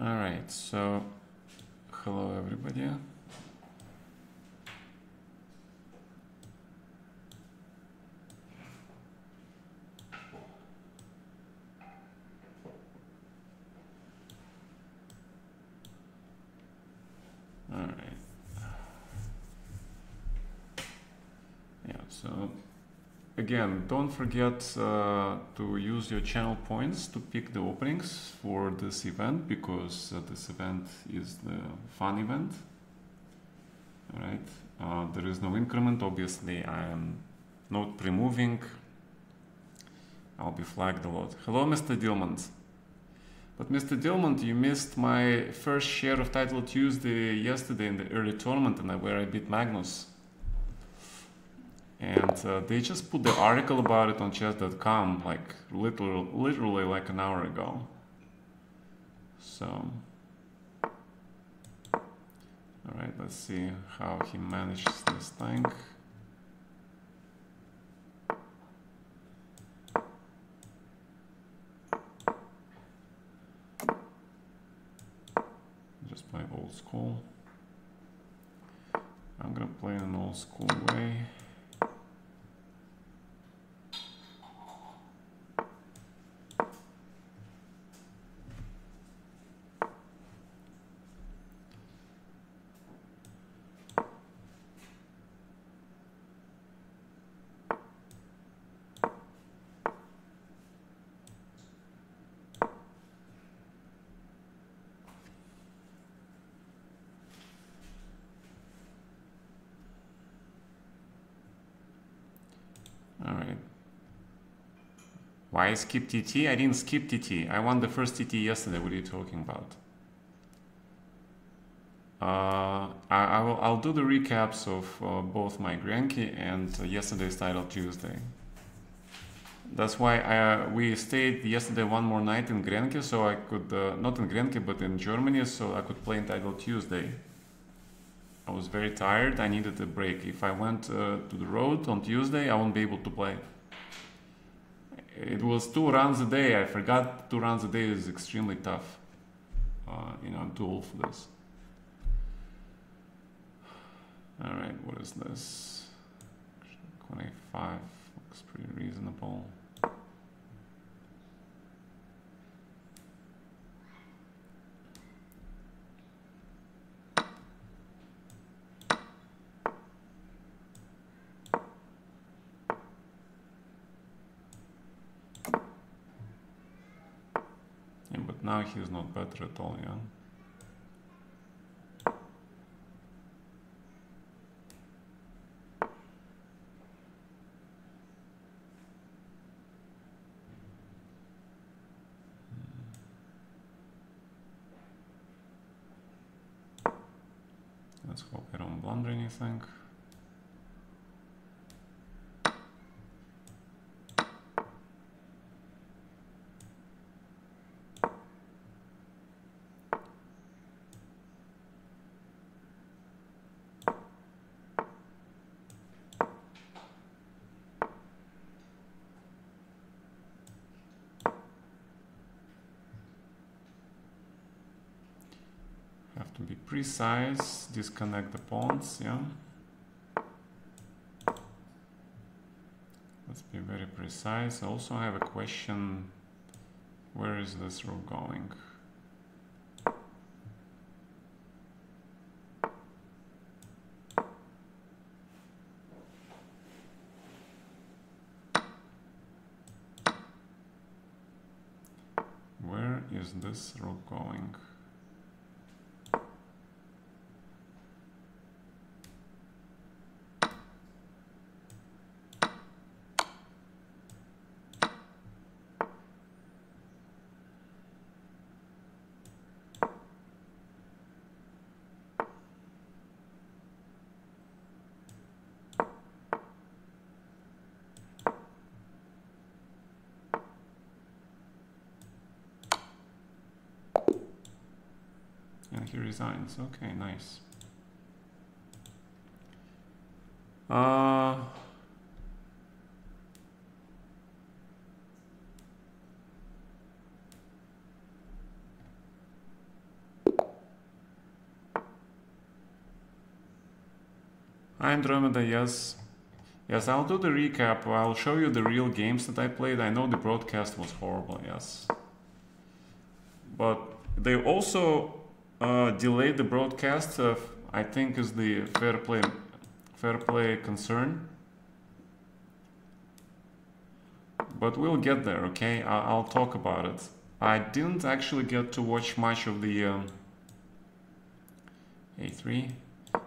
All right, so hello everybody. All right. Yeah, so again, don't forget to use your channel points to pick the openings for this event, because this event is the fun event. All right, there is no increment. Obviously, I am not pre-moving. I'll be flagged a lot. Hello, Mr. Dillmont. But Mr. Dillmont, you missed my first share of Title Tuesday yesterday in the early tournament, and where I beat Magnus. And they just put the article about it on chess.com like literally like an hour ago. So, all right, let's see how he manages this thing. Just play old school. I'm gonna play in an old school way. All right. Why skip TT? I didn't skip TT. I won the first TT yesterday. What are you talking about? I'll do the recaps of both my Grenke and yesterday's Title Tuesday. That's why we stayed yesterday one more night in Grenke, so I could, not in Grenke, but in Germany, so I could play in Title Tuesday. I was very tired. I needed a break. If I went to the road on Tuesday, I won't be able to play. It was 2 runs a day. I forgot 2 runs a day is extremely tough. You know, I'm too old for this. All right, what is this? 25 looks pretty reasonable. Yeah, but now he's not better at all, yeah. Let's hope I don't blunder anything. Have to be precise, disconnect the pawns, yeah. Let's be very precise. Also, I have a question. Where is this rook going? Where is this rook going? And he resigns. Okay, nice. Andromeda, yes. Yes, I'll do the recap. I'll show you the real games that I played. I know the broadcast was horrible, yes. But they also delayed the broadcast of, I think, is the fair play concern. But we'll get there, okay? I'll talk about it. I didn't actually get to watch much of the A3.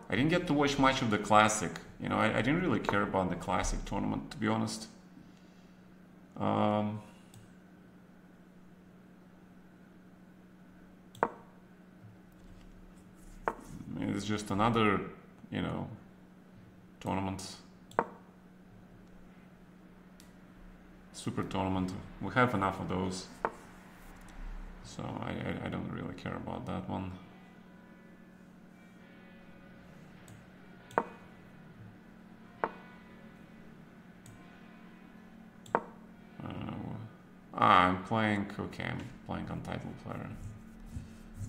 I didn't get to watch much of the Classic. You know, I didn't really care about the Classic tournament, to be honest. It's just another, you know, tournament. Super tournament. We have enough of those. So I don't really care about that one. I'm playing, okay, I'm playing Untitled Player.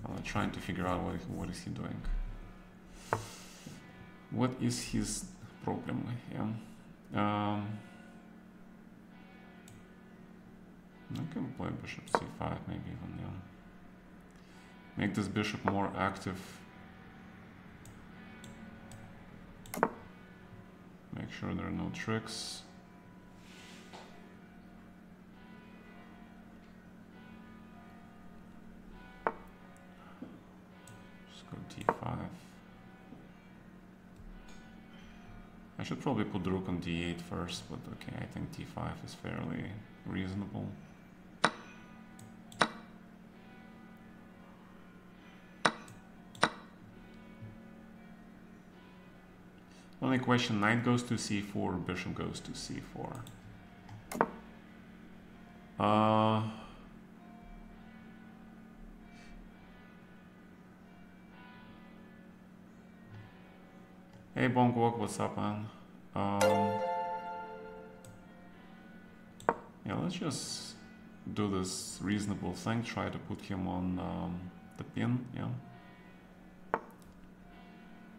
I'm trying to figure out what is he doing. What is his problem? Yeah. I can play bishop c5 maybe even, yeah. Make this bishop more active. Make sure there are no tricks. Just go d5. I should probably put the rook on d8 first, but okay, I think d5 is fairly reasonable. Only question, knight goes to c4, bishop goes to c4. Hey Bongwok, what's up, man? Yeah, let's just do this reasonable thing, try to put him on the pin, yeah.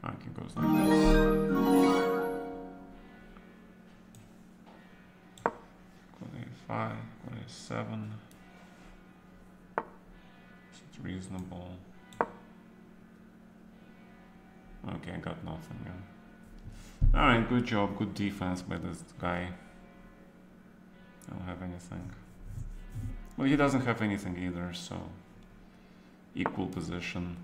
Okay, goes like this. 5, 7. It's reasonable. Okay, I got nothing. Yeah. Alright, good job, good defense by this guy. I don't have anything. Well, he doesn't have anything either, so equal position.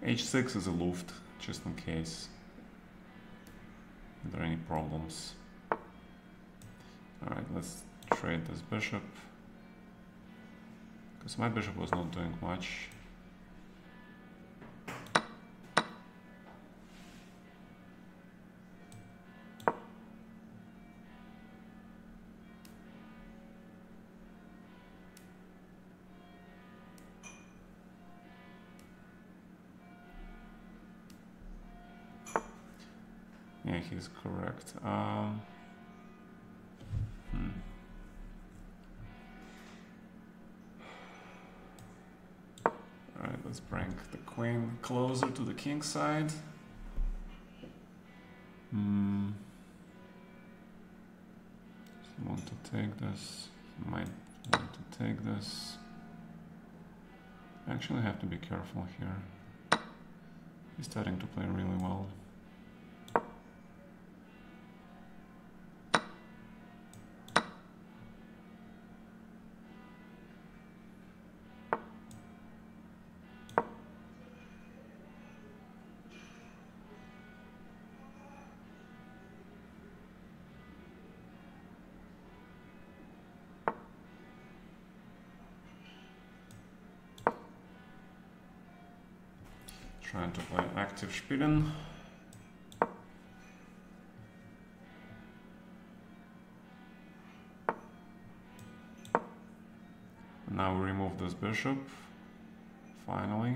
H6 is a Luft, just in case. Are there any problems? Alright, let's trade this bishop. Because my bishop was not doing much. Yeah, he's correct. Alright, let's bring the queen closer to the king side. He want to take this. He might want to take this. Actually, I have to be careful here. He's starting to play really well. Trying to play active Spielen. Now we remove this bishop, finally.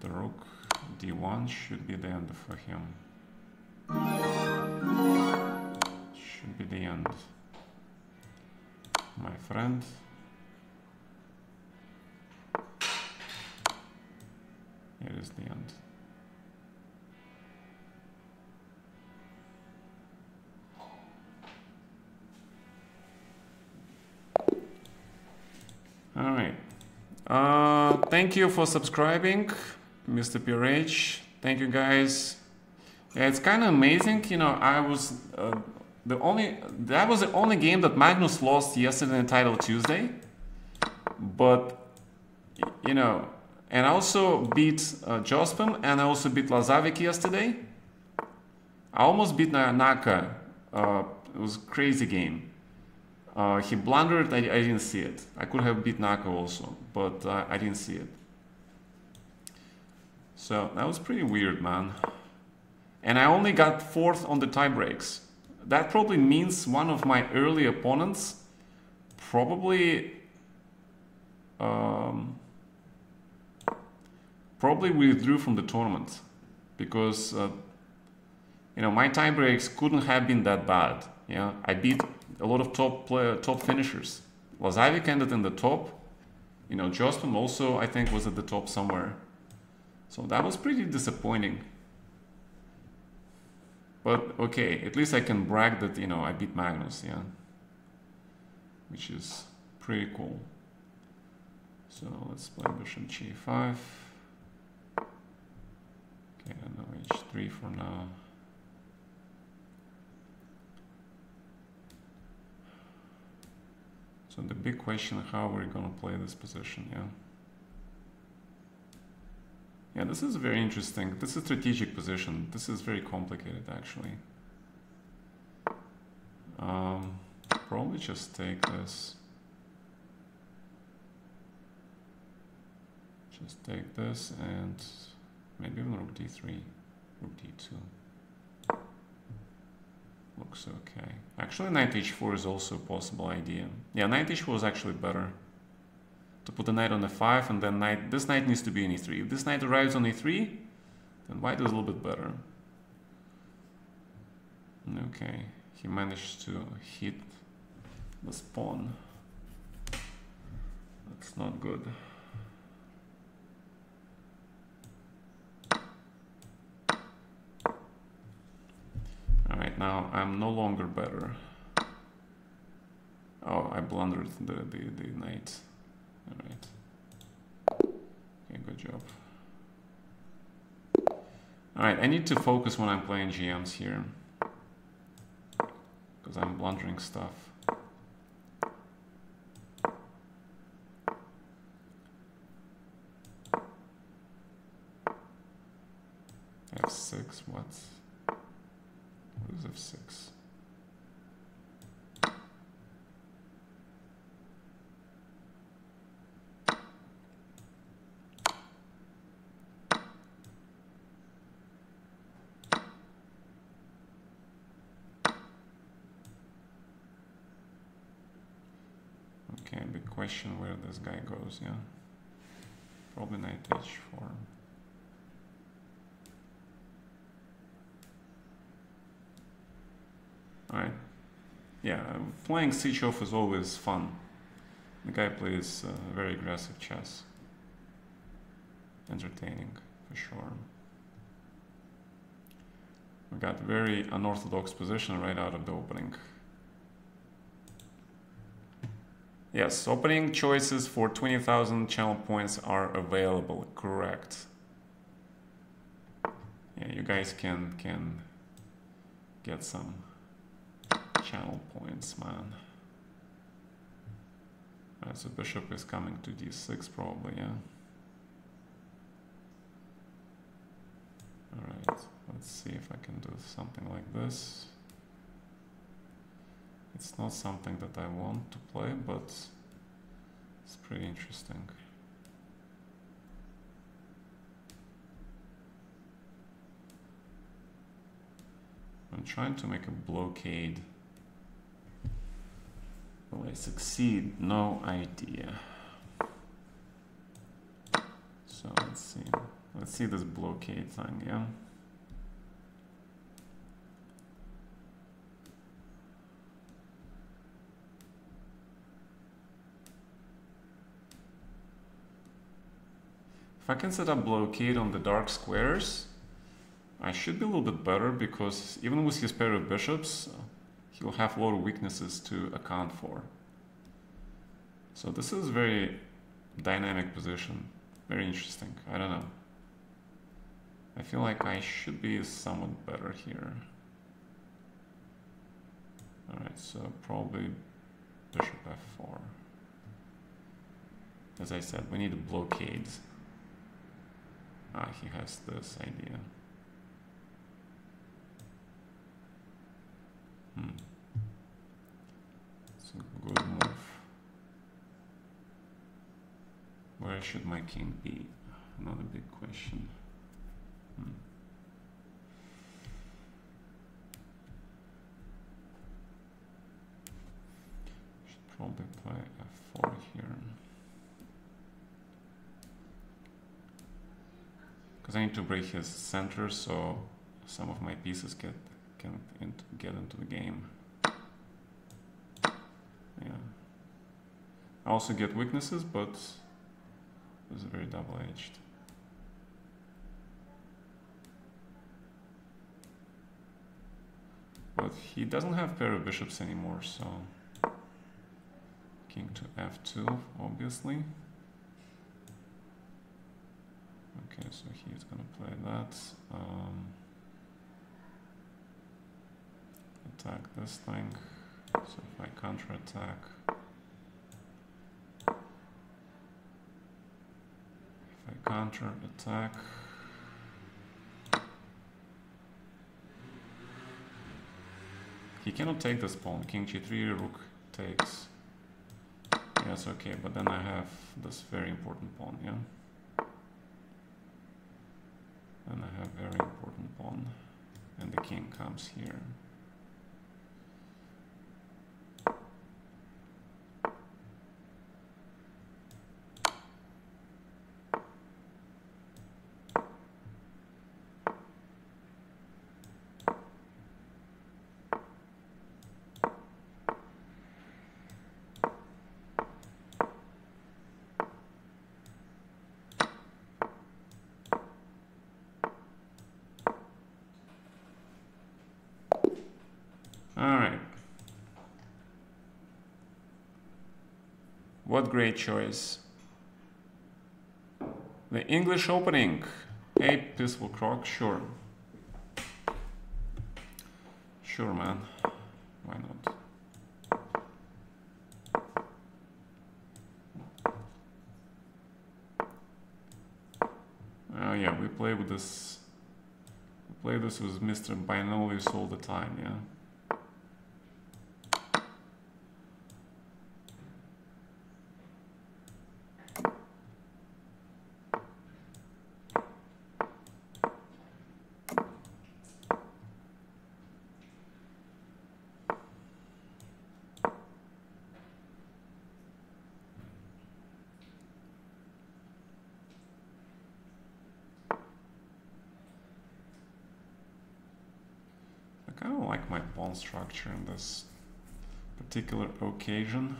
the rook d1 should be the end for him. Should be the end, my friend. Here is the end. All right. Thank you for subscribing, Mr. PRH. Thank you, guys. Yeah, it's kind of amazing. You know, that was the only game that Magnus lost yesterday in Title Tuesday. But, you know, and I also beat Jospin, and I also beat Lazavic yesterday. I almost beat Naka. It was a crazy game. He blundered, I didn't see it. I could have beat Naka also, but I didn't see it. So that was pretty weird, man. And I only got 4th on the tie breaks. That probably means one of my early opponents probably withdrew from the tournament, because you know, my tie breaks couldn't have been that bad. Yeah, I beat a lot of top finishers. Lazavic ended in the top. You know, Jospin also, I think, was at the top somewhere. So that was pretty disappointing. But okay, at least I can brag that, you know, I beat Magnus, yeah. Which is pretty cool. So let's play bishop g5. Okay, no h3 for now. So the big question, how we're gonna play this position, yeah. Yeah, this is very interesting. This is a strategic position. This is very complicated, actually. Probably just take this. Just take this and maybe even rook d3, rook d2. Looks okay. Actually, knight h4 is also a possible idea. Yeah, knight h4 is actually better. To put the knight on f5 and then knight. This knight needs to be in e3. If this knight arrives on e3, then white is a little bit better. Okay, he managed to hit this pawn. That's not good. Alright, now I'm no longer better. Oh, I blundered the knight. Alright. Okay, good job. Alright, I need to focus when I'm playing GMs here, because I'm blundering stuff. F6, what? What is f6? Okay, big question where this guy goes, yeah? Probably knight h4. Alright. Yeah, playing siege off is always fun. The guy plays very aggressive chess. Entertaining, for sure. We got very unorthodox position right out of the opening. Yes, opening choices for 20,000 channel points are available, correct. Yeah, you guys can get some channel points, man. Alright, so bishop is coming to d6 probably, yeah. Alright, let's see if I can do something like this. It's not something that I want to play, but it's pretty interesting. I'm trying to make a blockade. Will I succeed? No idea. So let's see. Let's see this blockade thing, yeah. If I can set up blockade on the dark squares, I should be a little bit better, because even with his pair of bishops, he'll have a lot of weaknesses to account for. So this is very dynamic position. Very interesting. I don't know. I feel like I should be somewhat better here. Alright, so probably bishop f4. As I said, we need a blockade. Ah, he has this idea. It's a good move. Where should my king be? Another big question. Should probably play f4 here. Because I need to break his center, so some of my pieces can get into the game. Yeah. I also get weaknesses, but it's very double-edged. But he doesn't have pair of bishops anymore, so king to f2, obviously. Okay, so he's gonna play that. Attack this thing. So if I counterattack, counterattack, he cannot take this pawn. King g3, rook takes. Yes, okay, but then I have this very important pawn, yeah? And I have very important pawn, and the king comes here. What great choice. The English opening. A peaceful crock, sure. Sure, man. Why not? Oh yeah, we play with this. We play this with Mr. Binomials all the time, yeah. I don't like my pawn structure in this particular occasion.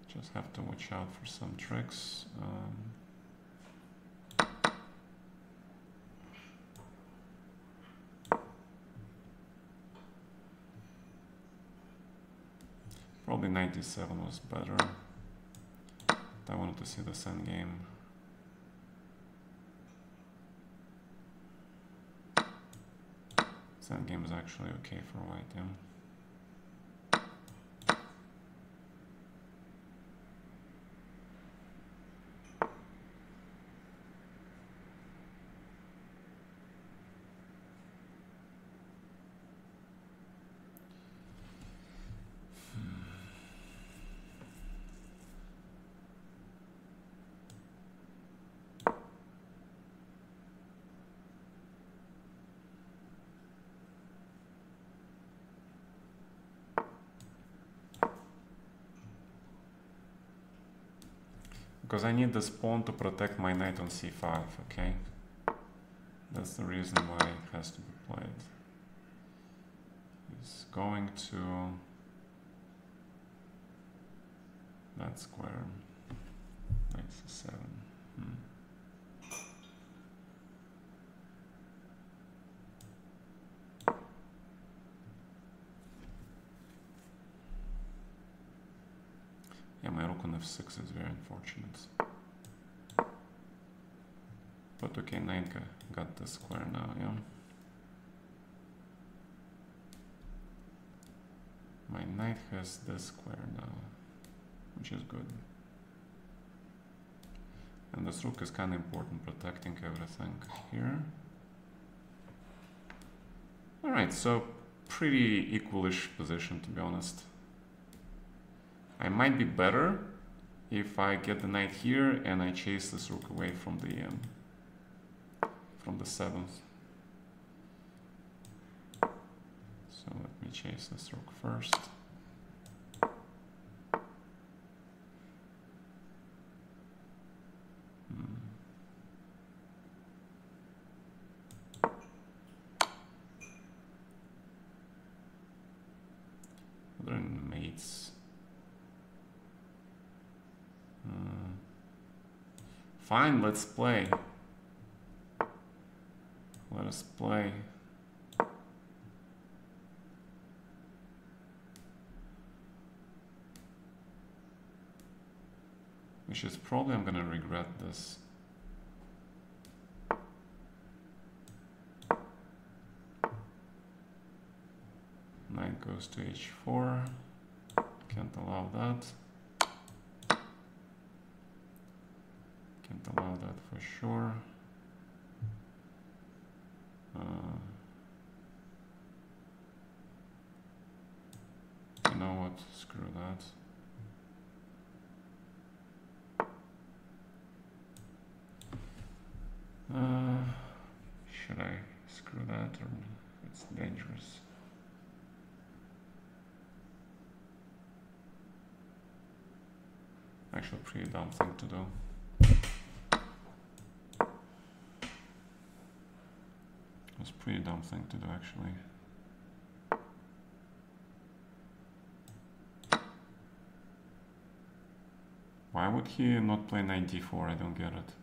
Just have to watch out for some tricks. Probably 97 was better. I wanted to see this endgame. Endgame is actually okay for white, yeah. Because I need this pawn to protect my knight on c5, okay? That's the reason why it has to be played. It's going to that square. Knight c7. Yeah, my rook on f6 is very unfortunate. But okay, knight got the square now, yeah. My knight has this square now, which is good. And this rook is kind of important, protecting everything here. Alright, so pretty equalish position, to be honest. I might be better if I get the knight here and I chase this rook away from the 7th. So let me chase this rook first. Other than mates. Fine, let's play. Let us play. Which is probably, I'm gonna regret this. Knight goes to h4. Can't allow that. Can't allow that for sure. You know what? Screw that. Should I screw that, or it's dangerous? Actually, pretty dumb thing to do. It's a pretty dumb thing to do, actually. Why would he not play knight d4? I don't get it.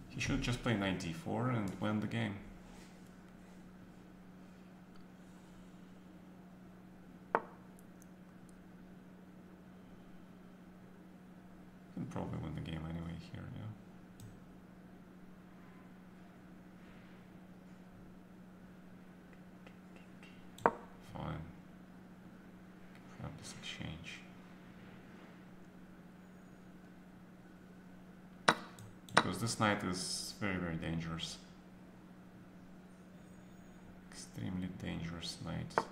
He should just play knight d4 and win the game. Can probably win the game anyway here, yeah. Fine. Have this exchange. Because this knight is very, very dangerous. Extremely dangerous knight.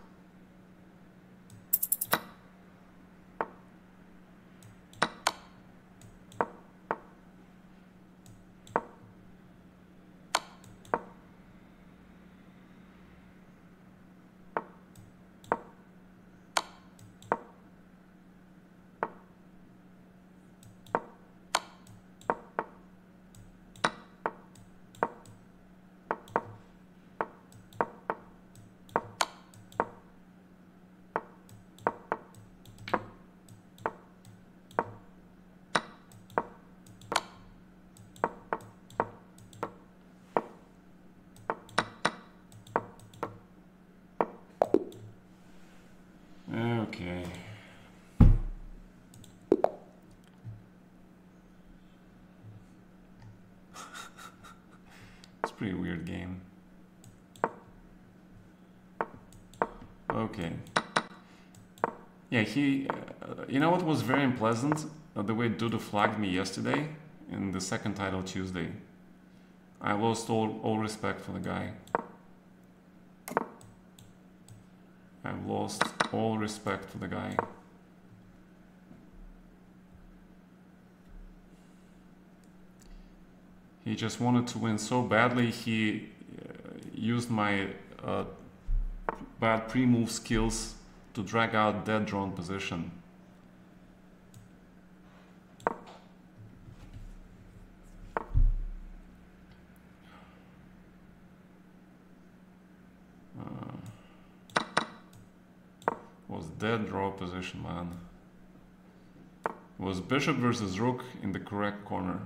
Okay. It's a pretty weird game. Okay. Yeah, he... you know what was very unpleasant? The way Dudu flagged me yesterday in the second title Tuesday. I lost all respect for the guy. I've lost all respect for the guy. He just wanted to win so badly, he used my bad pre-move skills to drag out dead drawn position. dead draw position, man. It was bishop versus rook in the correct corner.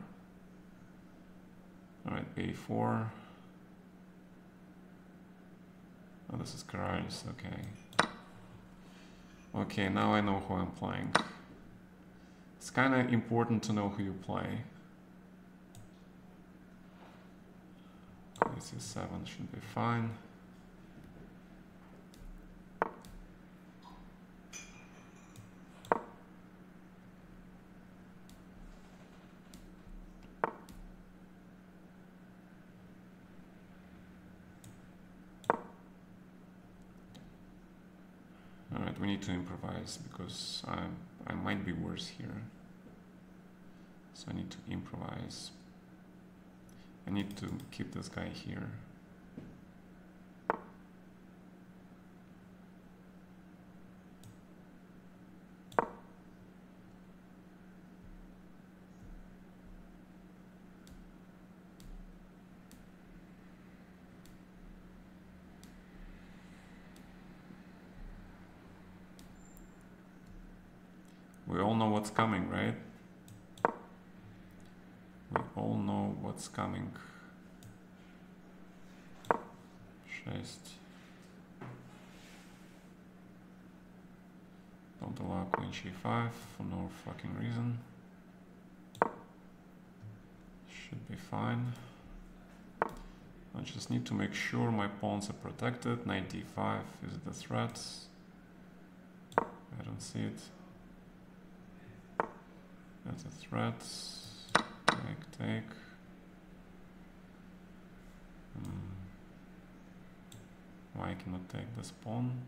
Alright, a4. Oh, this is Karaj's, okay. Okay, now I know who I'm playing. It's kind of important to know who you play. This is 7 should be fine. Alright, we need to improvise because I might be worse here. So I need to improvise. I need to keep this guy here. We all know what's coming, right? We all know what's coming. 6. Don't allow queen g5 for no fucking reason. Should be fine. I just need to make sure my pawns are protected. Knight d5 is the threat. I don't see it. That's a threat. Take. Why I cannot take this pawn?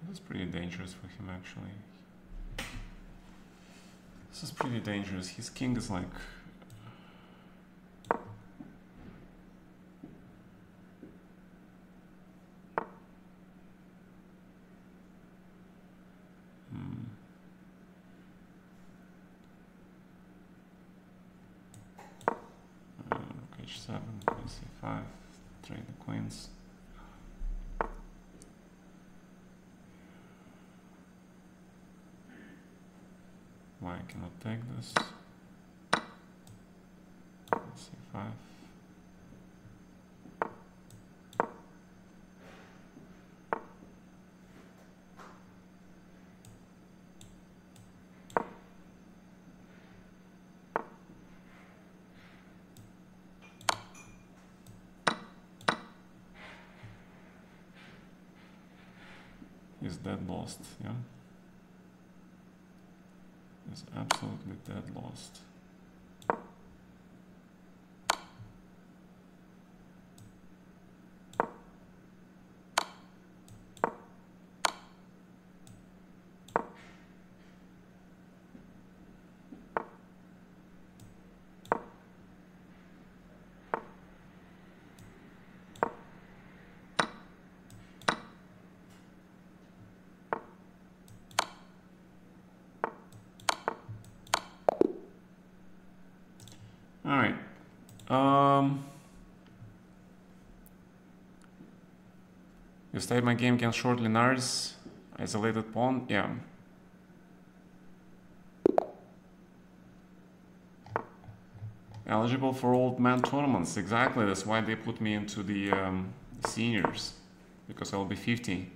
That's pretty dangerous for him, actually. This is pretty dangerous. His king is like... h7, queen c5, trade the queens. Why I cannot take this? c5. Is dead lost, yeah? Is absolutely dead lost. All right. You stayed my game against short Linars, isolated pawn, yeah. Eligible for old man tournaments, exactly. That's why they put me into the seniors, because I'll be 50.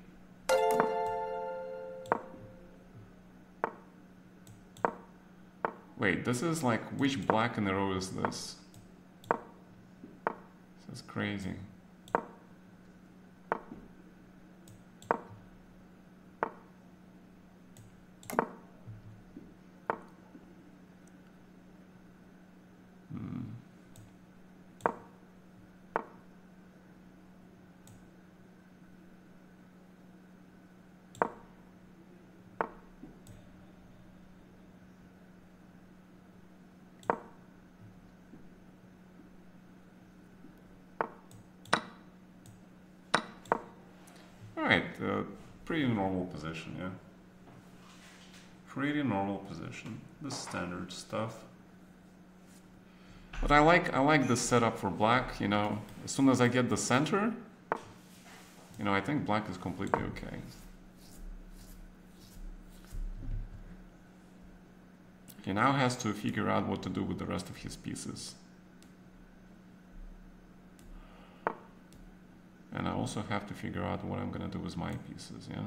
Wait, this is like, which black in a row is this? This is crazy. right, pretty normal position, yeah. Pretty normal position, the standard stuff. But I like the setup for black, you know. As soon as I get the center, you know, I think black is completely okay. He now has to figure out what to do with the rest of his pieces. And I also have to figure out what I'm gonna do with my pieces, yeah?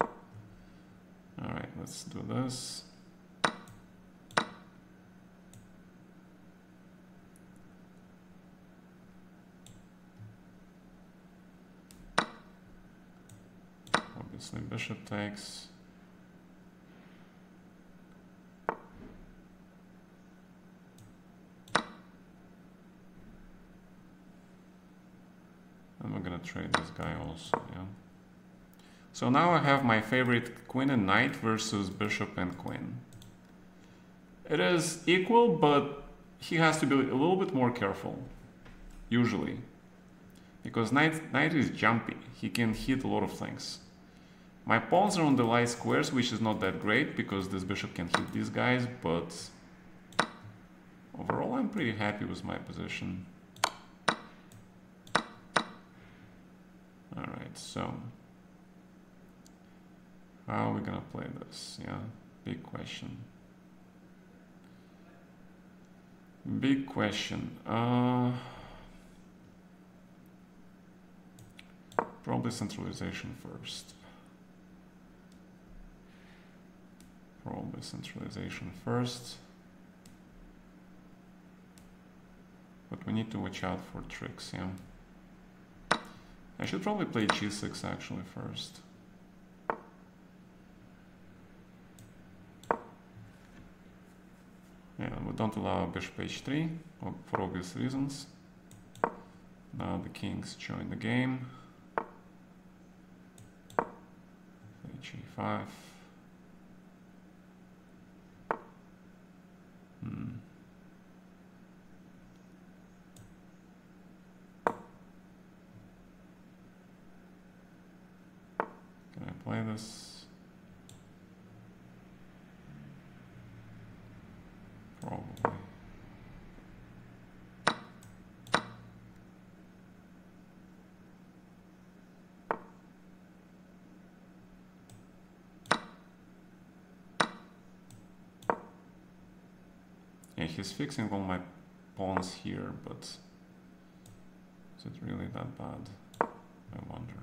All right, let's do this. Obviously, bishop takes. And we're gonna trade this guy also, yeah? So now I have my favorite queen and knight versus bishop and queen. It is equal, but he has to be a little bit more careful, usually. Because knight is jumpy, he can hit a lot of things. My pawns are on the light squares, which is not that great, because this bishop can hit these guys, but overall I'm pretty happy with my position. Alright, so how are we gonna play this? Yeah, big question. Big question. Probably centralization first. Probably centralization first. But we need to watch out for tricks, yeah. I should probably play g6 actually first. Yeah, we don't allow bishop h3 for obvious reasons. Now the kings join the game. Play g5. Can I play this? Probably. Yeah, he's fixing all my pawns here, but is it really that bad? I wonder.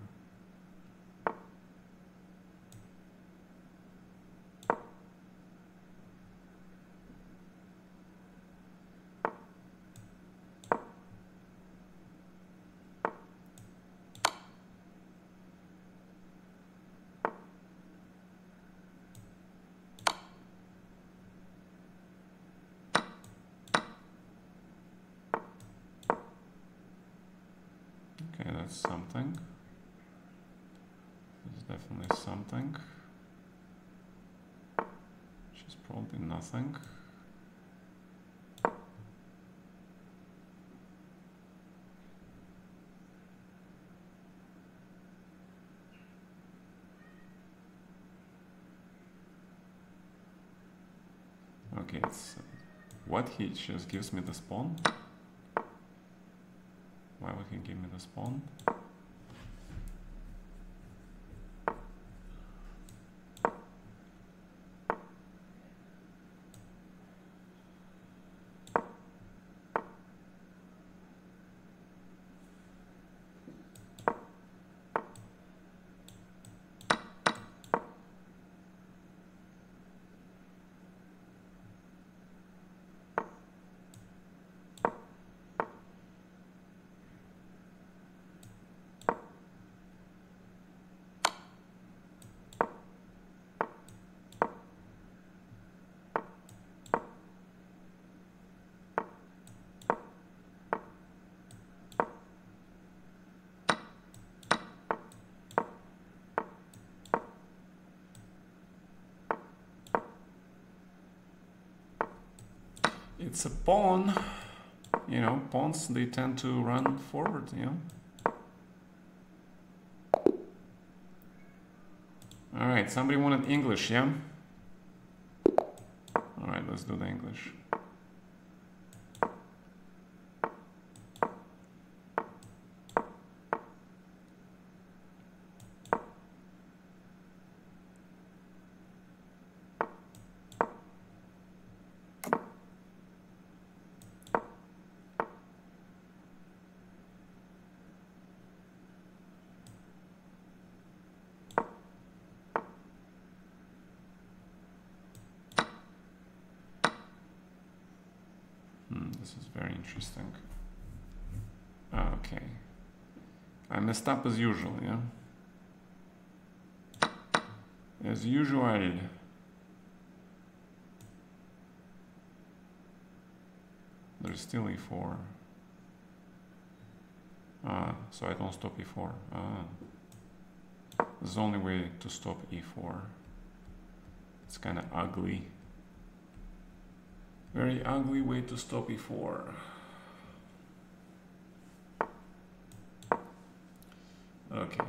Okay, that's something. That's definitely something. Which is probably nothing. Okay, it's what, he just gives me the spawn? Why would he give me the spawn? It's a pawn. You know, pawns, they tend to run forward, you know. All right, somebody wanted English, yeah? All right, let's do the English. This is very interesting. Okay. I messed up as usual, yeah? As usual. There's still e4. So I don't stop e4. There's the only way to stop e4. It's kind of ugly. Very ugly way to stop e4. Okay.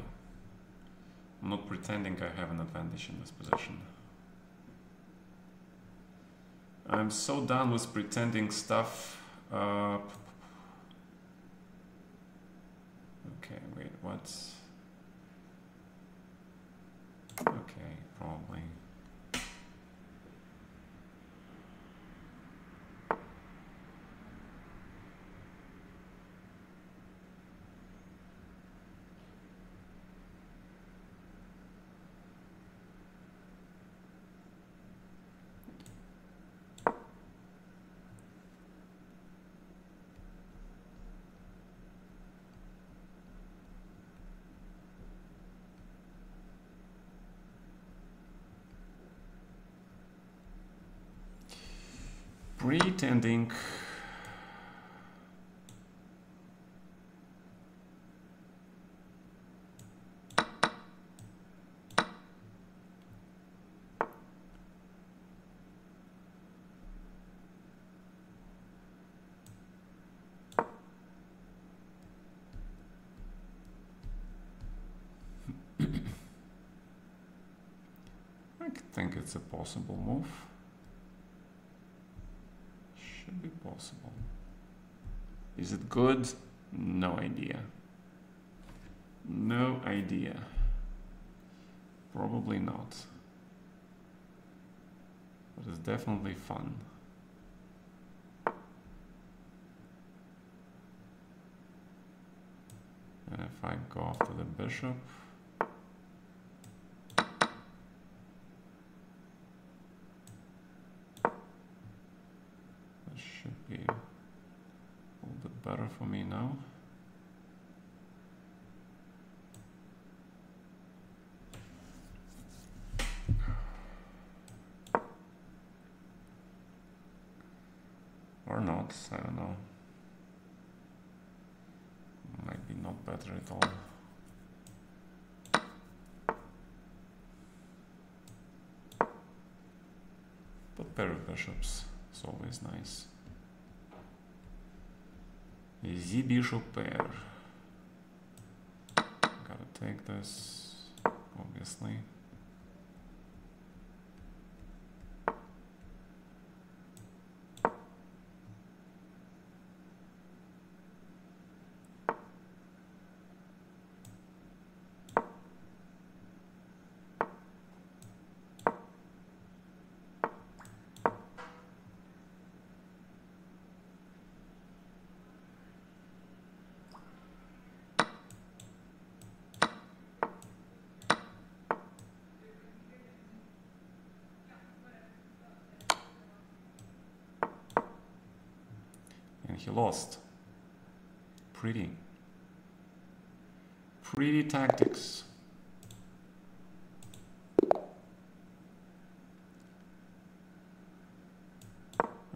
I'm not pretending I have an advantage in this position. I'm so done with pretending stuff. Okay, wait, what's... Okay, probably. Pretending. I think it's a possible move. Should be possible. Is it good? No idea. No idea. Probably not. But it's definitely fun. And if I go after the bishop, should be a little bit better for me now. Or not, I don't know. Might be not better at all. But pair of bishops is always nice. Z bishop pair. Gotta take this, obviously. He lost. Pretty tactics.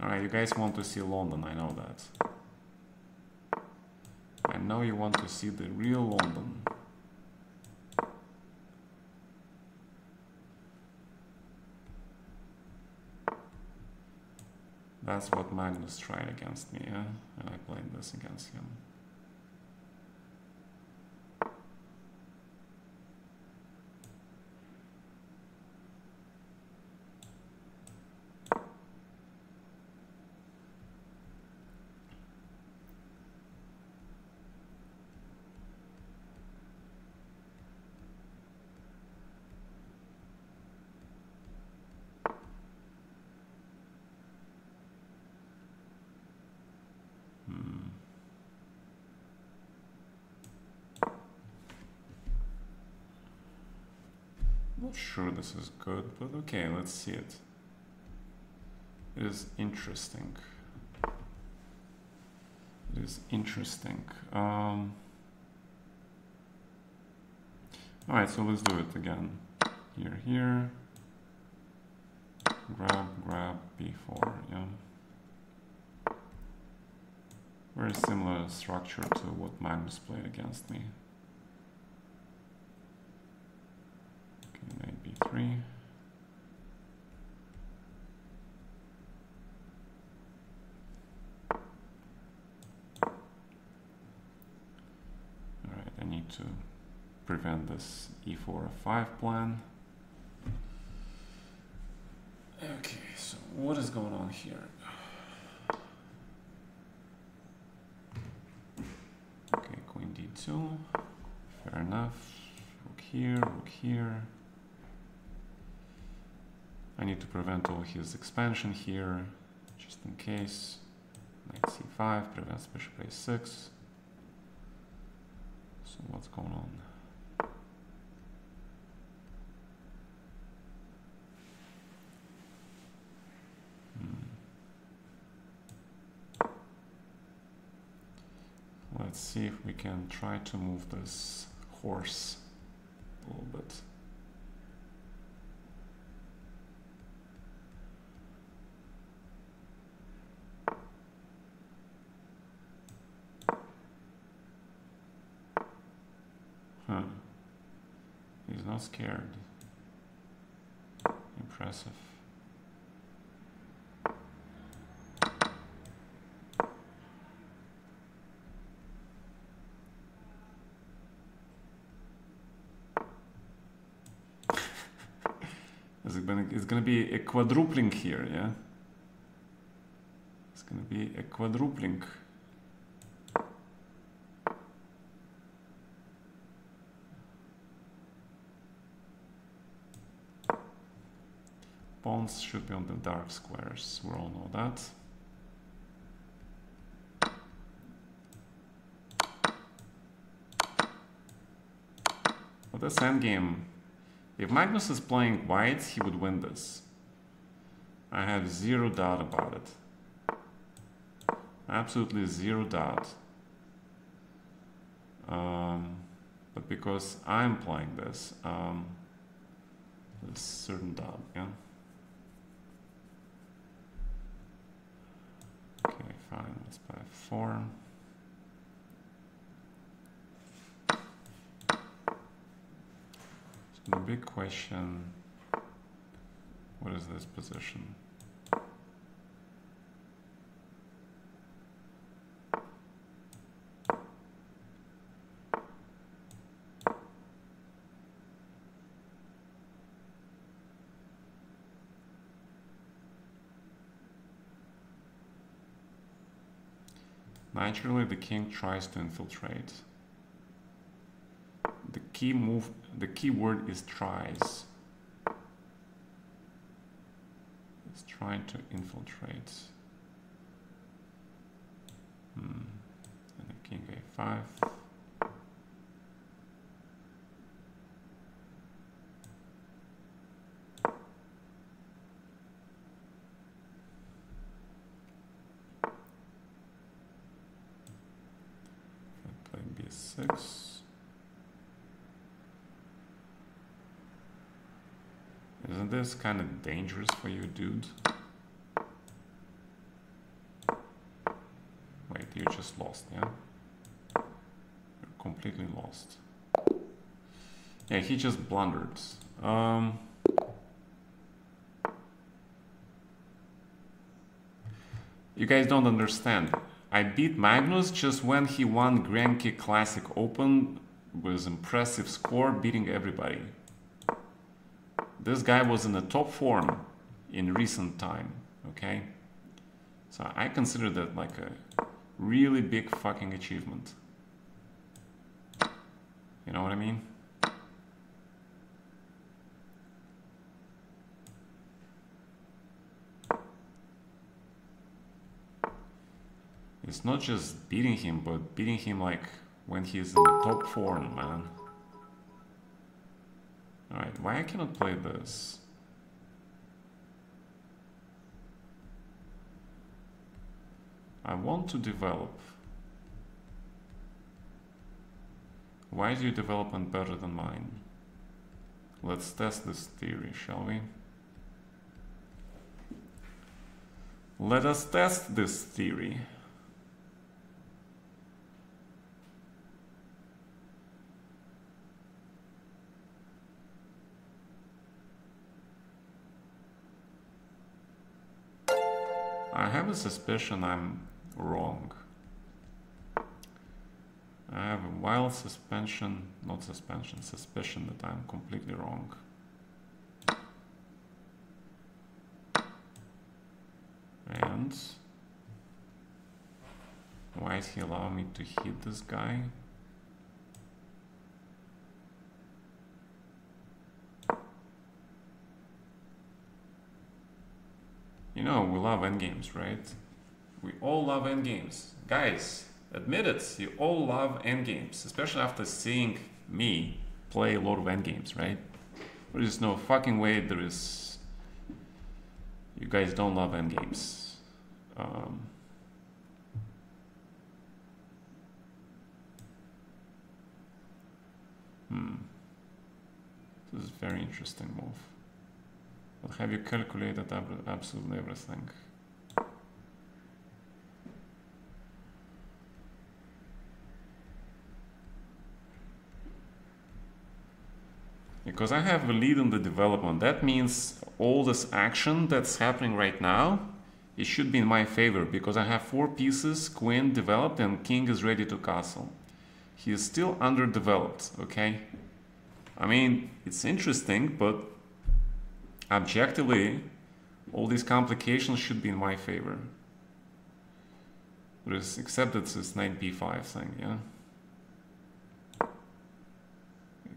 Alright, you guys want to see London, I know that. I know you want to see the real London. That's what Magnus tried against me, yeah? And I played this against him. Not sure this is good, but okay, let's see it. It is interesting. It is interesting. Alright, so let's do it again. Here. Grab, b4, yeah. Very similar structure to what Magnus played against me. Okay, knight b3. Alright, I need to prevent this e4 f5 plan. Okay, so what is going on here? Okay, queen d2, fair enough. Rook here. I need to prevent all his expansion here, just in case. Knight c5 prevents bishop a6. So what's going on? Let's see if we can try to move this horse a little bit. Huh. He's not scared. Impressive. It's gonna be a quadrupling here, yeah? It's gonna be a quadrupling. Pawns should be on the dark squares, we all know that. But this endgame, if Magnus is playing white, he would win this. I have zero doubt about it. Absolutely zero doubt. But because I'm playing this, there's certain doubt, yeah? Okay, fine, let's play f4. The big question, what is this position? Naturally, the king tries to infiltrate. The key word is tries. It's trying to infiltrate. And the king a5. Play b6. Isn't this kind of dangerous for you, dude? Wait, you just lost, yeah? You're completely lost. Yeah, he just blundered. You guys don't understand. I beat Magnus just when he won Grenke Classic Open with impressive score, beating everybody. This guy was in the top form in recent time, okay? So I consider that like a really big fucking achievement. You know what I mean? It's not just beating him, but beating him like when he's in the top form, man. Alright, why I cannot play this? I want to develop. Why is your development better than mine? Let's test this theory, shall we? Let us test this theory. I have a suspicion I'm wrong. I have a wild suspicion that I'm completely wrong. And why is he allowing me to hit this guy? You know, we love endgames, right? We all love endgames. Guys, admit it, you all love endgames, especially after seeing me play a lot of endgames, right? There is no fucking way there is... You guys don't love endgames. This is a very interesting move. But have you calculated absolutely everything? Because I have a lead in the development. That means all this action that's happening right now, it should be in my favor because I have 4 pieces, queen developed and king is ready to castle. He is still underdeveloped, okay? I mean, it's interesting, but objectively, all these complications should be in my favor. There is, except it's this knight b5 thing, yeah?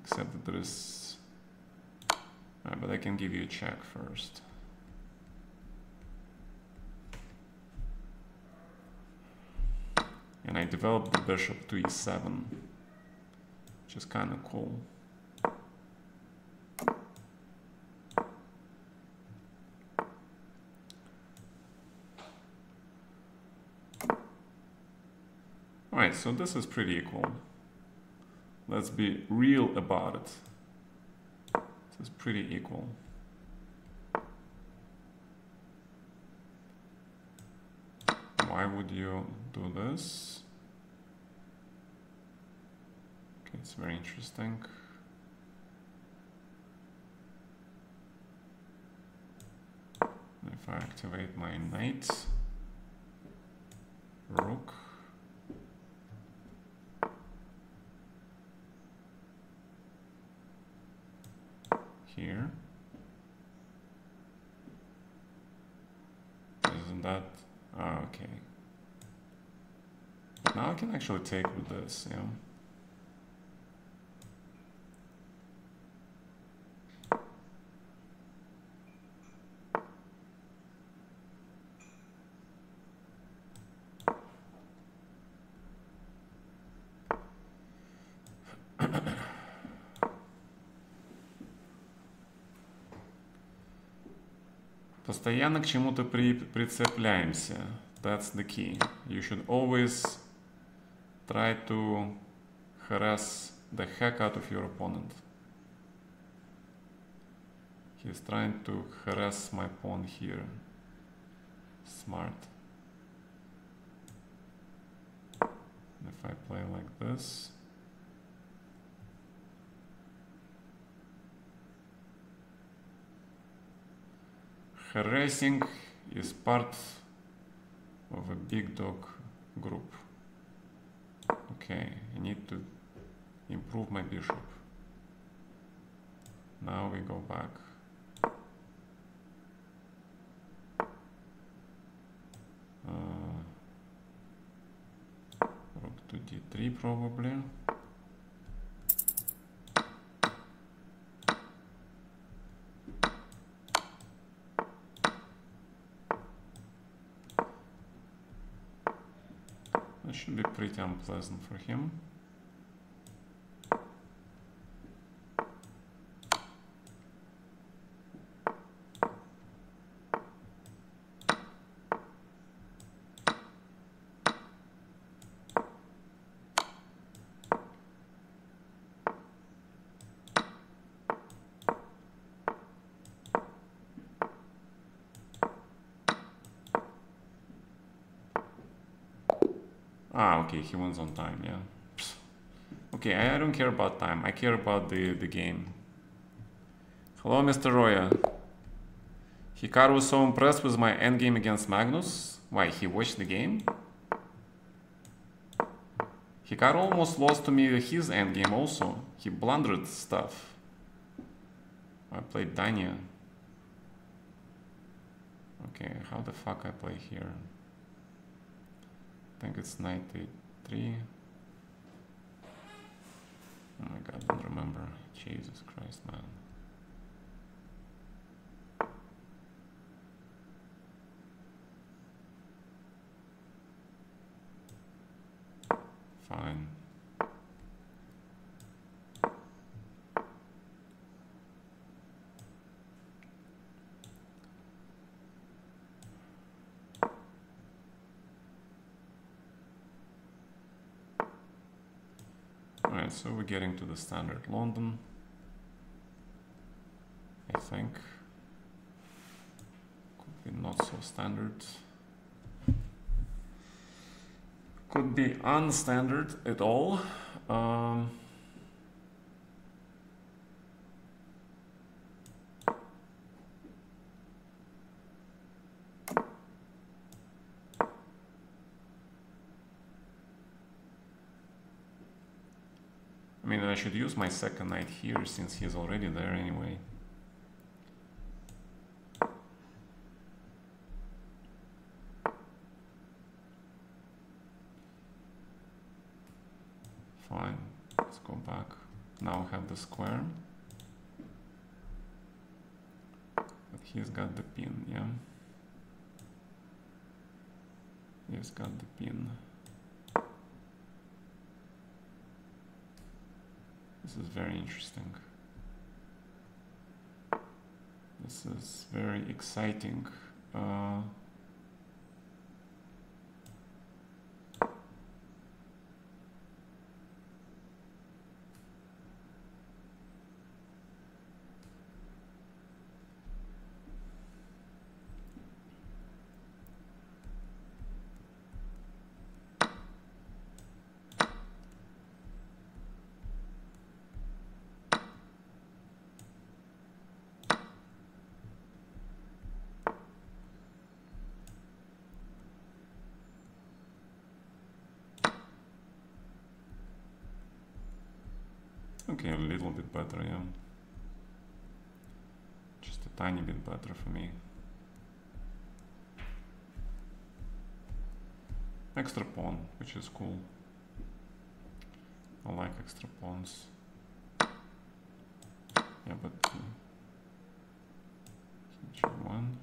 Except that there is... Right, but I can give you a check first. And I developed the bishop to e7, which is kind of cool. Alright, so this is pretty equal. Let's be real about it. This is pretty equal. Why would you do this? Okay, it's very interesting. If I activate my knight, rook, here, isn't that... Oh, okay. Now I can actually take with this, yeah. Постоянно к чему-то прицепляемся. That's the key. You should always try to harass the heck out of your opponent. He's trying to harass my pawn here. Smart. If I play like this, harassing is part of a big dog group. Okay, I need to improve my bishop. Now we go back. Rook to d3 probably. That should be pretty unpleasant for him. Ah, okay, he wins on time, yeah. Psst. Okay, I don't care about time. I care about the game. Hello, Mr. Roya. Hikaru was so impressed with my endgame against Magnus. Why, he watched the game? Hikaru almost lost to me his endgame also. He blundered stuff. I played Danya. Okay, how the fuck I play here? I think it's knight a3. Oh my god, don't remember. Jesus Christ, man. Fine. Alright, so we're getting to the standard London, I think. Could be not so standard. Could be unstandard at all. I mean, I should use my second knight here since he's already there anyway. Fine, let's go back. Now I have the square. But he's got the pin, yeah? He's got the pin. This is very interesting. This is very exciting. Okay, a little bit better, yeah. Just a tiny bit better for me. Extra pawn, which is cool. I like extra pawns. Yeah, but G1.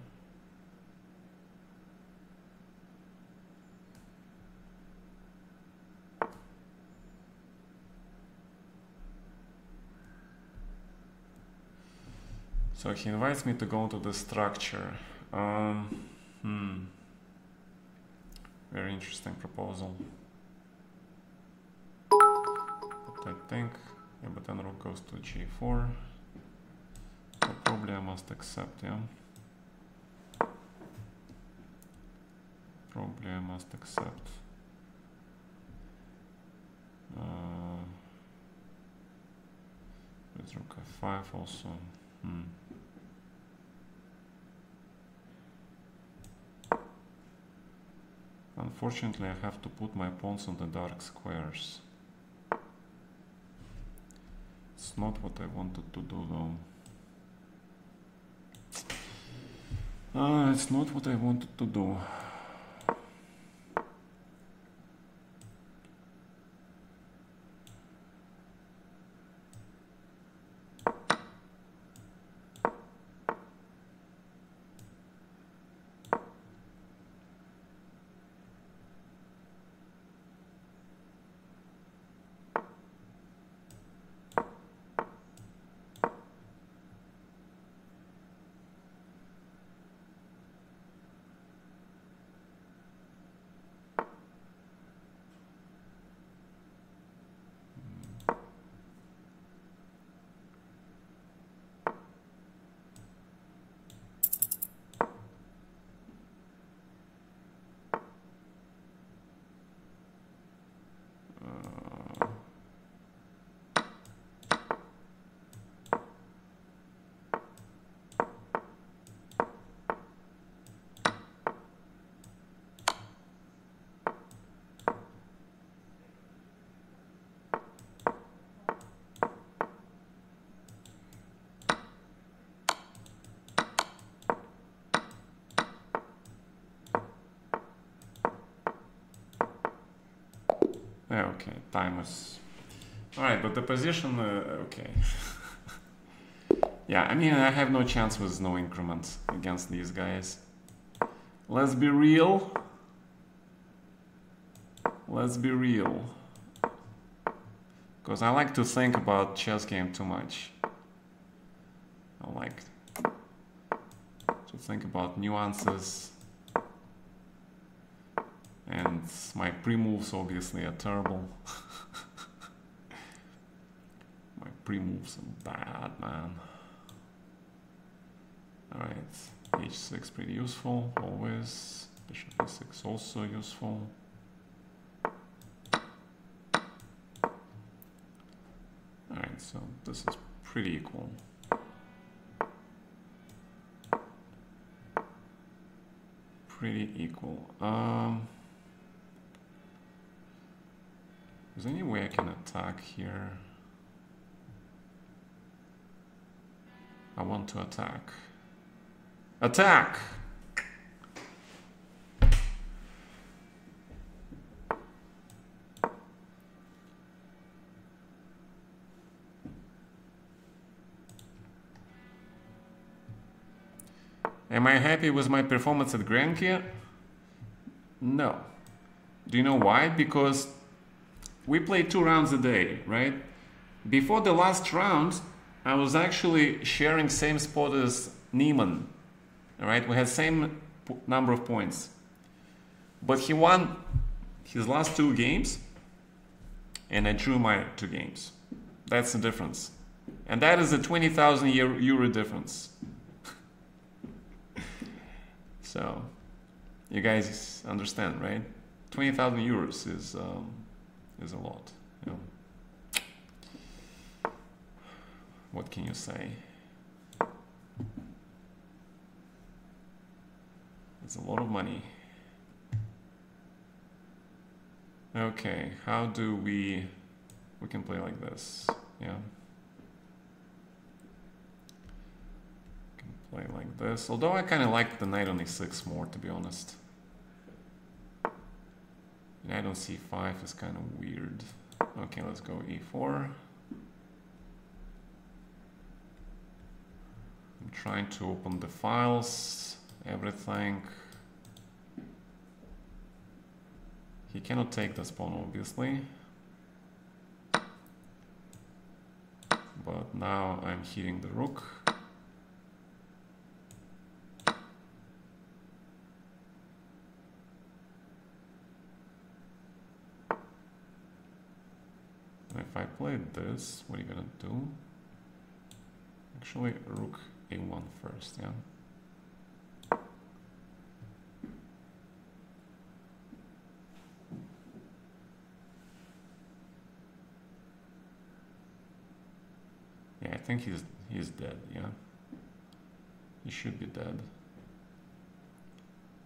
So he invites me to go into the structure. Very interesting proposal. But I think, yeah, but then rook goes to G4. So probably I must accept, yeah. Probably I must accept. With rook f5 also. Unfortunately, I have to put my pawns on the dark squares. It's not what I wanted to do, though. It's not what I wanted to do. Okay, time is... Alright, but the position, okay. Yeah, I mean, I have no chance with no increments against these guys. Let's be real. Let's be real. Because I like to think about chess game too much. I like to think about nuances. And my pre-moves obviously are terrible. My pre-moves are bad, man. Alright, h6 pretty useful, always. Bishop e6 also useful. Alright, so this is pretty equal. Pretty equal. Is there any way I can attack here? I want to attack. Attack! Am I happy with my performance at Grenke? No. Do you know why? Because we play 2 rounds a day, right? Before the last round, I was actually sharing same spot as Neiman. All right, we had same number of points. But he won his last 2 games, and I drew my 2 games. That's the difference. And that is a 20,000 euro difference. So, you guys understand, right? 20,000 euros is a lot. You know. What can you say? It's a lot of money. Okay, how do we can play like this, yeah. Play like this, although I kind of like the knight on e6 more, to be honest. Knight on c5 is kind of weird. Okay, let's go e4. I'm trying to open the files, everything. He cannot take this pawn, obviously. But now I'm hitting the rook. If I played this, what are you gonna do? Actually, rook a1 first, yeah. Yeah, I think he's dead, yeah. He should be dead.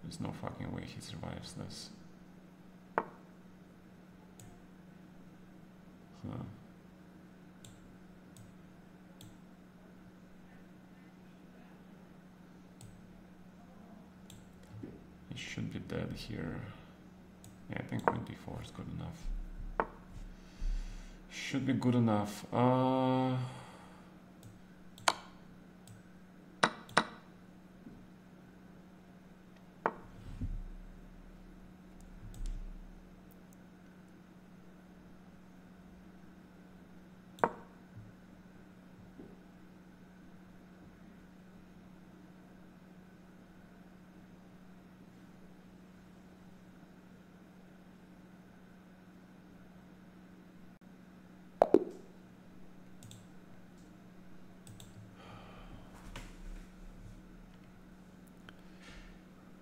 There's no fucking way he survives this. Huh. He should be dead here. Yeah, I think queen d4 is good enough. Should be good enough.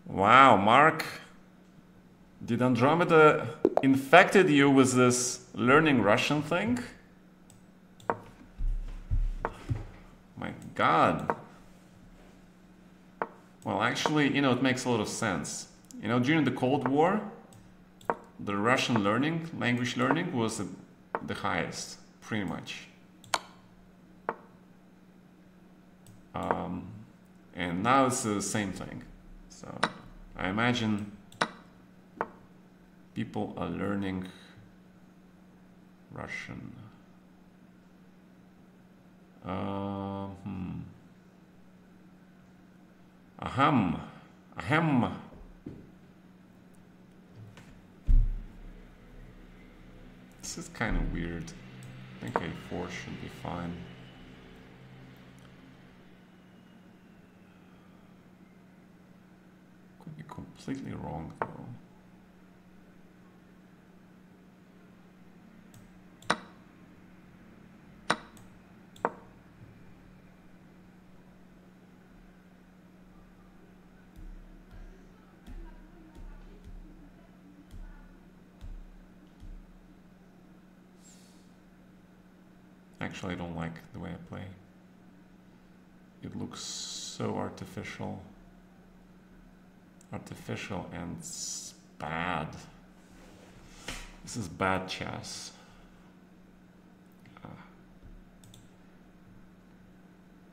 Wow, Mark, did Andromeda infected you with this learning Russian thing? My God. Well, actually, you know, it makes a lot of sense. You know, during the Cold War, the Russian learning, language learning was the highest, pretty much. And now it's the same thing. So I imagine people are learning Russian. Ahem. Ahem. This is kind of weird. I think A4 should be fine. Could be completely wrong though. Actually, I don't like the way I play. It looks so artificial. Artificial and bad. This is bad chess.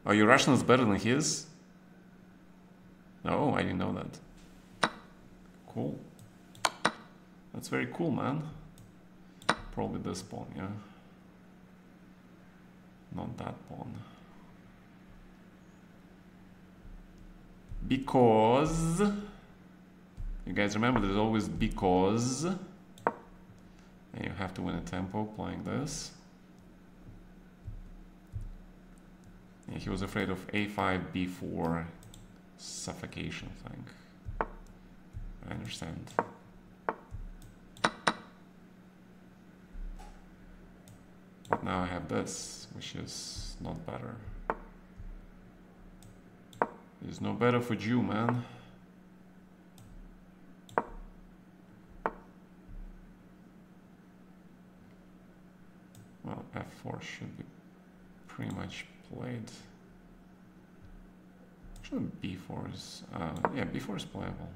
Oh, your Russian is better than his? No, I didn't know that. Cool. That's very cool, man. Probably this pawn, yeah. Not that pawn. Because... You guys remember there's always because. And you have to win a tempo playing this. Yeah, he was afraid of A5, B4 suffocation, I think. I understand. But now I have this, which is not better. It's no better for you, man. Well, F4 should be pretty much played. Actually, B4 is... yeah, B4 is playable.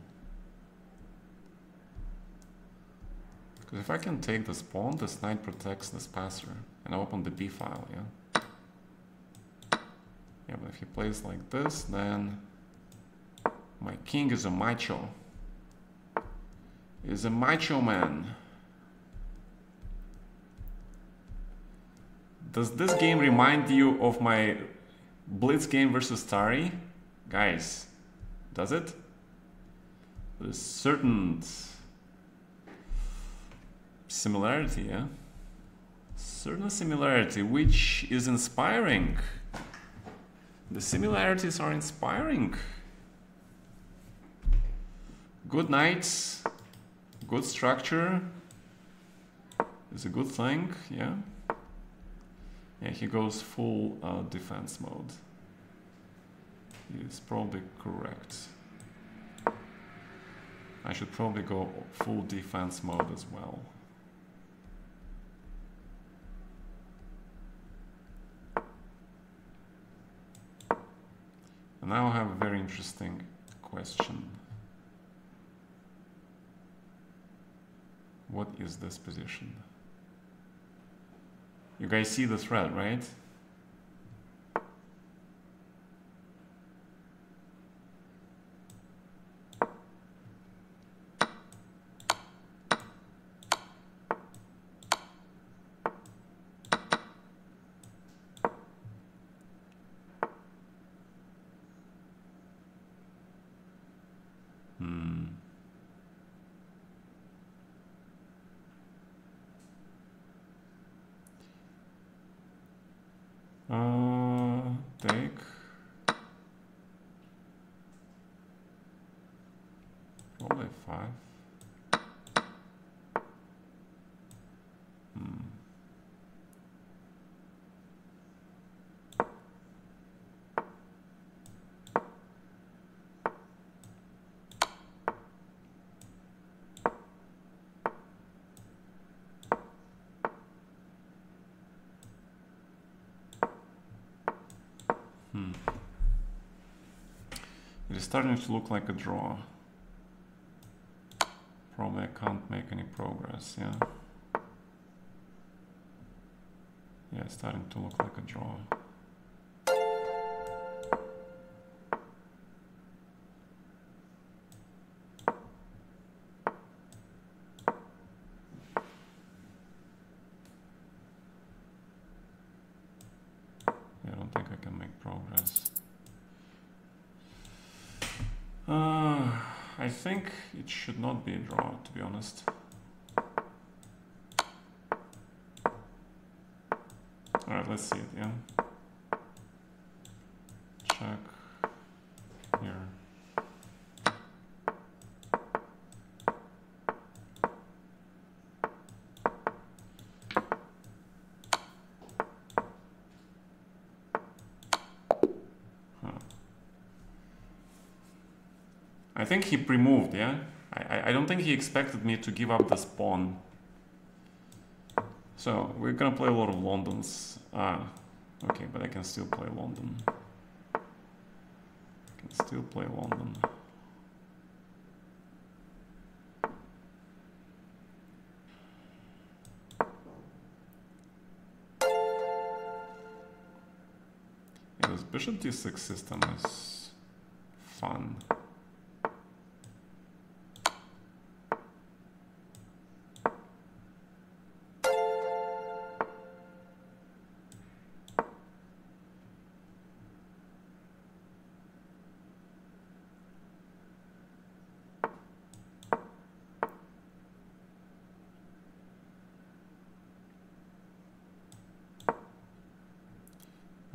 Because if I can take this pawn, this knight protects this passer. And I open the B file, yeah? Yeah, but if he plays like this, then my king is a macho. Is a macho man. Does this game remind you of my Blitz game versus Tari? Guys, does it? There's certain similarity, yeah? Certain similarity, which is inspiring. The similarities are inspiring. Good knights, good structure is a good thing, yeah? Yeah, he goes full defense mode. He's probably correct. I should probably go full defense mode as well. And now I have a very interesting question. What is this position? You guys see the thread, right? Take. Probably 5. It is starting to look like a draw. Probably I can't make any progress, yeah? Yeah, it's starting to look like a draw. I think it should not be a draw, to be honest. Alright, let's see it, yeah. Check here. I think he pre-moved, yeah? I don't think he expected me to give up this pawn. So, we're gonna play a lot of Londons. Okay, but I can still play London. Yeah, this bishop d6 system is fun.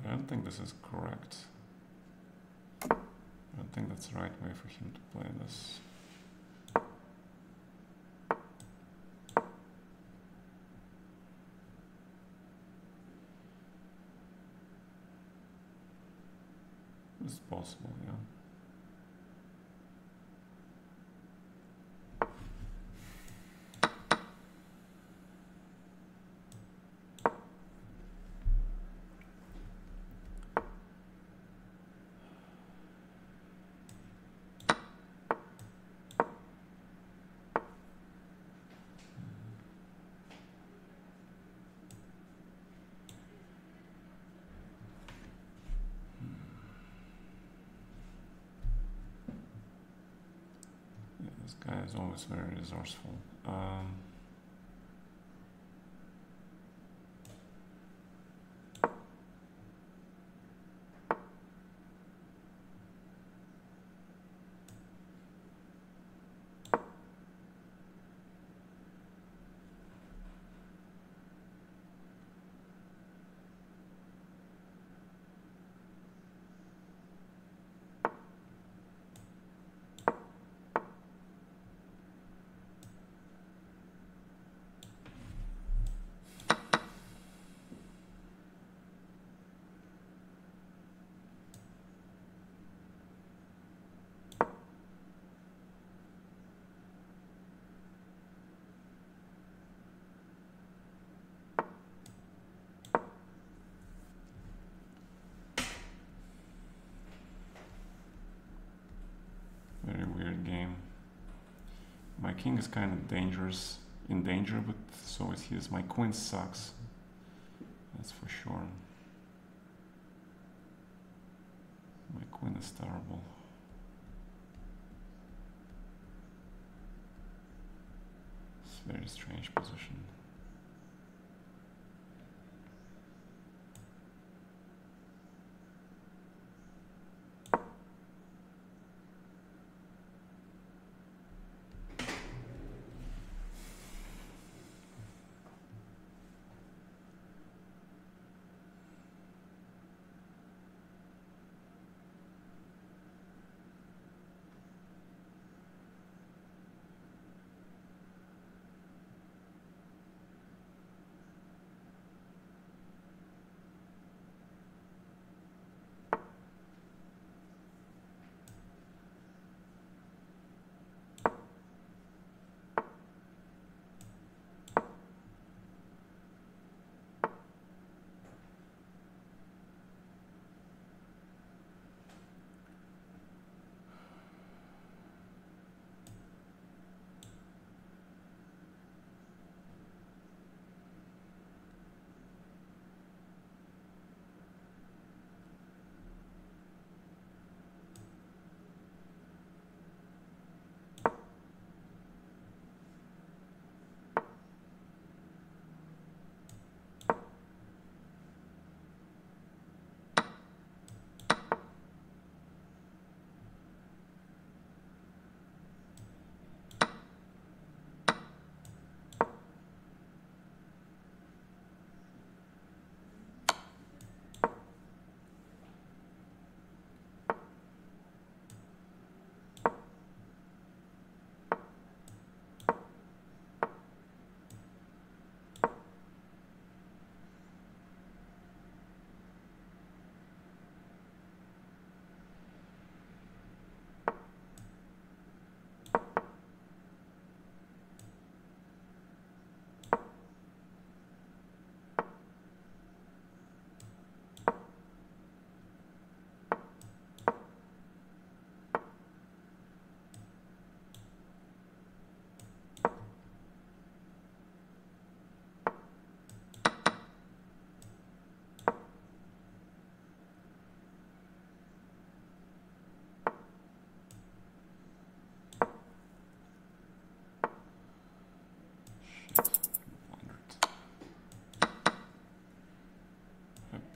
I don't think this is correct. I don't think that's the right way for him to play this. It's possible, yeah. This guy is always very resourceful. Very weird game. My king is kind of dangerous, in danger, but so is his. My queen sucks. That's for sure. My queen is terrible. It's a very strange position.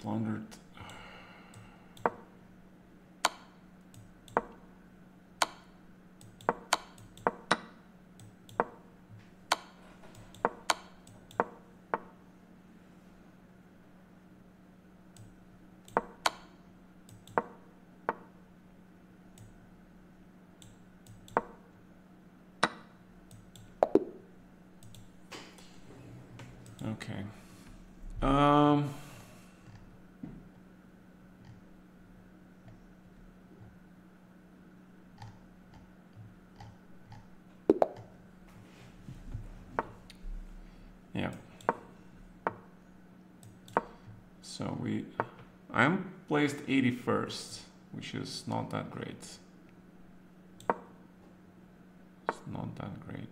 blundered. Okay. Yeah. So I'm placed 81st, which is not that great. It's not that great.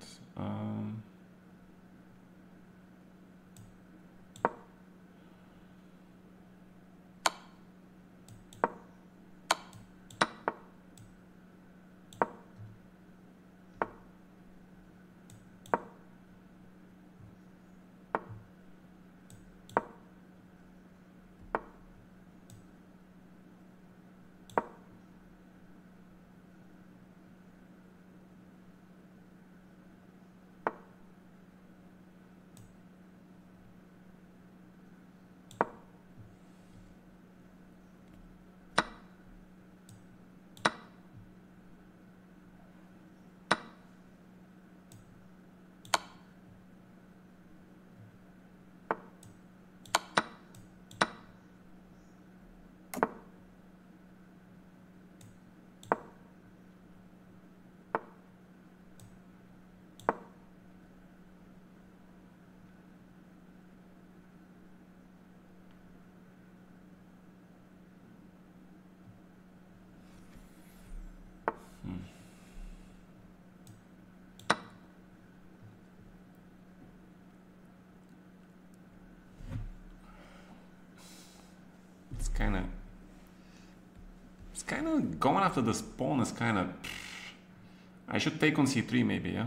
It's kind of going after this pawn is kind of. I should take on c3 maybe, yeah.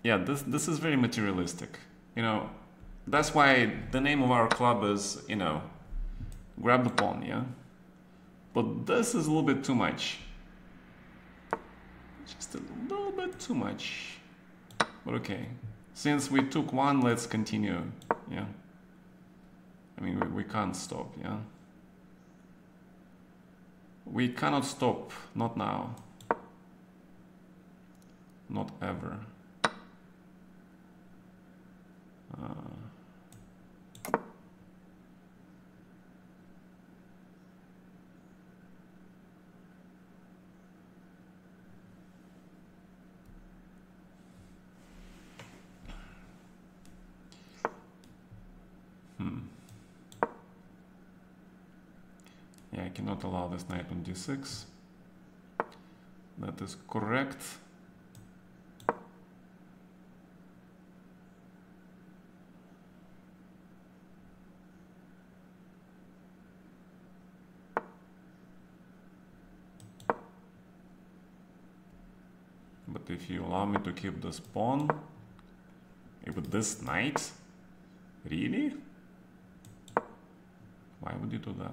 Yeah, this is very materialistic, you know. That's why the name of our club is, you know, grab the pawn, yeah. But this is a little bit too much. Just a little bit too much. But okay, since we took one, let's continue, yeah. I mean, we can't stop, yeah. We cannot stop, not now. Not ever. Yeah, I cannot allow this knight on d6. That is correct. But if you allow me to keep this pawn with this knight, really? Why would you do that?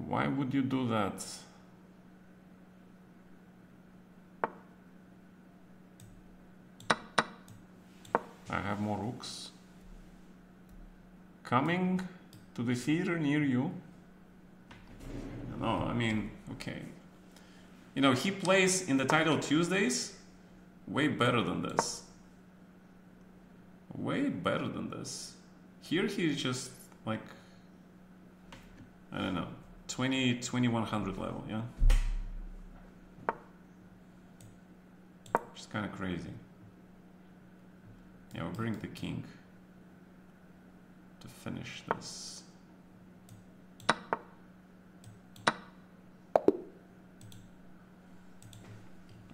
Why would you do that? I have more rooks coming to the theater near you. No, I mean, okay. You know, he plays in the title Tuesdays way better than this. Way better than this. Here he's just like, I don't know, 2100 level, yeah? Which is kind of crazy. Yeah, we'll bring the king to finish this.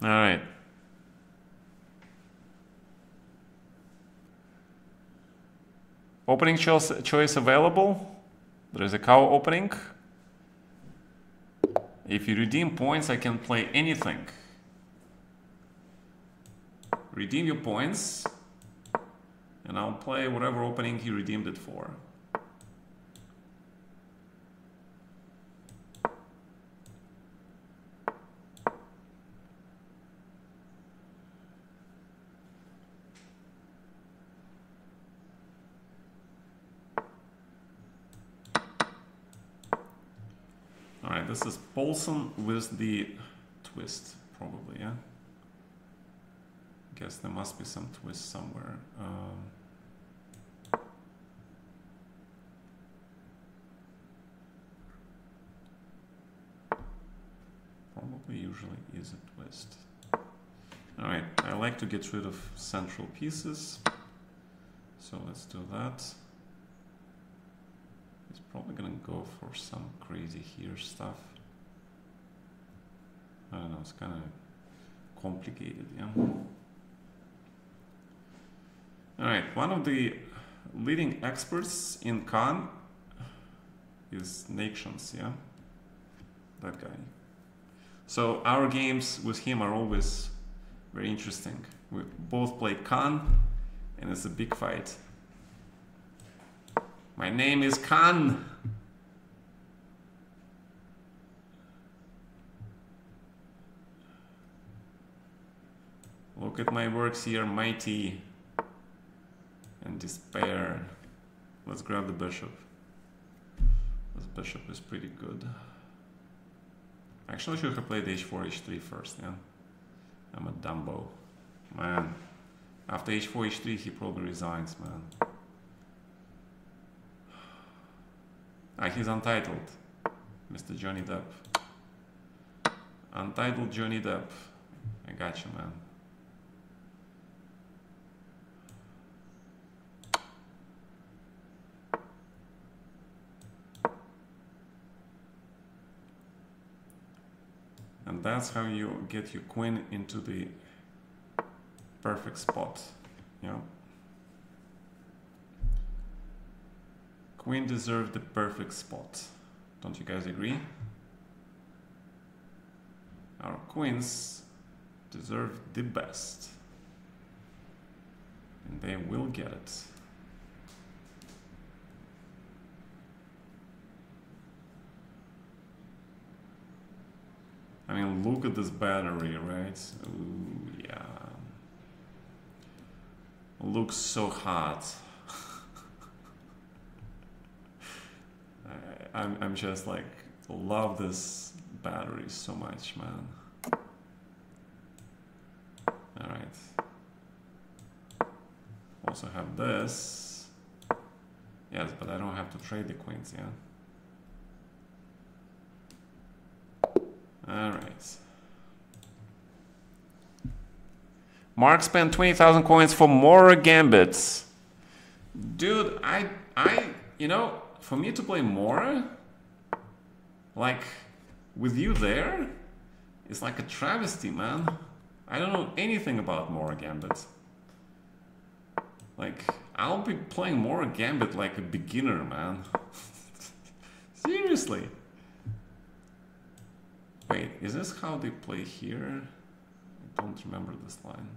All right. Opening choice available. There is a cow opening. If you redeem points, I can play anything. Redeem your points. and I'll play whatever opening he redeemed it for. Alright, this is Paulson with the twist, probably, yeah? Guess there must be some twist somewhere. Probably usually is a twist. Alright, I like to get rid of central pieces. So let's do that. He's probably gonna go for some crazy here stuff. I don't know, it's kind of complicated, yeah? Alright, one of the leading experts in Khan is Nations, yeah? That guy. So our games with him are always very interesting. We both play Khan, and it's a big fight. My name is Khan! Look at my works here, mighty and despair. Let's grab the bishop. This bishop is pretty good. Actually, I should have played h4, h3 first, yeah? I'm a Dumbo. Man, after h4, h3, he probably resigns, man. Ah, he's untitled. Mr. Johnny Depp. Untitled Johnny Depp. I got you, man. And that's how you get your queen into the perfect spot. Yeah. Queen deserved the perfect spot. Don't you guys agree? Our queens deserve the best. And they will get it. I mean, look at this battery, right? Ooh, yeah. Looks so hot. I'm just like, love this battery so much, man. Alright. Also have this. Yes, but I don't have to trade the queens, yeah? Alright. Mark spent 20,000 coins for Mora Gambits. Dude, you know, for me to play Mora, like, with you there, it's like a travesty, man. I don't know anything about Mora Gambit. Like, I'll be playing Mora Gambit like a beginner, man. Seriously. Wait, is this how they play here? I don't remember this line.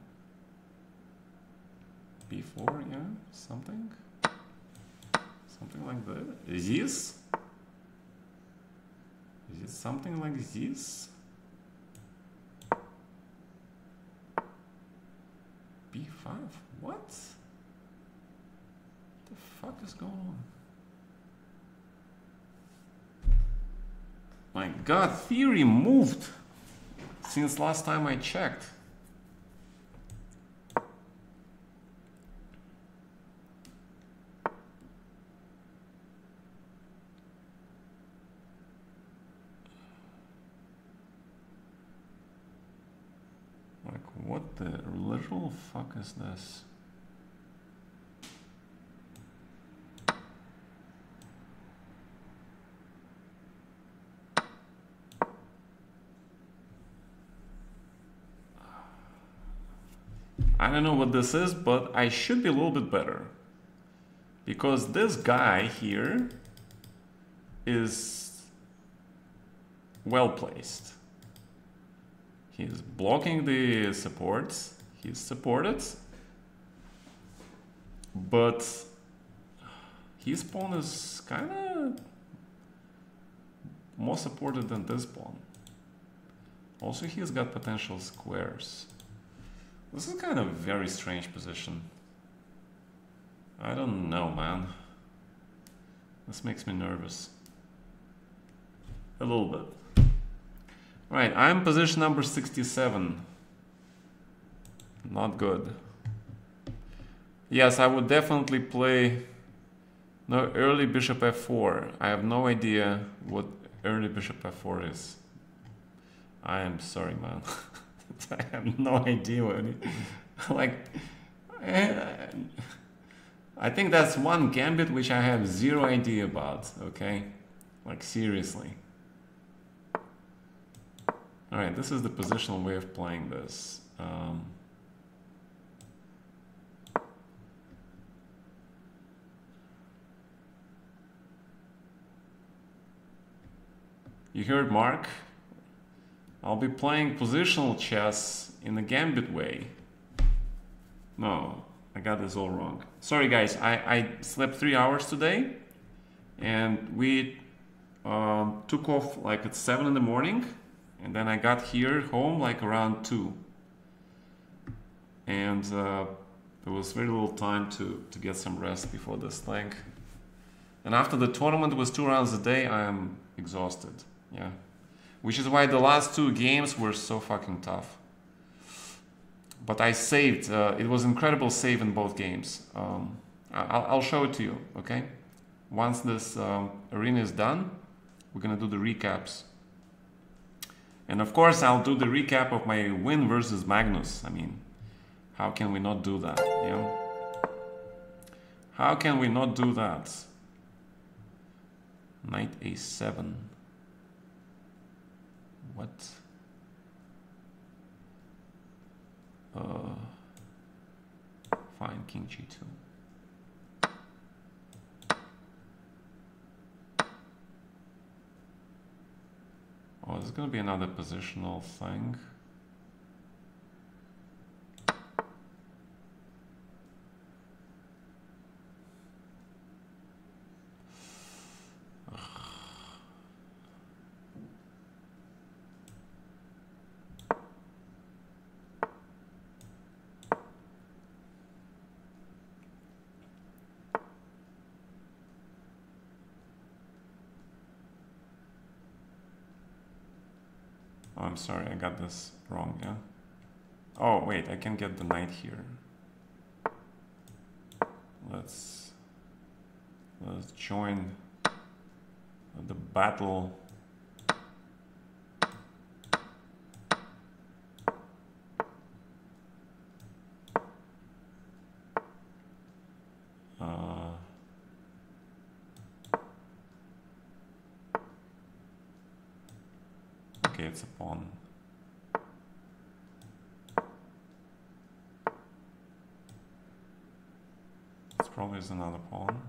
B4, yeah? Something? Something like that? This? Is it something like this? B5? What? The fuck is going on? My god, theory moved since last time I checked. Like, what the literal fuck is this? I don't know what this is, but I should be a little bit better. Because this guy here is well placed. He's blocking the supports. He's supported. but his pawn is kind of more supported than this pawn. Also, he's got potential squares. This is kind of a very strange position. I don't know, man. This makes me nervous. A little bit. Right, I'm position number 67. Not good. Yes, I would definitely play no early bishop f4. I have no idea what early bishop f4 is. I am sorry, man. I have no idea what it is. Like, I think that's one gambit which I have zero idea about, okay? Like, seriously. Alright, this is the positional way of playing this. You heard Mark? I'll be playing positional chess in the gambit way. No, I got this all wrong. Sorry guys, I slept 3 hours today and we took off like at 7 in the morning and then I got here home like around 2. And there was very little time to get some rest before this thing. And after the tournament was 2 rounds a day, I am exhausted. Yeah. Which is why the last 2 games were so fucking tough. But I saved. It was incredible save in both games. I'll show it to you, okay? Once this arena is done, we're gonna do the recaps. And of course, I'll do the recap of my win versus Magnus. I mean, how can we not do that? Yeah. How can we not do that? Knight a7. What? Fine, king g2. Oh, there's gonna be another positional thing. Oh, I'm sorry, I got this wrong, yeah? Oh, wait, I can get the knight here. Let's join the battle. Okay, it's a pawn. This probably is another pawn.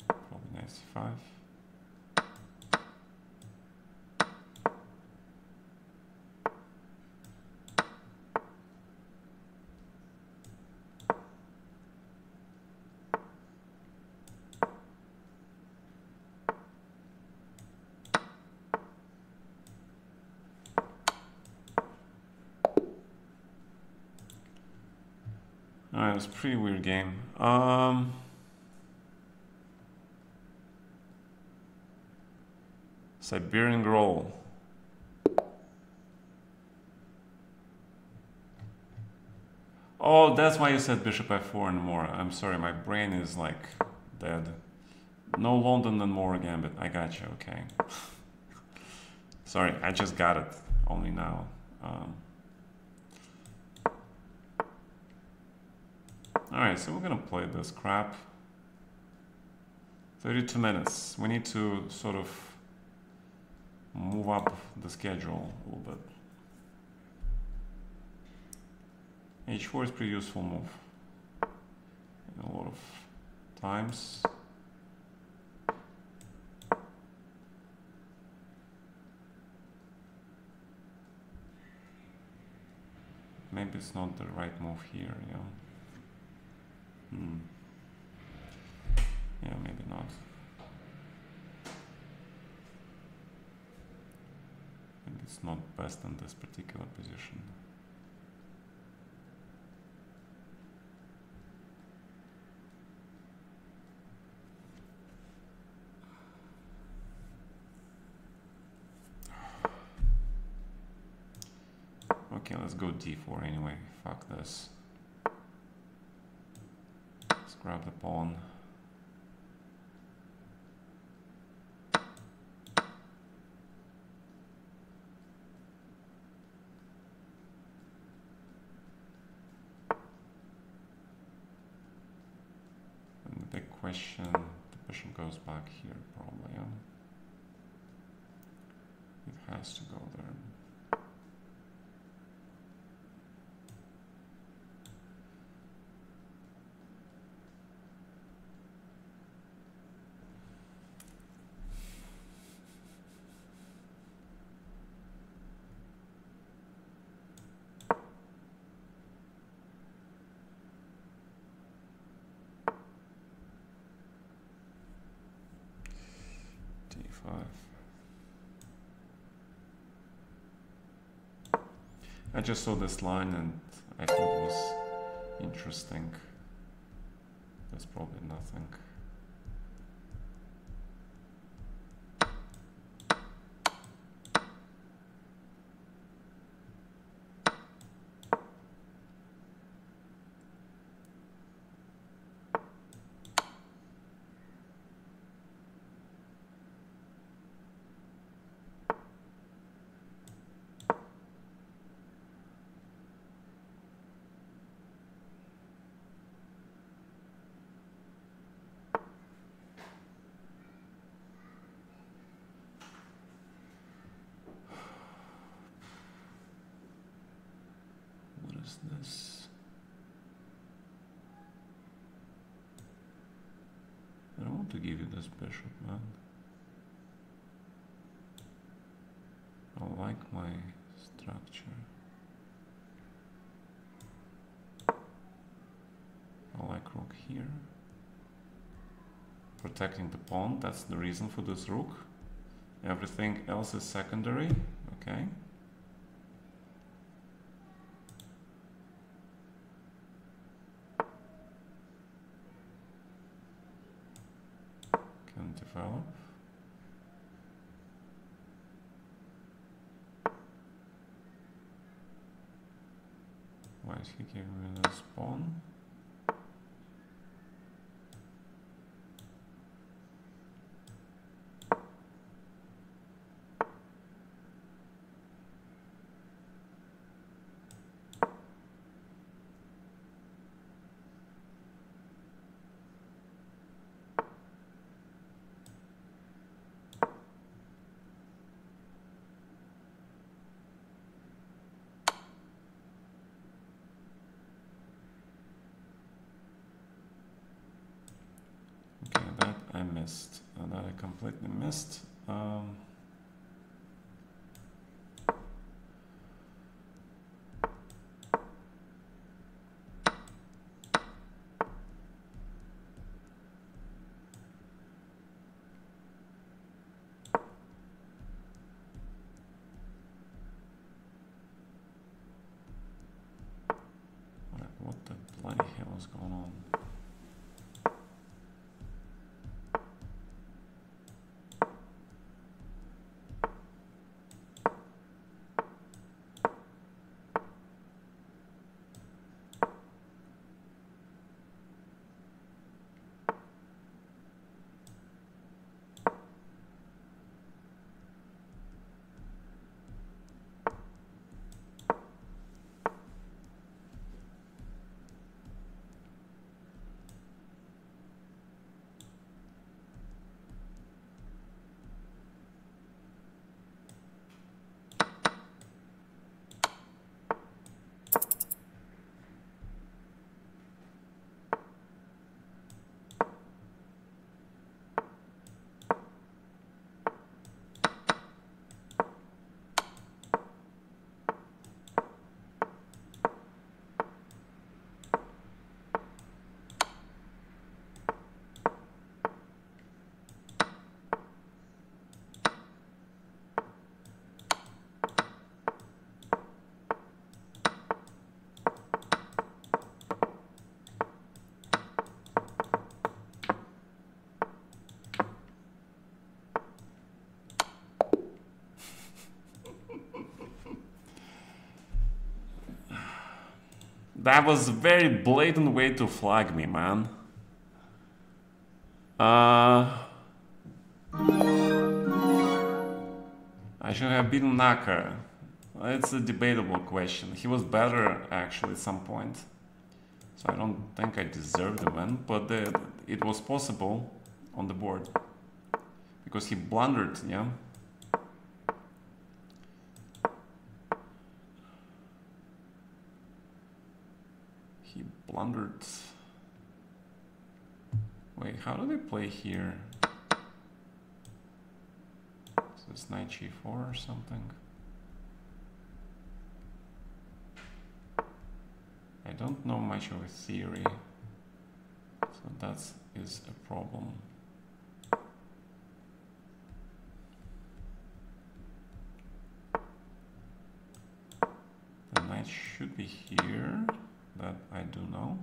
Probably knight c5. Alright, it's a pretty weird game. Siberian Growl. Oh, that's why you said bishop f4 and more. I'm sorry, my brain is like dead. No London and more gambit. I got you, okay. Sorry, I just got it only now. Alright, so we're gonna play this crap. 32 minutes. We need to sort of move up the schedule a little bit. h4 is a pretty useful move. A lot of times. maybe it's not the right move here, yeah. Yeah, maybe not. Maybe it's not best in this particular position. Okay, let's go d4 anyway. Fuck this. Let's grab the pawn. And the big question, the bishop goes back here probably, yeah? It has to go there. I just saw this line and I thought it was interesting. There's probably nothing. This. I don't want to give you this bishop, man. I like my structure. I like rook here. Protecting the pawn, that's the reason for this rook. Everything else is secondary, okay? Develop. Why is he giving me this pawn? That I completely missed. What the bloody hell is going on? That was a very blatant way to flag me, man. I should have beaten Naka. It's a debatable question. He was better, actually, at some point. So I don't think I deserved the win, but it was possible on the board. Because he blundered, yeah? He blundered. Wait, how do they play here? Is this knight g4 or something? I don't know much of a theory, so that is a problem. The knight should be here, that I do know.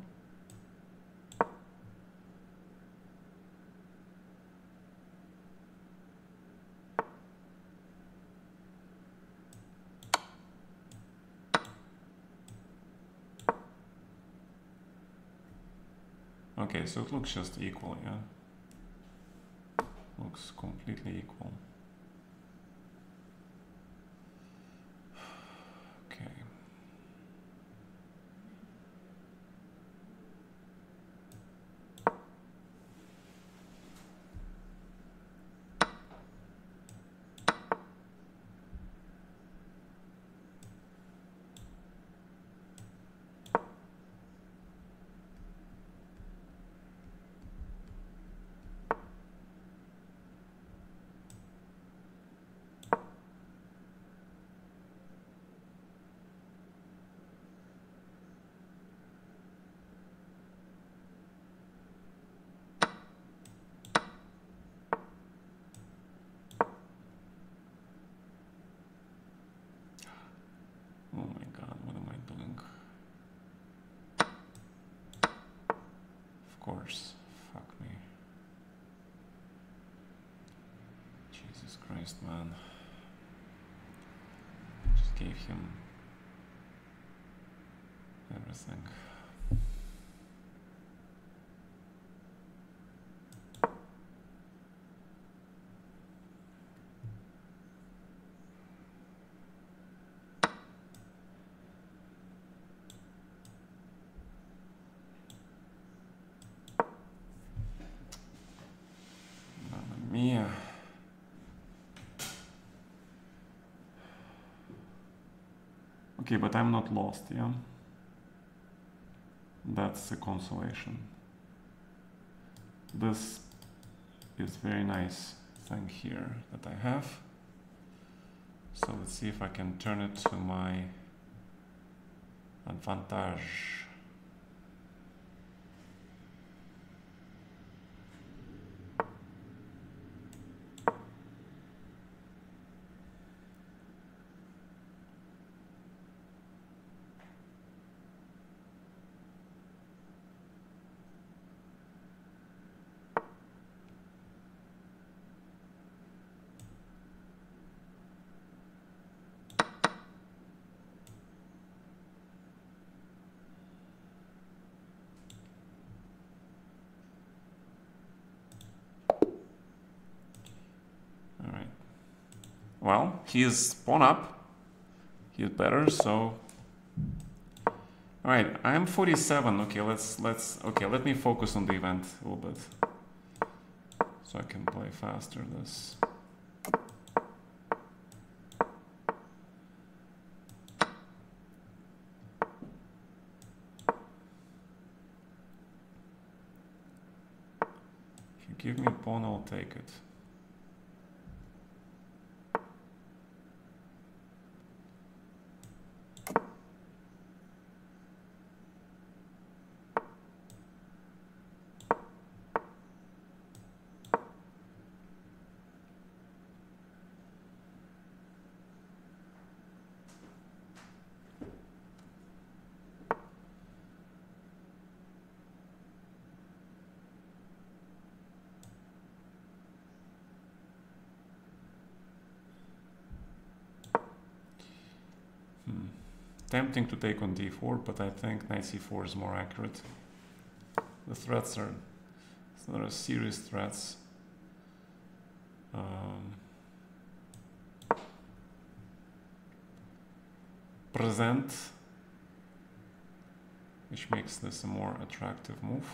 Okay, so it looks just equal, yeah? Looks completely equal. Okay. Oh my god, what am I doing? Of course, fuck me. Jesus Christ, man. I just gave him everything. Mia. Okay, but I'm not lost, yeah? That's a consolation. This is very nice thing here that I have. So let's see if I can turn it to my advantage. Well, he is pawn up. He is better, so. All right, I am 47. Okay, let me focus on the event a little bit, so I can play faster this. If you give me a pawn, I'll take it. Tempting to take on d4, but I think knight c4 is more accurate. The threats are serious threats. Present, which makes this a more attractive move.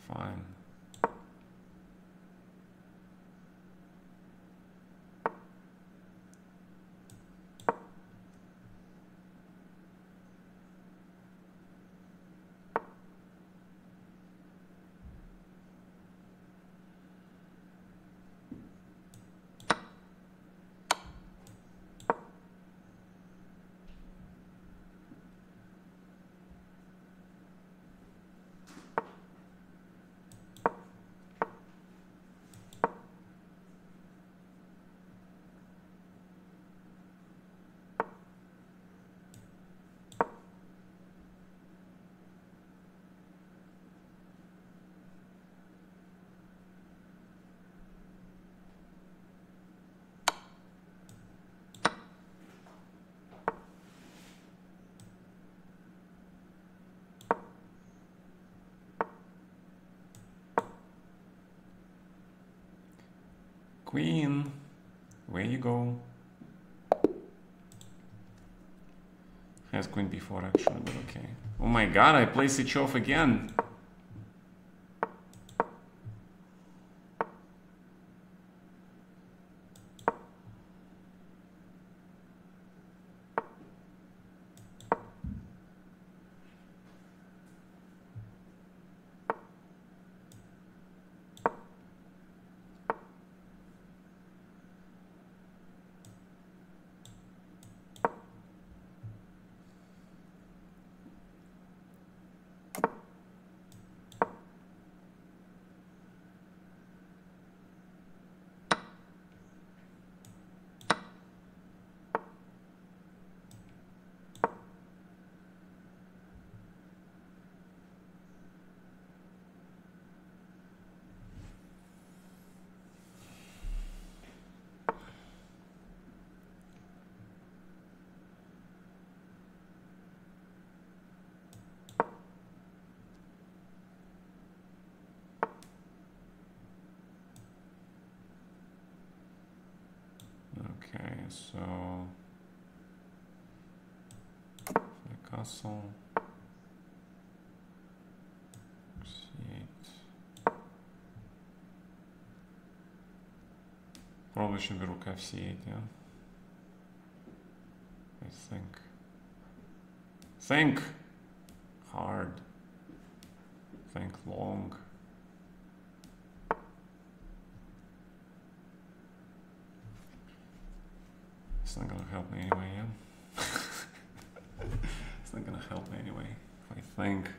Fine. Queen, where you go? Has queen b4 actually, but okay. Oh my god, I play h off again. Okay, so the castle, c8. Probably should be rook f8, yeah. I think hard, think long. It's not gonna help me anyway, yeah? It's not gonna help me anyway, if I think.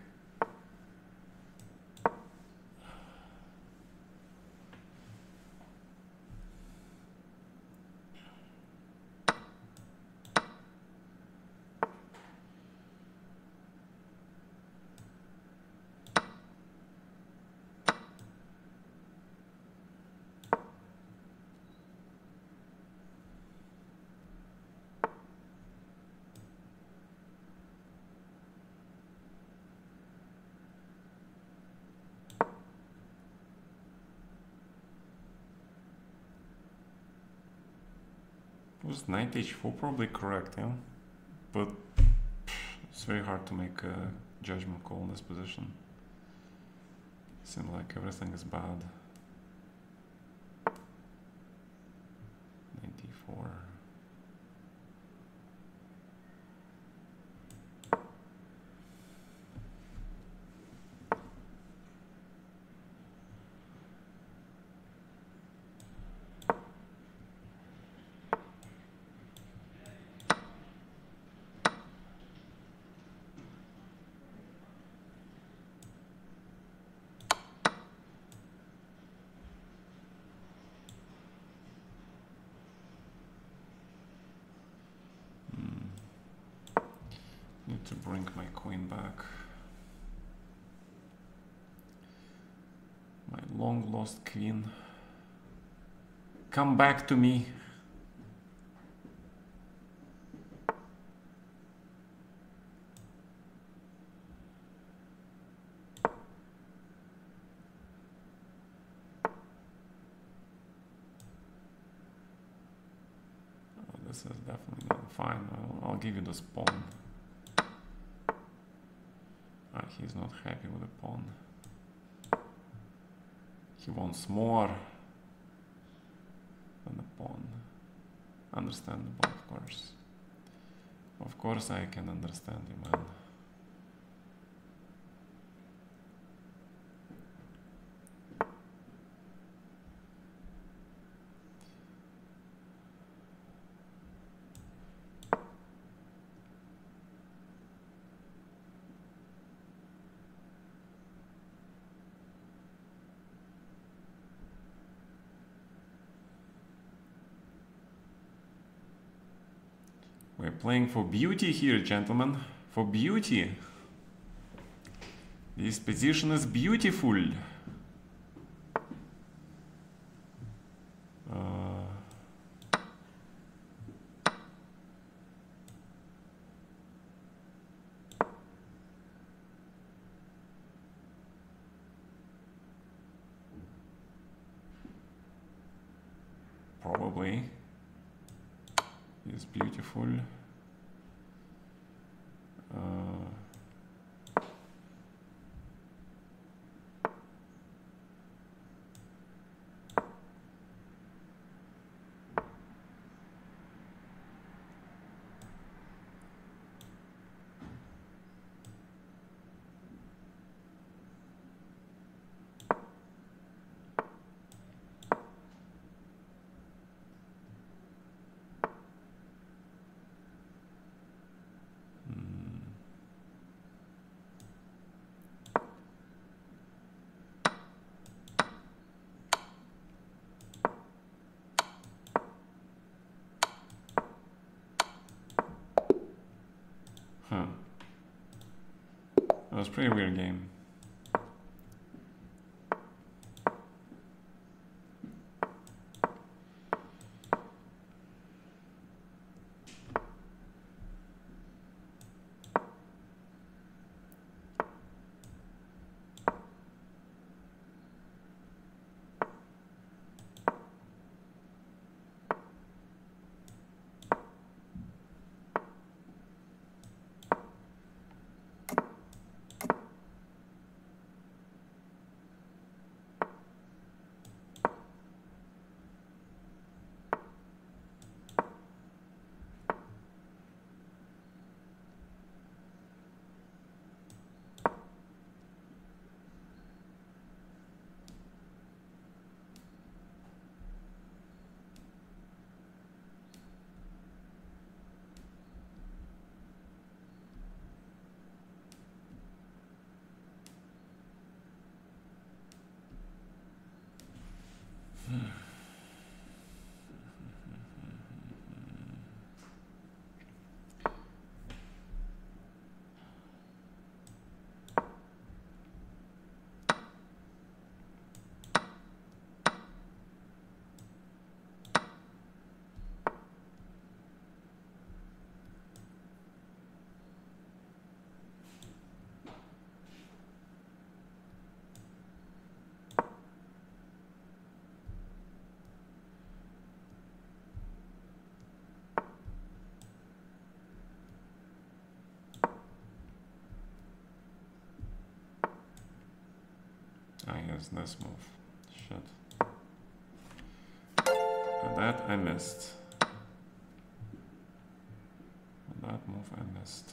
Was knight h4 probably correct, yeah? But it's very hard to make a judgment call in this position. Seems like everything is bad. to bring my queen back. My long lost queen. Come back to me. This is definitely not fine. I'll give you this pawn. He's not happy with the pawn. He wants more than the pawn. Understandable, of course. Of course I can understand you, man. We're playing for beauty here, gentlemen. For beauty. This position is beautiful. Probably. Is beautiful. That was a pretty weird game. I guess this move. Shit. And that I missed. And that move I missed.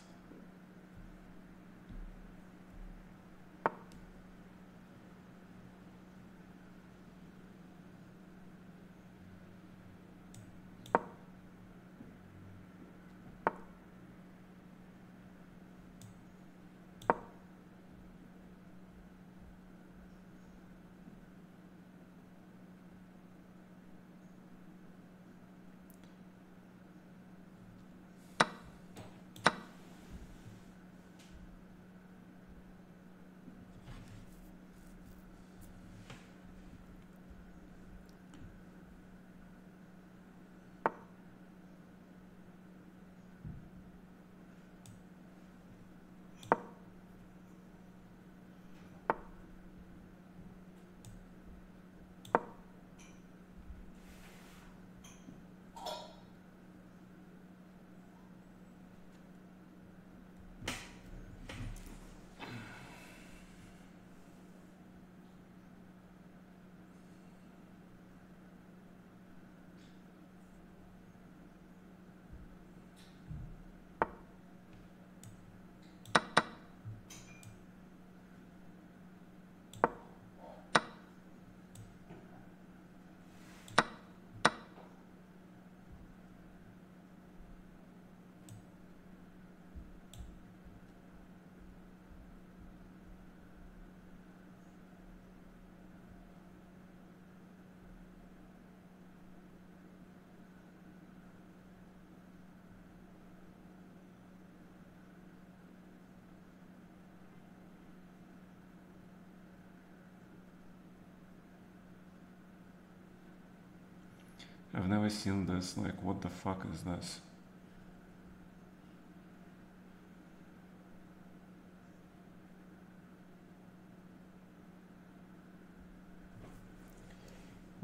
I've never seen this. Like, what the fuck is this?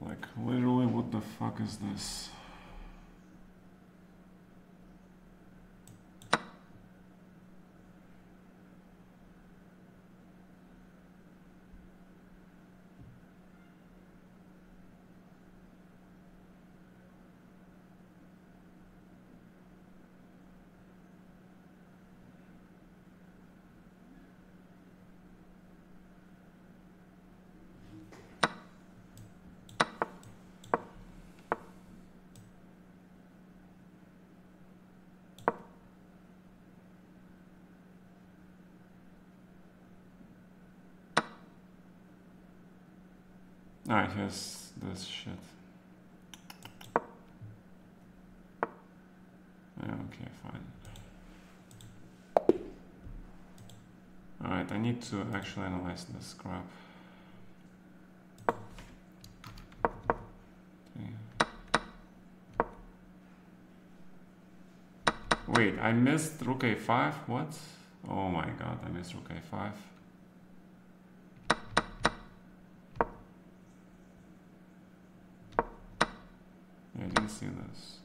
Like, literally, what the fuck is this? Alright, here's this shit. Yeah, okay, fine. Alright, I need to actually analyze this crap. Wait, I missed rook a5? What? Oh my god, I missed rook a5. I didn't see this.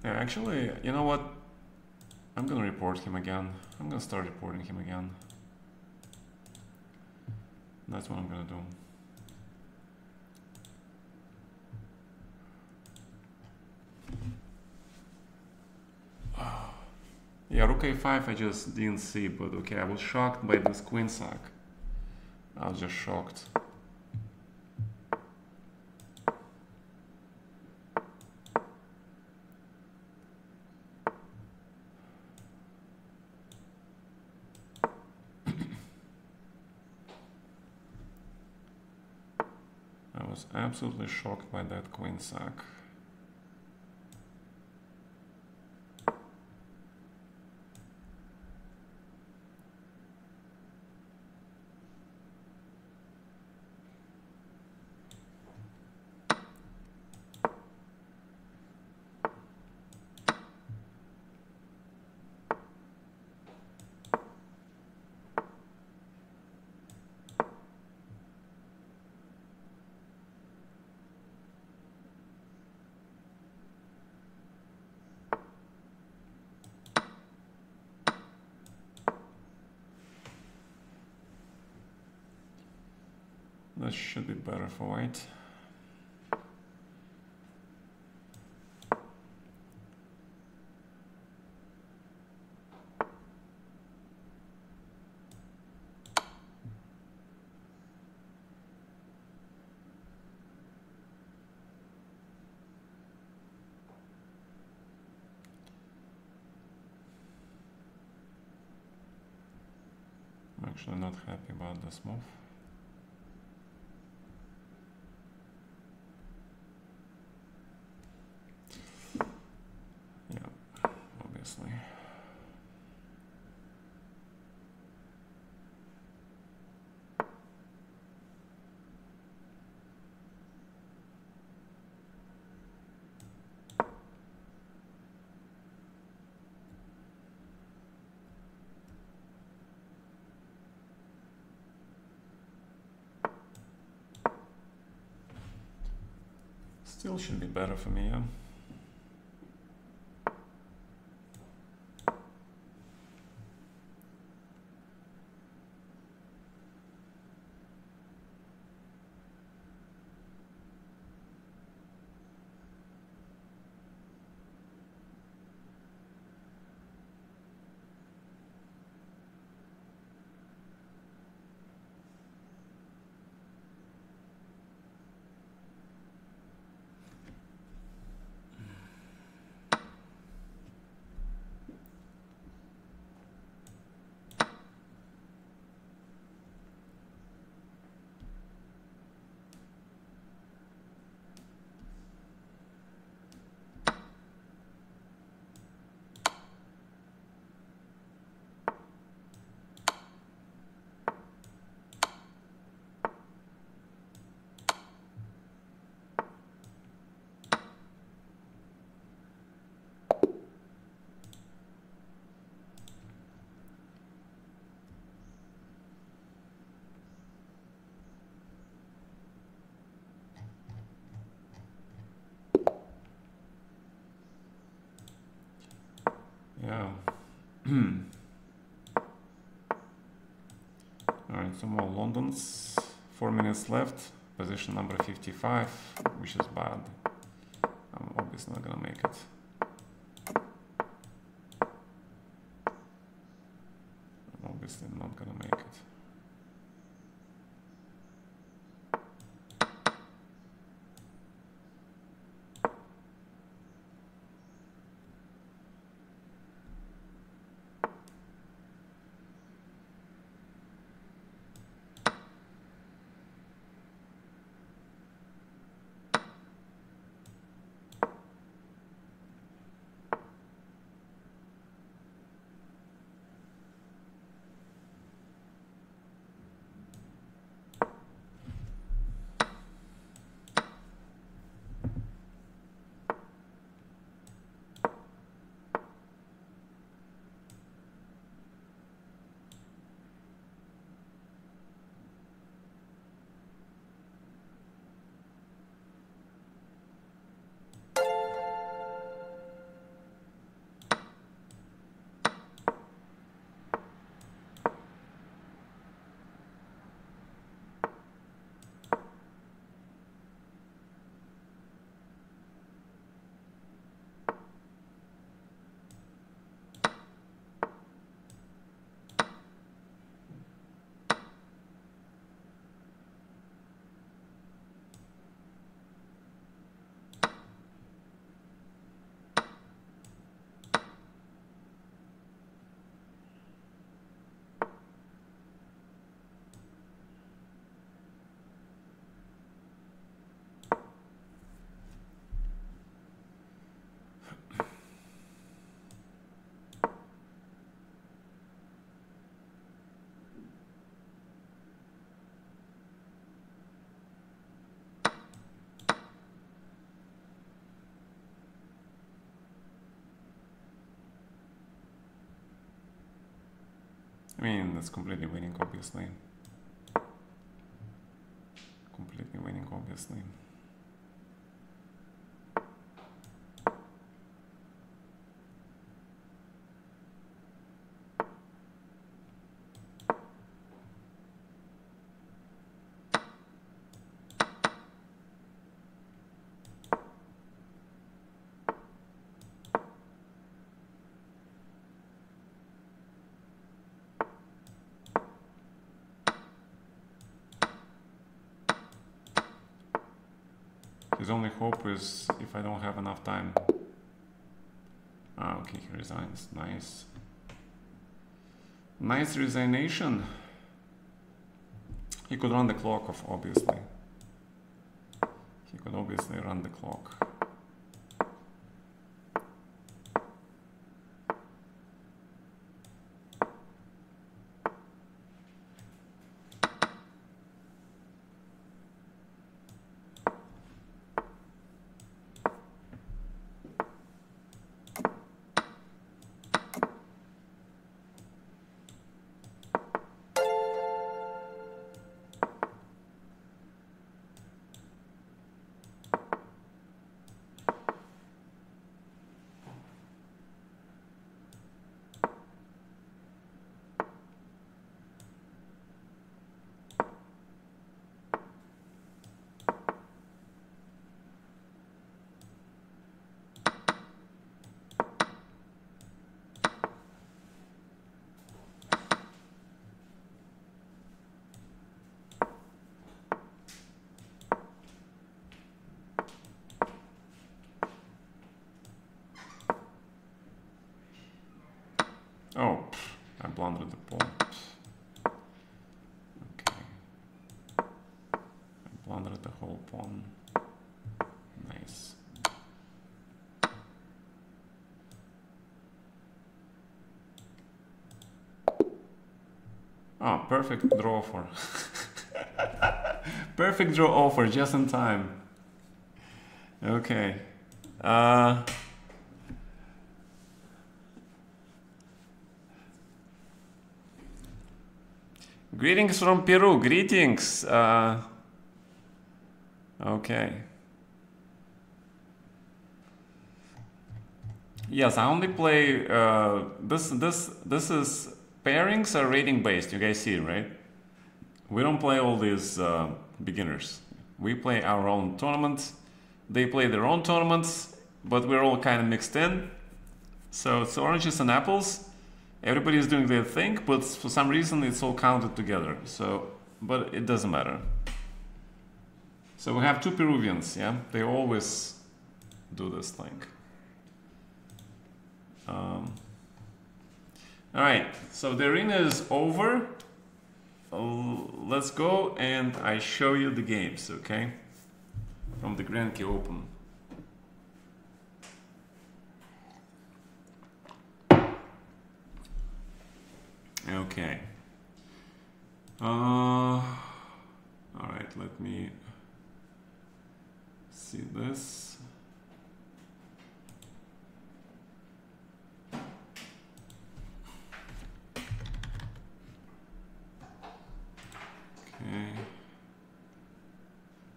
Yeah, actually, you know what? I'm gonna report him again. I'm gonna start reporting him again. That's what I'm gonna do. Yeah, rook a5 I just didn't see, but okay, I was shocked by this queen sack. I was just shocked. I was absolutely shocked by that queen sack. That should be better for white. I'm actually not happy about this move. Yeah, obviously. Still should be better for me, yeah. Yeah. Alright, some more Londons. 4 minutes left. Position number 55, which is bad. I'm obviously not gonna make it. I'm obviously not gonna make it. I mean, that's completely winning, obviously. Completely winning, obviously. His only hope is if I don't have enough time. Ah, okay, he resigns. Nice. Nice resignation. He could run the clock off, obviously. He could obviously run the clock. Oh, I blundered the pawn. Okay. I blundered the whole pawn. Nice. Oh, perfect draw offer. Perfect draw offer, just in time. Okay. Greetings from Peru. Greetings. Okay. Yes, I only play this is pairings are rating based. You guys see it, right? We don't play all these beginners. We play our own tournaments. They play their own tournaments, but we're all kind of mixed in. So it's oranges and apples. Everybody is doing their thing, but for some reason it's all counted together. So, but it doesn't matter. So we have two Peruvians, yeah? They always do this thing. All right, so the arena is over. Let's go and I show you the games, okay? From the Grenke Open. Okay. All right, let me see this. Okay.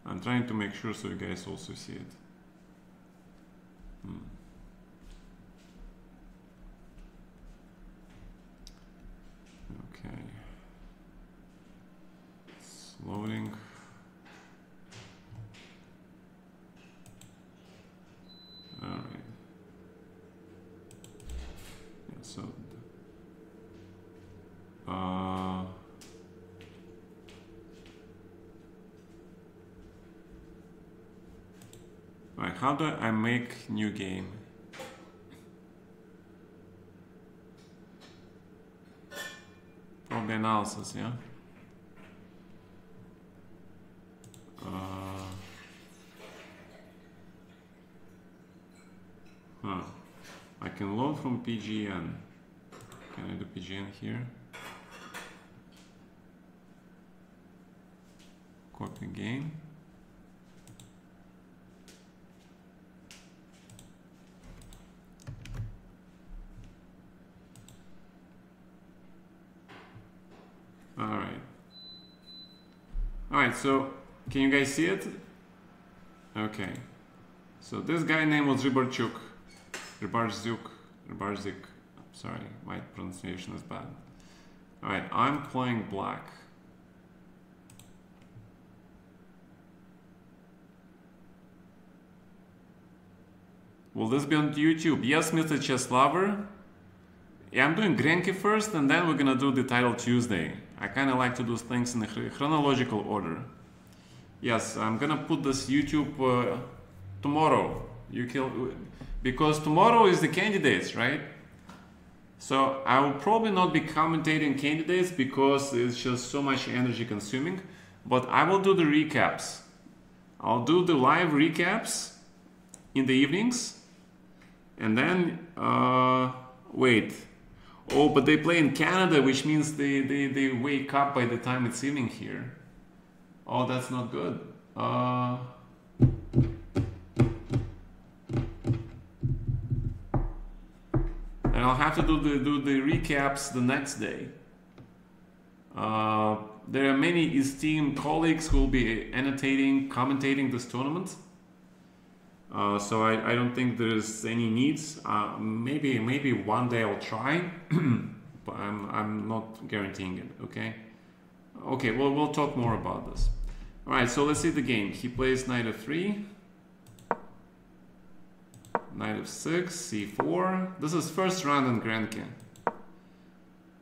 I'm trying to make sure so you guys also see it. Okay. It's loading. All right. Yeah, so right, how do I make new game? Probably analysis, yeah? I can load from PGN. Can I do PGN here? Copy game. Alright, so can you guys see it? Okay. So this guy name was Rybarchuk. Sorry, my pronunciation is bad. Alright, I'm playing black. Will this be on YouTube? Yes, Mr. Cheslover. Yeah, I'm doing Grenke first, and then we're gonna do the title Tuesday. I kind of like to do things in a chronological order. Yes, I'm gonna put this YouTube tomorrow. Because tomorrow is the candidates, right? So I will probably not be commentating candidates because it's just so much energy consuming. But I will do the recaps. I'll do the live recaps in the evenings, and then wait. Oh, but they play in Canada, which means they wake up by the time it's evening here. Oh, that's not good. And I'll have to do the recaps the next day. There are many esteemed colleagues who will be annotating, commentating this tournament. So I don't think there's any needs. Maybe one day I'll try, but I'm not guaranteeing it. Okay. Okay. Well, we'll talk more about this. All right. So let's see the game. He plays knight f3, knight f6, c4. This is first round in Grenke.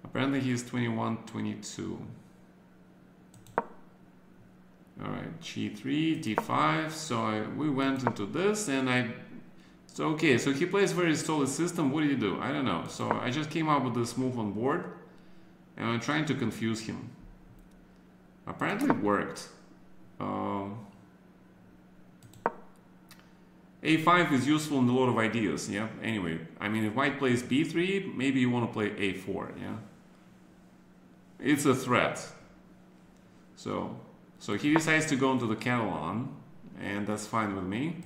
Apparently he's 21-22. All right, g3, d5. So we went into this, and so okay. So he plays very solid system. What do you do? I don't know. So I just came up with this move on board, and I'm trying to confuse him. Apparently it worked. A5 is useful in a lot of ideas. Yeah. Anyway, I mean, if white plays b3, maybe you want to play a4. Yeah. It's a threat. So he decides to go into the Catalan, and that's fine with me.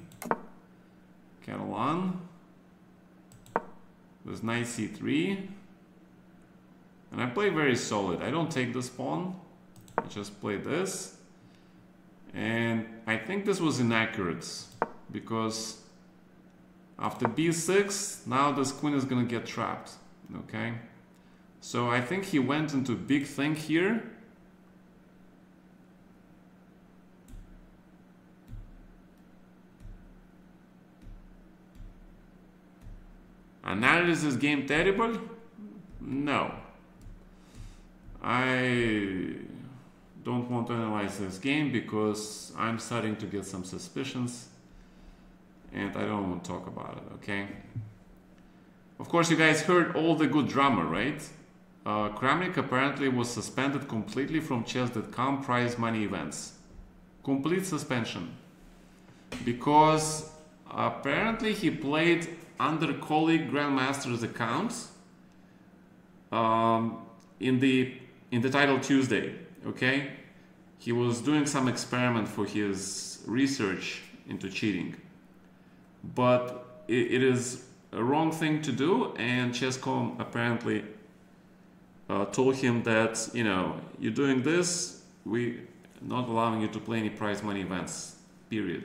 Catalan. There's knight c3. And I play very solid. I don't take this pawn. I just play this. And I think this was inaccurate because After b6, now this queen is gonna get trapped, okay? So I think he went into big thing here. Analysis game terrible? No. I don't want to analyze this game because I'm starting to get some suspicions and I don't want to talk about it, okay? Of course, you guys heard all the good drama, right? Kramnik apparently was suspended completely from chess.com prize money events. Complete suspension. Because apparently he played under colleague grandmaster's accounts in the title Tuesday, okay? He was doing some experiment for his research into cheating. But it is a wrong thing to do, and Chess.com apparently told him that, you know, you're doing this, we're not allowing you to play any prize money events, period.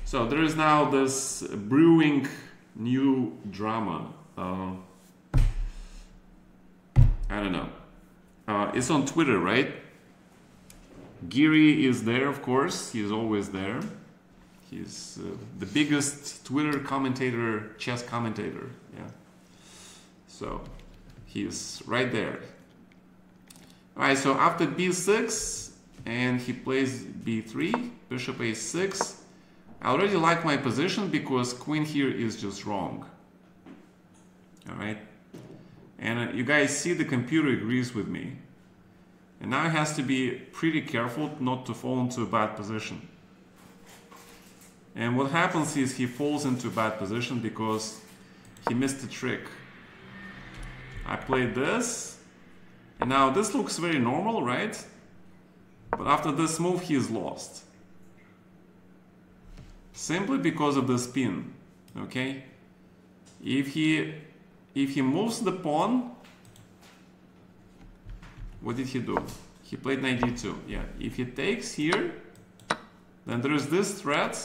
So there is now this brewing new drama. I don't know. It's on Twitter, right? Geary is there, of course. He's always there. He's the biggest Twitter commentator, chess commentator. Yeah. So he's right there. All right. So after b6, and he plays b3, bishop a6. I already like my position because queen here is just wrong. All right. And you guys see the computer agrees with me. And now he has to be pretty careful not to fall into a bad position. And what happens is he falls into a bad position because he missed a trick. I played this, and now this looks very normal, right? But after this move, he is lost. Simply because of the spin, okay? If he moves the pawn, what did he do? He played knight d2, yeah. If he takes here, then there is this threat,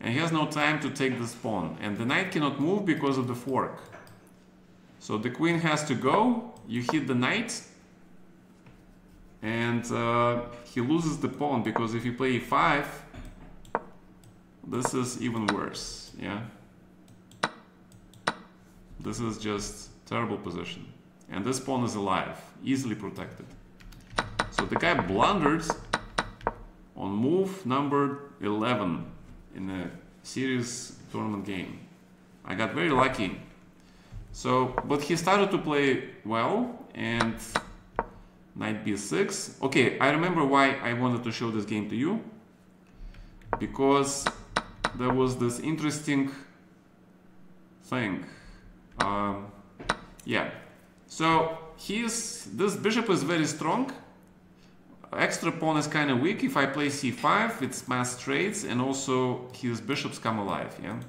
and he has no time to take this pawn. And the knight cannot move because of the fork. So the queen has to go, you hit the knight, and he loses the pawn, because if you play e5, this is even worse, yeah? This is just terrible position. And this pawn is alive, easily protected. So the guy blundered on move number 11 in a serious tournament game. I got very lucky. So, but he started to play well, and knight b6. Okay, I remember why I wanted to show this game to you. Because there was this interesting thing. Yeah. So this bishop is very strong. Extra pawn is kind of weak. If I play c5, it's mass trades, and also his bishops come alive. Yeah.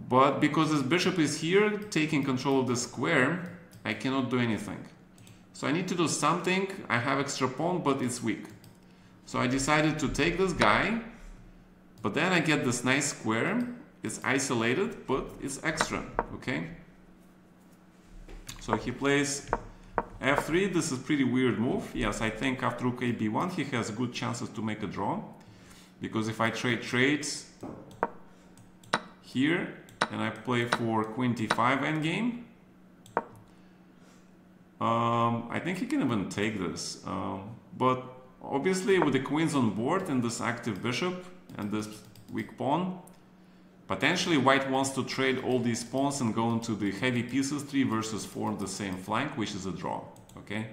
But because his bishop is here, taking control of the square, I cannot do anything. So I need to do something. I have extra pawn, but it's weak. So I decided to take this guy, but then I get this nice square. It's isolated, but it's extra, okay? So he plays f3. This is a pretty weird move. Yes, I think after rook a b1, he has good chances to make a draw. Because if I trade trades here, and I play for queen d5 endgame, I think he can even take this. But obviously with the queens on board and this active bishop and this weak pawn, potentially white wants to trade all these pawns and go into the heavy pieces 3 versus 4 on the same flank, which is a draw. Okay,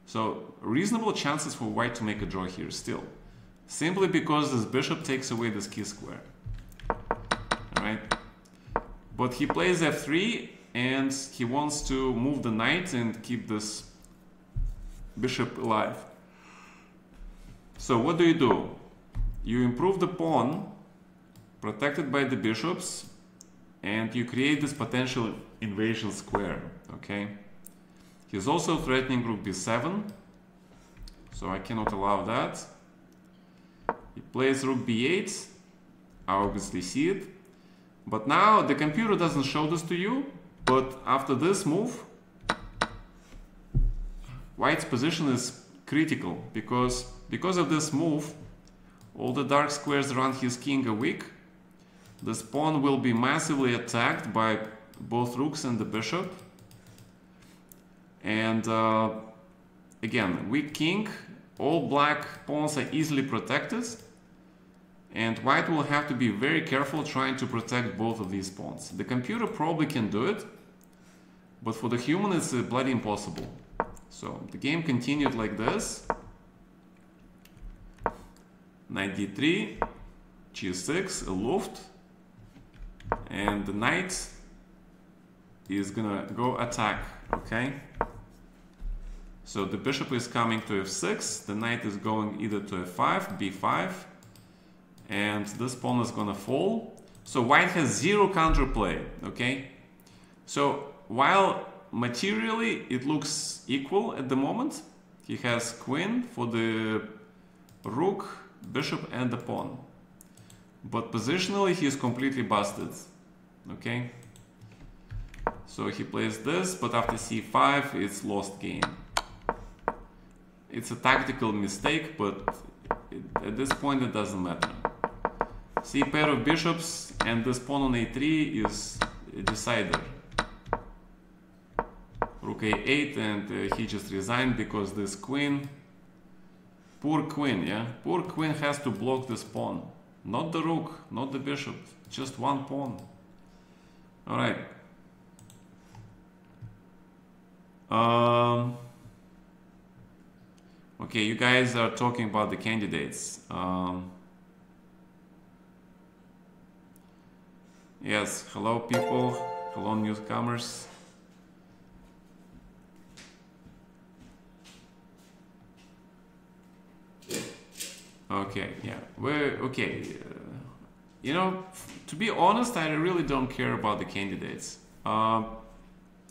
so reasonable chances for white to make a draw here still, simply because this bishop takes away this key square. All right, but he plays f3 and he wants to move the knight and keep this bishop alive. So what do? You improve the pawn protected by the bishops, and you create this potential invasion square, okay? He's also threatening rook b7, so I cannot allow that. He plays rook b8. I obviously see it. But now the computer doesn't show this to you, but after this move, white's position is critical because of this move, all the dark squares around his king are weak. This pawn will be massively attacked by both rooks and the bishop. And again, weak king, all black pawns are easily protected. And white will have to be very careful trying to protect both of these pawns. The computer probably can do it, but for the human it's bloody impossible. So the game continued like this. Knight d3, g6, a luft, and the knight is gonna go attack, okay? So the bishop is coming to f6, the knight is going either to f5, b5, and this pawn is gonna fall. So white has zero counterplay, okay? So while materially it looks equal at the moment, he has queen for the rook, bishop and the pawn. But positionally he is completely busted, okay? So he plays this, but after c5 it's lost game. It's a tactical mistake, but at this point it doesn't matter. See, pair of bishops and this pawn on a3 is a decider. Rook a8 and he just resigned because this queen, poor queen, yeah? Poor queen has to block this pawn. Not the rook, not the bishop, just one pawn. Alright. Okay, you guys are talking about the candidates. Yes, hello people, hello newcomers. Okay, yeah, we're okay. You know, to be honest, I really don't care about the candidates.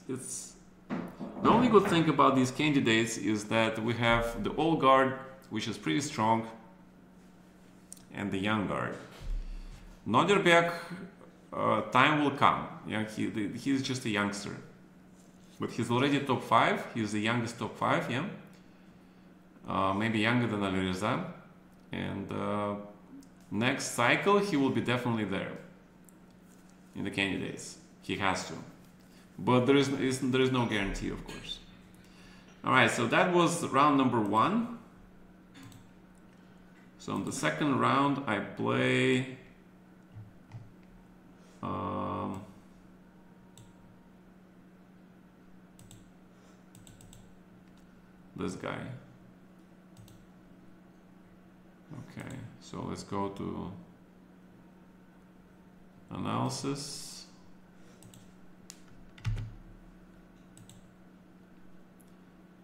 It's the only good thing about these candidates is that we have the old guard, which is pretty strong, and the young guard. Noderberg, time will come. Yeah, he's just a youngster, but he's already top 5. He's the youngest top 5. Yeah, maybe younger than Alireza. And next cycle he will be definitely there in the candidates. He has to, but there is no guarantee, of course. All right, so that was round number 1. So in the second round I play this guy. Okay, so let's go to analysis.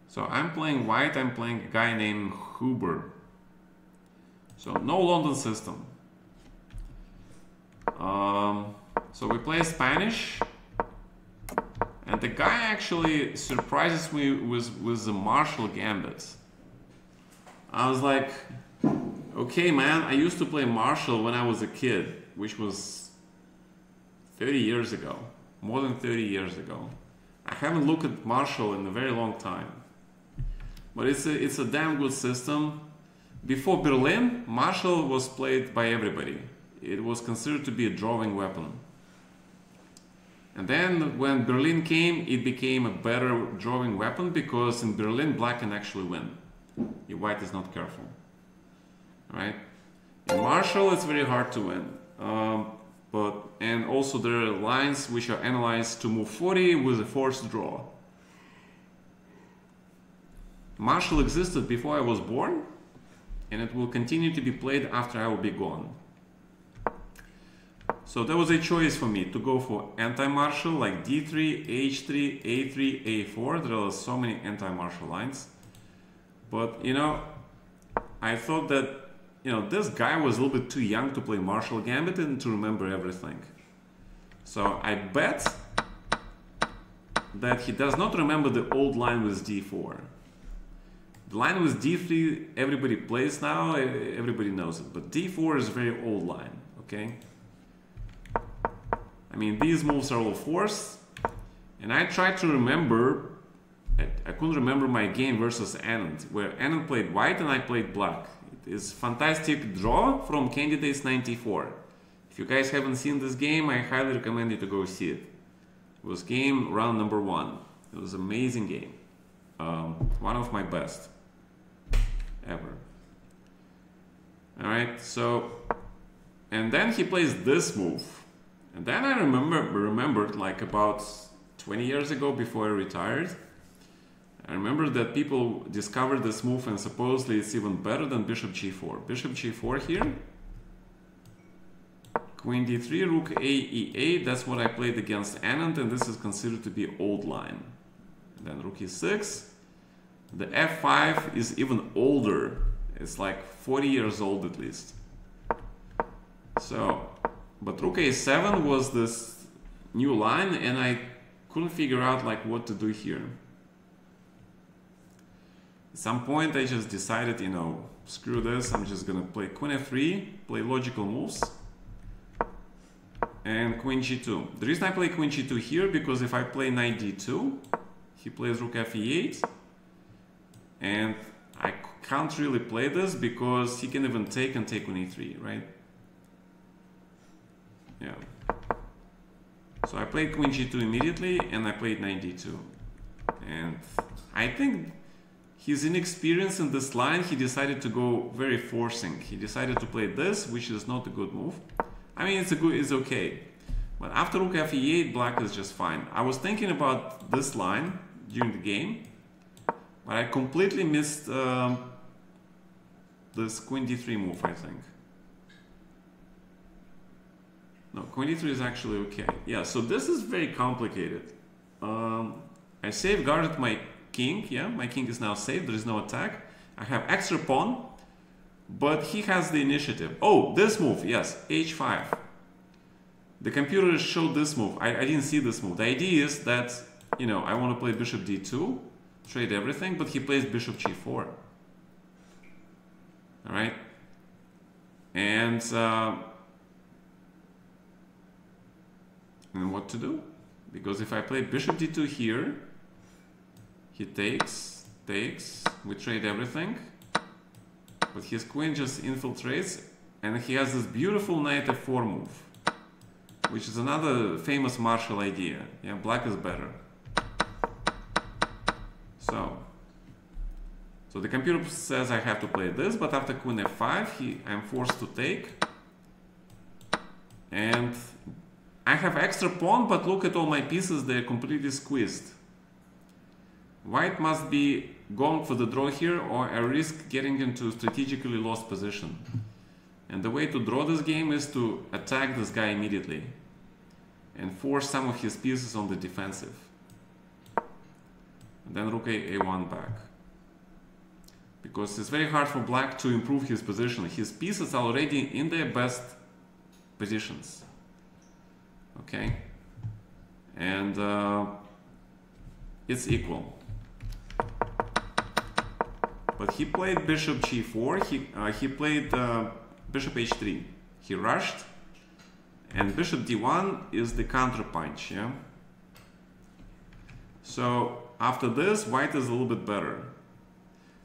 So I'm playing white, I'm playing a guy named Huber. So no London system. So we play Spanish, and the guy actually surprises me with the Marshall Gambit. I was like, okay, man, I used to play Marshall when I was a kid, which was 30 years ago, more than 30 years ago. I haven't looked at Marshall in a very long time, but it's a damn good system. Before Berlin, Marshall was played by everybody. It was considered to be a drawing weapon. And then when Berlin came, it became a better drawing weapon because in Berlin, black can actually win if white is not careful. Right? In Marshall, it's very hard to win. And also there are lines which are analyzed to move 40 with a forced draw. Marshall existed before I was born, and it will continue to be played after I will be gone. So there was a choice for me to go for anti-Marshall like d3, h3, a3, a4. There are so many anti-Marshall lines. But, you know, I thought that, you know, this guy was a little bit too young to play Marshall Gambit and to remember everything. So I bet that he does not remember the old line with d4. The line with d3, everybody plays now, everybody knows it. But d4 is a very old line, okay? I mean, these moves are all forced, and I tried to remember, I couldn't remember my game versus Anand, where Anand played white and I played black. It is fantastic draw from Candidates 94. If you guys haven't seen this game, I highly recommend you to go see it. It was game round number 1. It was an amazing game. One of my best ever. Alright, so, and then he plays this move. And then I remembered like about 20 years ago before I retired, I remember that people discovered this move and supposedly it's even better than bishop g4. Bishop g4 here. Queen d3, rook a e8, that's what I played against Anand, and this is considered to be old line. Then rook e6. The f5 is even older. It's like 40 years old at least. So, but rook a7 was this new line, and I couldn't figure out like what to do here. At some point I just decided, you know, screw this, I'm just gonna play queen f3, play logical moves, and queen g2. The reason I play queen g2 here, because if I play knight d2, he plays rook f e8, and I can't really play this because he can even take and take on e3, right? Yeah. So I played queen g2 immediately, and I played knight d2. And I think his inexperience in this line, he decided to go very forcing. He decided to play this, which is not a good move. I mean, it's okay. But after rook f e8, black is just fine. I was thinking about this line during the game, but I completely missed this queen d3 move, I think. No, queen d3 is actually okay. Yeah, so this is very complicated. I safeguarded my king. Yeah, my king is now safe. There is no attack. I have extra pawn, but he has the initiative. Oh, this move, yes, h5. The computer showed this move. I didn't see this move. The idea is that, you know, I want to play bishop d2, trade everything, but he plays bishop g4. All right, and what to do? Because if I play bishop d2 here, he takes, we trade everything, but his queen just infiltrates, and he has this beautiful knight f4 move, which is another famous Marshall idea. Yeah, black is better. So the computer says I have to play this, but after queen f5, I'm forced to take, and I have extra pawn, but look at all my pieces, they're completely squeezed. White must be going for the draw here, or I risk getting into strategically lost position. And the way to draw this game is to attack this guy immediately and force some of his pieces on the defensive. And then rook a1 back. Because it's very hard for black to improve his position. His pieces are already in their best positions. Okay? And it's equal. But he played bishop g4, he played bishop h3. He rushed, and bishop d1 is the counter punch, yeah? So after this, white is a little bit better.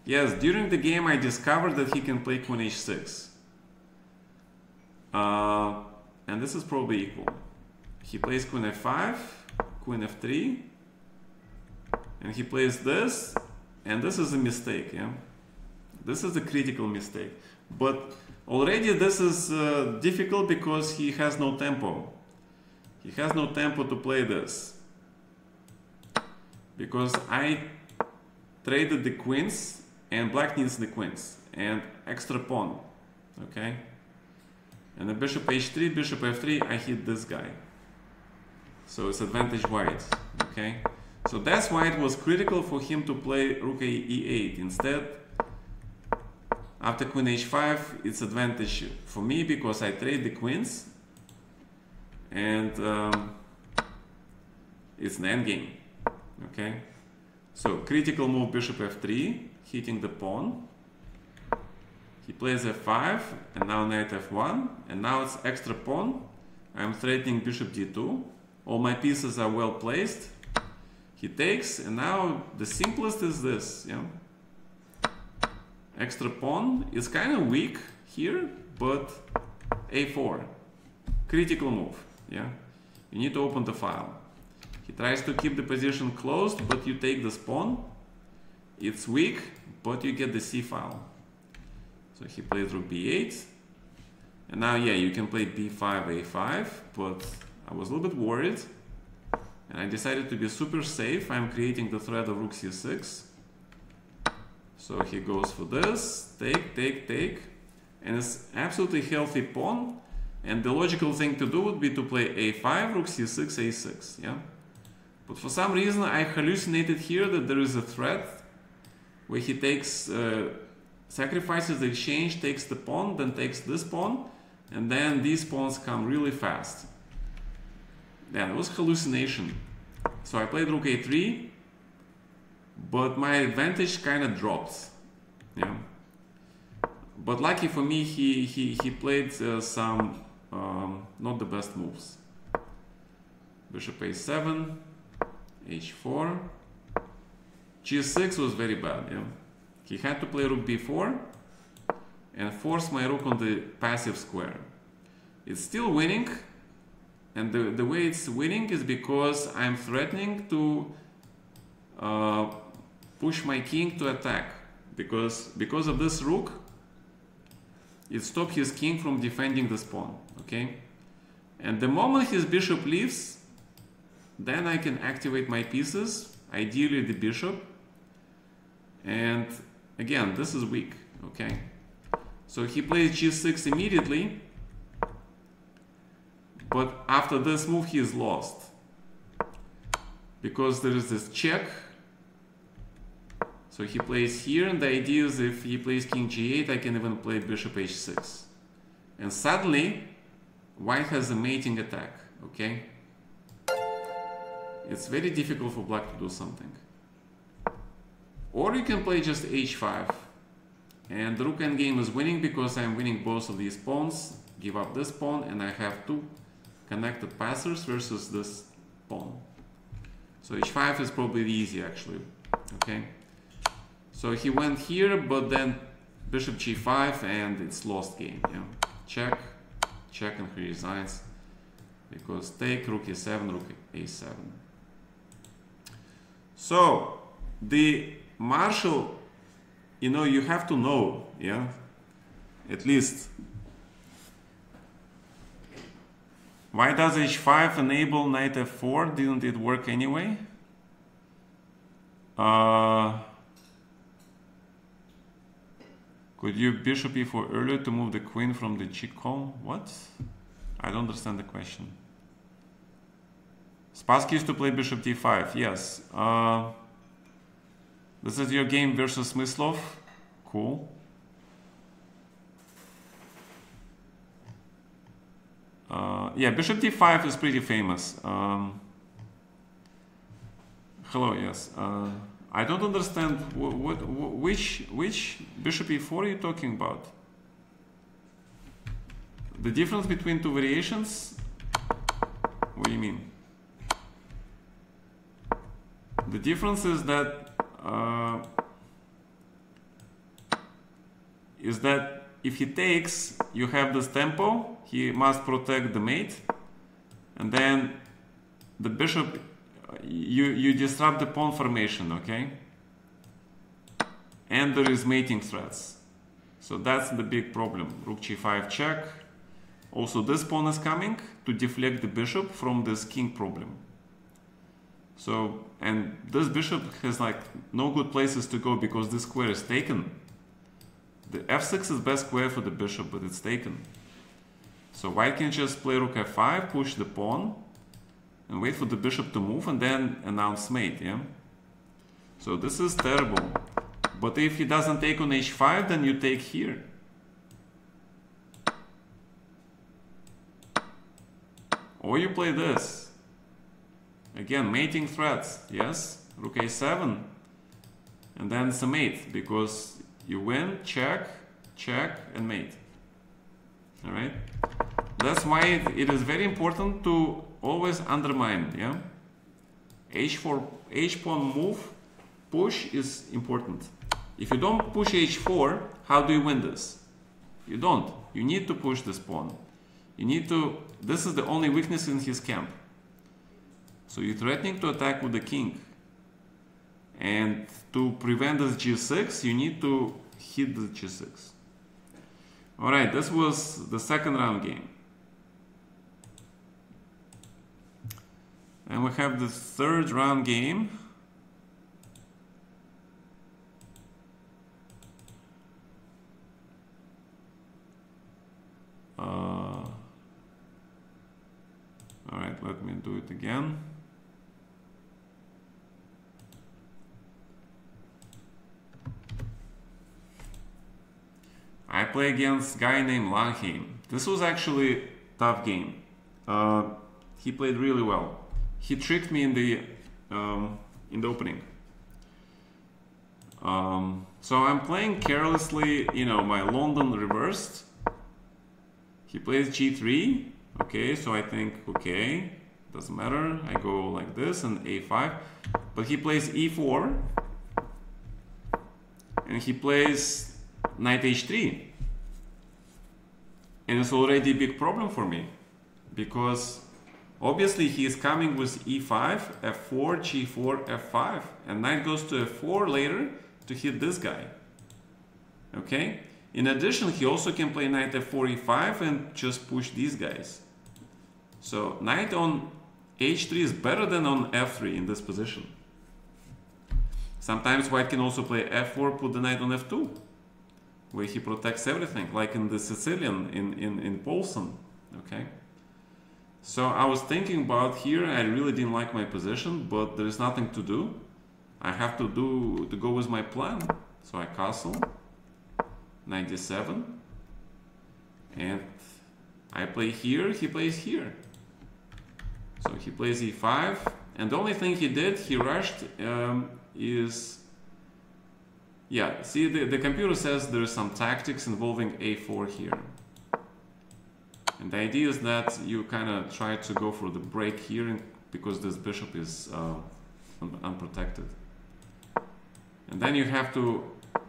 Yes, during the game I discovered that he can play queen h6. And this is probably equal. He plays queen f5, queen f3, and he plays this, and this is a mistake, yeah? This is a critical mistake. But already this is difficult because he has no tempo. He has no tempo to play this. Because I traded the queens, and black needs the queens, and extra pawn, okay? And the bishop h3, bishop f3, I hit this guy. So it's advantage white, okay? So that's why it was critical for him to play rook e8. Instead, after queen h5, it's advantage for me because I trade the queens, and it's an endgame, okay? So critical move bishop f3, hitting the pawn. He plays f5, and now knight f1, and now it's extra pawn. I'm threatening bishop d2. All my pieces are well placed. He takes, and now the simplest is this, yeah. Extra pawn is kind of weak here, but a4, critical move, yeah. You need to open the file. He tries to keep the position closed, but you take this pawn. It's weak, but you get the c file. So he plays rook b8, and now, yeah, you can play b5, a5, but I was a little bit worried, and I decided to be super safe. I'm creating the threat of rook c6. So he goes for this, take, take, take, and it's absolutely healthy pawn, and the logical thing to do would be to play a5, rook c6, a6, yeah? But for some reason I hallucinated here that there is a threat where he takes, sacrifices the exchange, takes the pawn, then takes this pawn, and then these pawns come really fast. Yeah, it was hallucination. So I played rook a3, but my advantage kind of dropped. Yeah. But lucky for me, he played some not the best moves. Bishop a7, h4, g6 was very bad. Yeah. He had to play rook b4 and force my rook on the passive square. It's still winning, and the way it's winning is because I'm threatening to push my king to attack, because of this rook it stopped his king from defending this pawn, okay? And the moment his bishop leaves, then I can activate my pieces, ideally the bishop, and again, this is weak, okay? So he plays g6 immediately, but after this move he is lost, because there is this check. So he plays here, and the idea is if he plays king g8, I can even play bishop h6. And suddenly, white has a mating attack, okay? It's very difficult for black to do something. Or you can play just h5. And the rook endgame is winning because I'm winning both of these pawns. Give up this pawn, and I have two connected passers versus this pawn. So h5 is probably easy, actually, okay? So he went here, but then bishop g5, and it's lost game. Yeah, check, check, and he resigns because take rook e7, rook a7. So the marshal, you know, you have to know, yeah, at least. Why does h5 enable knight f4? Didn't it work anyway? Could you bishop e4 earlier to move the queen from the g-call? What? I don't understand the question. Spassky used to play bishop d5. Yes. This is your game versus Smyslov. Cool. Yeah, bishop d5 is pretty famous. Hello, yes. I don't understand which bishop e4 are you talking about? The difference between two variations? What do you mean? The difference is that if he takes, you have this tempo. He must protect the mate, and then the bishop. You disrupt the pawn formation, okay? And there is mating threats. So that's the big problem. Rook g5 check. Also this pawn is coming to deflect the bishop from this king problem. So, and this bishop has like no good places to go because this square is taken. The f6 is best square for the bishop, but it's taken. So white can just play rook f5, push the pawn, and wait for the bishop to move, and then announce mate, yeah? So this is terrible. But if he doesn't take on h5, then you take here. Or you play this. Again, mating threats, yes? Rook a7. And then it's a mate, because you win, check, check, and mate. All right. That's why it is very important to always undermine. Yeah. H4, H pawn move, push is important. If you don't push H4, how do you win this? You don't. You need to push this pawn. You need to. This is the only weakness in his camp. So you're threatening to attack with the king. And to prevent this G6, you need to hit the G6. Alright, this was the second round game. And we have the third round game. Alright, let me do it again. I play against a guy named Langheim. This was actually a tough game. He played really well. He tricked me in the opening. So I'm playing carelessly, you know, my London reversed. He plays G3. Okay, so I think, okay, doesn't matter. I go like this and A5. But he plays E4. And he plays Knight H3. And it's already a big problem for me. Because obviously he is coming with E5, F4, G4, F5. And knight goes to F4 later to hit this guy. Okay? In addition, he also can play knight F4, E5 and just push these guys. So knight on H3 is better than on F3 in this position. Sometimes white can also play F4, put the knight on F2, where he protects everything, like in the Sicilian, in Poulsen. Okay. So I was thinking about here, I really didn't like my position, but there is nothing to do. I have to go with my plan. So I castle, knight d7, and I play here, he plays here. So he plays e5, and the only thing he did, he rushed, is, yeah, see, the computer says there is some tactics involving a4 here. And the idea is that you kind of try to go for the break here because this bishop is unprotected. And then you have to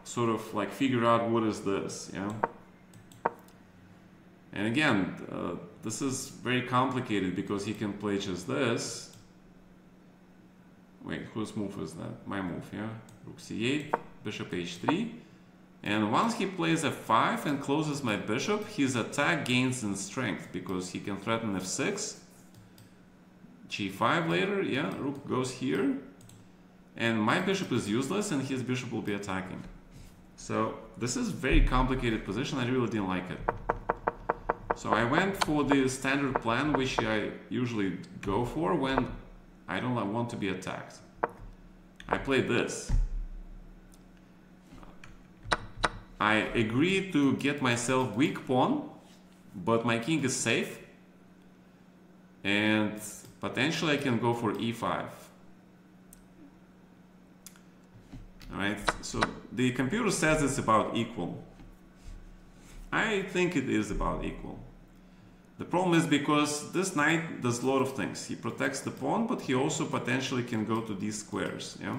sort of like figure out what is this, yeah? And again, this is very complicated because he can play just this. Wait, whose move is that? My move, yeah? Rook c8, bishop h3. And once he plays f5 and closes my bishop, his attack gains in strength because he can threaten f6, g5 later, yeah, rook goes here. And my bishop is useless and his bishop will be attacking. So this is a very complicated position, I really didn't like it. So I went for the standard plan, which I usually go for when I don't want to be attacked. I played this. I agreed to get myself weak pawn, but my king is safe. And potentially I can go for e5. Alright, so the computer says it's about equal. I think it is about equal. The problem is because this knight does a lot of things. He protects the pawn, but he also potentially can go to these squares. Yeah?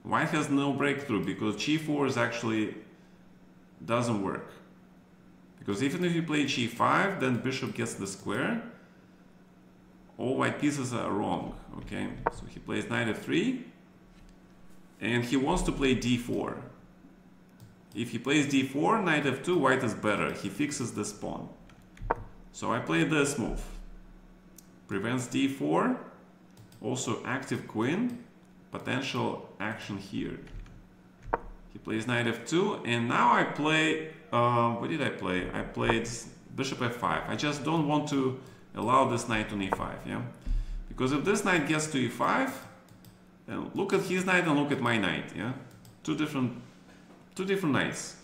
White has no breakthrough because g4 is actually doesn't work. Because even if you play g5, then bishop gets the square. All white pieces are wrong. Okay, so he plays knight f3, and he wants to play d4. If he plays d4, knight f2, white is better. He fixes this pawn. So I play this move. Prevents d4. Also active queen. Potential action here. He plays knight f2. And now I play... what did I play? I played bishop f5. I just don't want to allow this knight on e5. Yeah? Because if this knight gets to e5, then look at his knight and look at my knight. Yeah? Two different knights.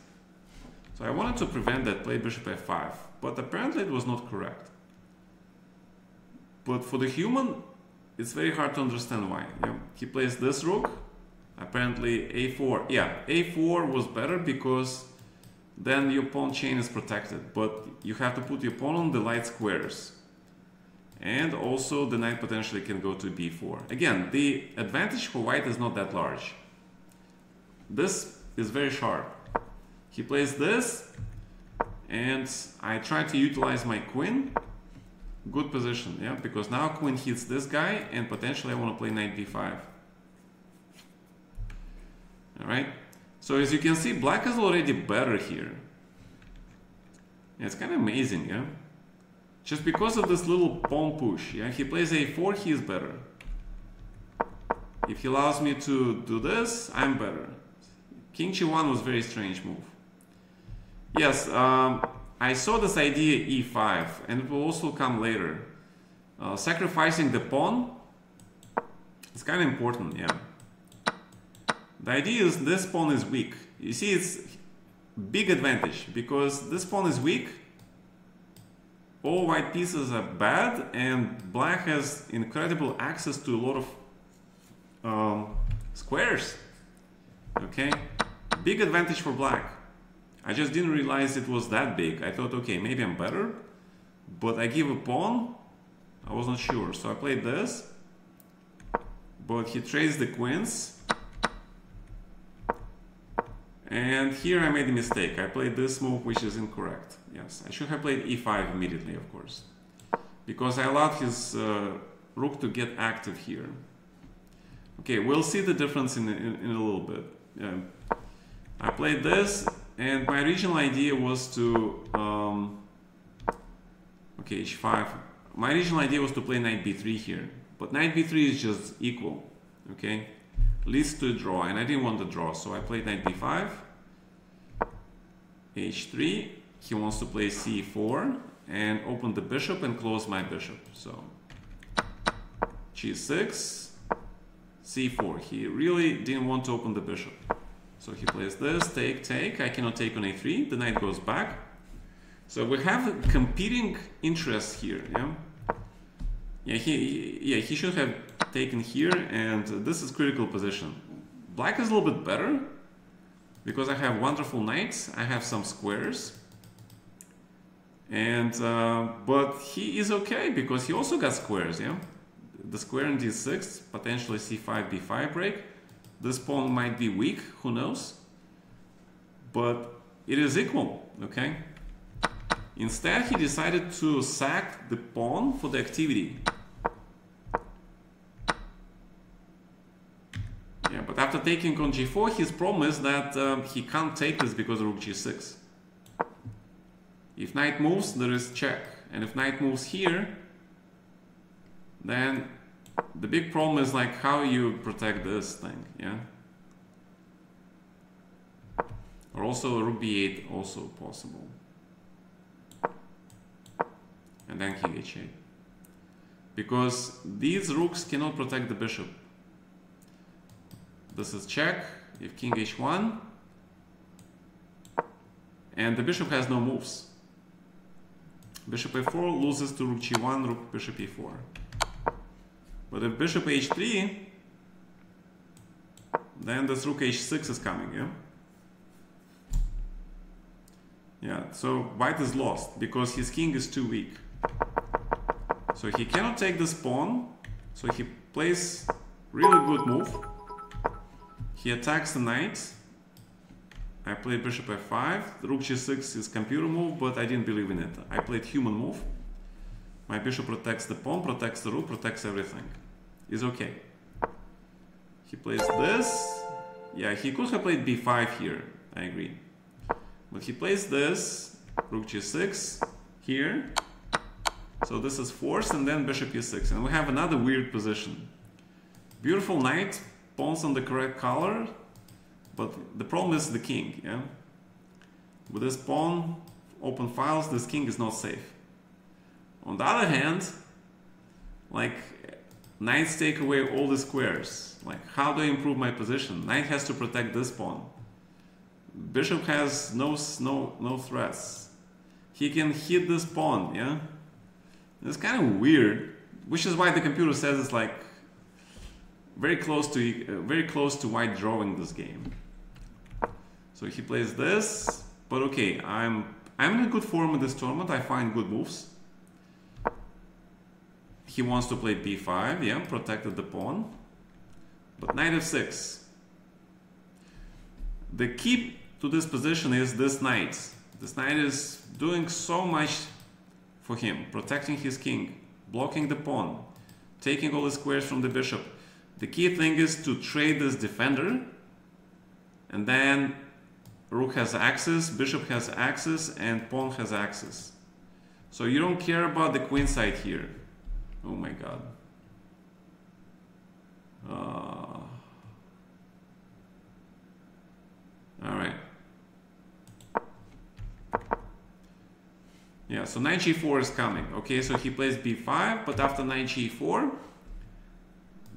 So I wanted to prevent that, play bishop f5, but apparently it was not correct. But for the human, it's very hard to understand why. Yeah? He plays this rook, apparently a4. Yeah, a4 was better because then your pawn chain is protected. But you have to put your pawn on the light squares. And also the knight potentially can go to b4. Again, the advantage for white is not that large. This is very sharp. He plays this, and I try to utilize my queen. Good position, yeah, because now queen hits this guy, and potentially I want to play knight b5. All right. So as you can see, black is already better here. It's kind of amazing, yeah. Just because of this little pawn push, yeah. He plays a4, he is better. If he allows me to do this, I'm better. King g1 was a very strange move. Yes, I saw this idea e5, and it will also come later. Sacrificing the pawn is kind of important, yeah. The idea is this pawn is weak. You see, it's big advantage because this pawn is weak. All white pieces are bad, and black has incredible access to a lot of squares. Okay, big advantage for black. I just didn't realize it was that big. I thought, okay, maybe I'm better, but I give a pawn. I wasn't sure, so I played this. But he trades the queens. And here I made a mistake. I played this move, which is incorrect. Yes, I should have played e5 immediately, of course, because I allowed his rook to get active here. Okay, we'll see the difference in a little bit. I played this, and my original idea was to okay, h5. My original idea was to play knight b3 here, but knight b3 is just equal. Okay, leads to a draw, and I didn't want the draw, so I played knight b5, h3. He wants to play c4 and open the bishop and close my bishop. So g6, c4. He really didn't want to open the bishop. So he plays this, take, take. I cannot take on a3. The knight goes back. So we have competing interests here. Yeah, he should have taken here, and this is critical position. Black is a little bit better because I have wonderful knights. I have some squares. And but he is okay because he also got squares, yeah. The square in d6, potentially c5, b5 break. This pawn might be weak, who knows? But it is equal, okay? Instead, he decided to sack the pawn for the activity. Yeah, but after taking on g4, his problem is that he can't take this because of rook g6. If knight moves, there is check. And if knight moves here, then the big problem is like how you protect this thing, yeah? Or also rook b8 also possible. And then king h8. Because these rooks cannot protect the bishop. This is check, if king h1. And the bishop has no moves. Bishop a4 loses to rook g1, rook bishop e4. But if bishop h3, then this rook h6 is coming, yeah? Yeah, so white is lost because his king is too weak. So he cannot take this pawn, so he plays really good move. He attacks the knight. I played bishop f5. The rook g6 is computer move, but I didn't believe in it. I played human move. My bishop protects the pawn, protects the rook, protects everything. It's okay. He plays this. Yeah, he could have played b5 here. I agree. But he plays this. Rook g6 here. So this is forced, and then bishop e6. And we have another weird position. Beautiful knight, pawns on the correct color. But the problem is the king, yeah? With this pawn, open files, this king is not safe. On the other hand, like, knights take away all the squares. Like, how do I improve my position? Knight has to protect this pawn. Bishop has no threats. He can hit this pawn, yeah? It's kind of weird, which is why the computer says it's like very close to white drawing this game. So he plays this, But okay, I'm in a good form in this tournament. I find good moves. He wants to play b5, yeah, protected the pawn. But knight f6. The key to this position is this knight. This knight is doing so much for him, protecting his king, blocking the pawn, taking all the squares from the bishop. The key thing is to trade this defender, and then rook has access, bishop has access, and pawn has access. So you don't care about the queen side here. Oh my god. Alright. Yeah, so knight g4 is coming. Okay, so he plays b5, but after knight g4,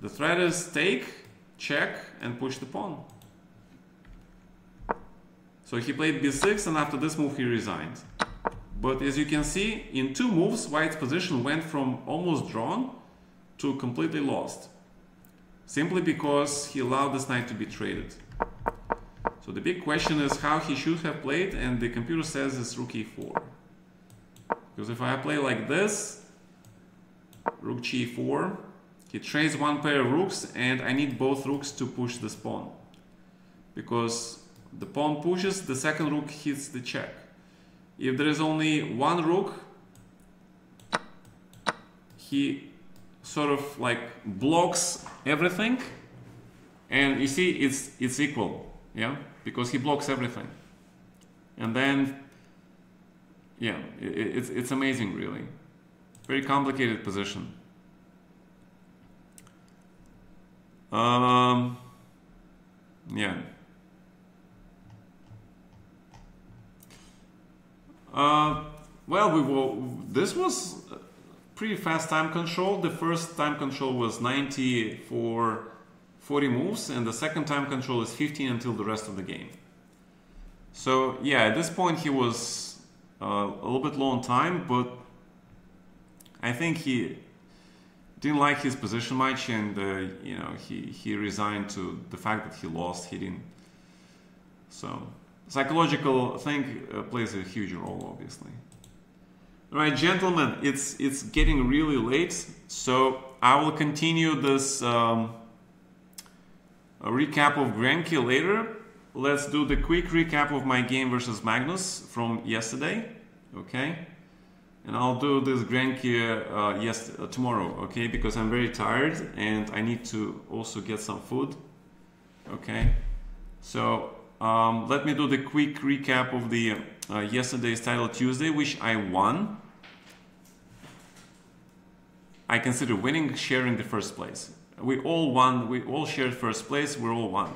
the threat is take, check, and push the pawn. So he played b6, and after this move he resigned. But as you can see, in 2 moves, white's position went from almost drawn to completely lost. Simply because he allowed this knight to be traded. So the big question is how he should have played, and the computer says it's rook e4. Because if I play like this, rook g4, he trades one pair of rooks, and I need both rooks to push this pawn. Because the pawn pushes, the second rook hits the check. If there is only one rook, he sort of like blocks everything, and you see it's equal, yeah, because he blocks everything. And then, yeah, it's amazing, really. Very complicated position. Yeah. Well, this was pretty fast time control. The first time control was 90 for 40 moves, and the second time control is 15 until the rest of the game. So yeah, at this point he was a little bit low on time, but I think he didn't like his position much, and you know, he resigned to the fact that he lost. He didn't. So psychological thing plays a huge role, obviously. All right, gentlemen, it's getting really late, so I will continue this a recap of Grenke later. Let's do the quick recap of my game versus Magnus from yesterday, okay? And I'll do this Grenke tomorrow, okay? Because I'm very tired and I need to also get some food, okay? So let me do the quick recap of the yesterday's Title Tuesday, which I won. I consider winning, sharing the first place. We all won, we all shared first place, we all won.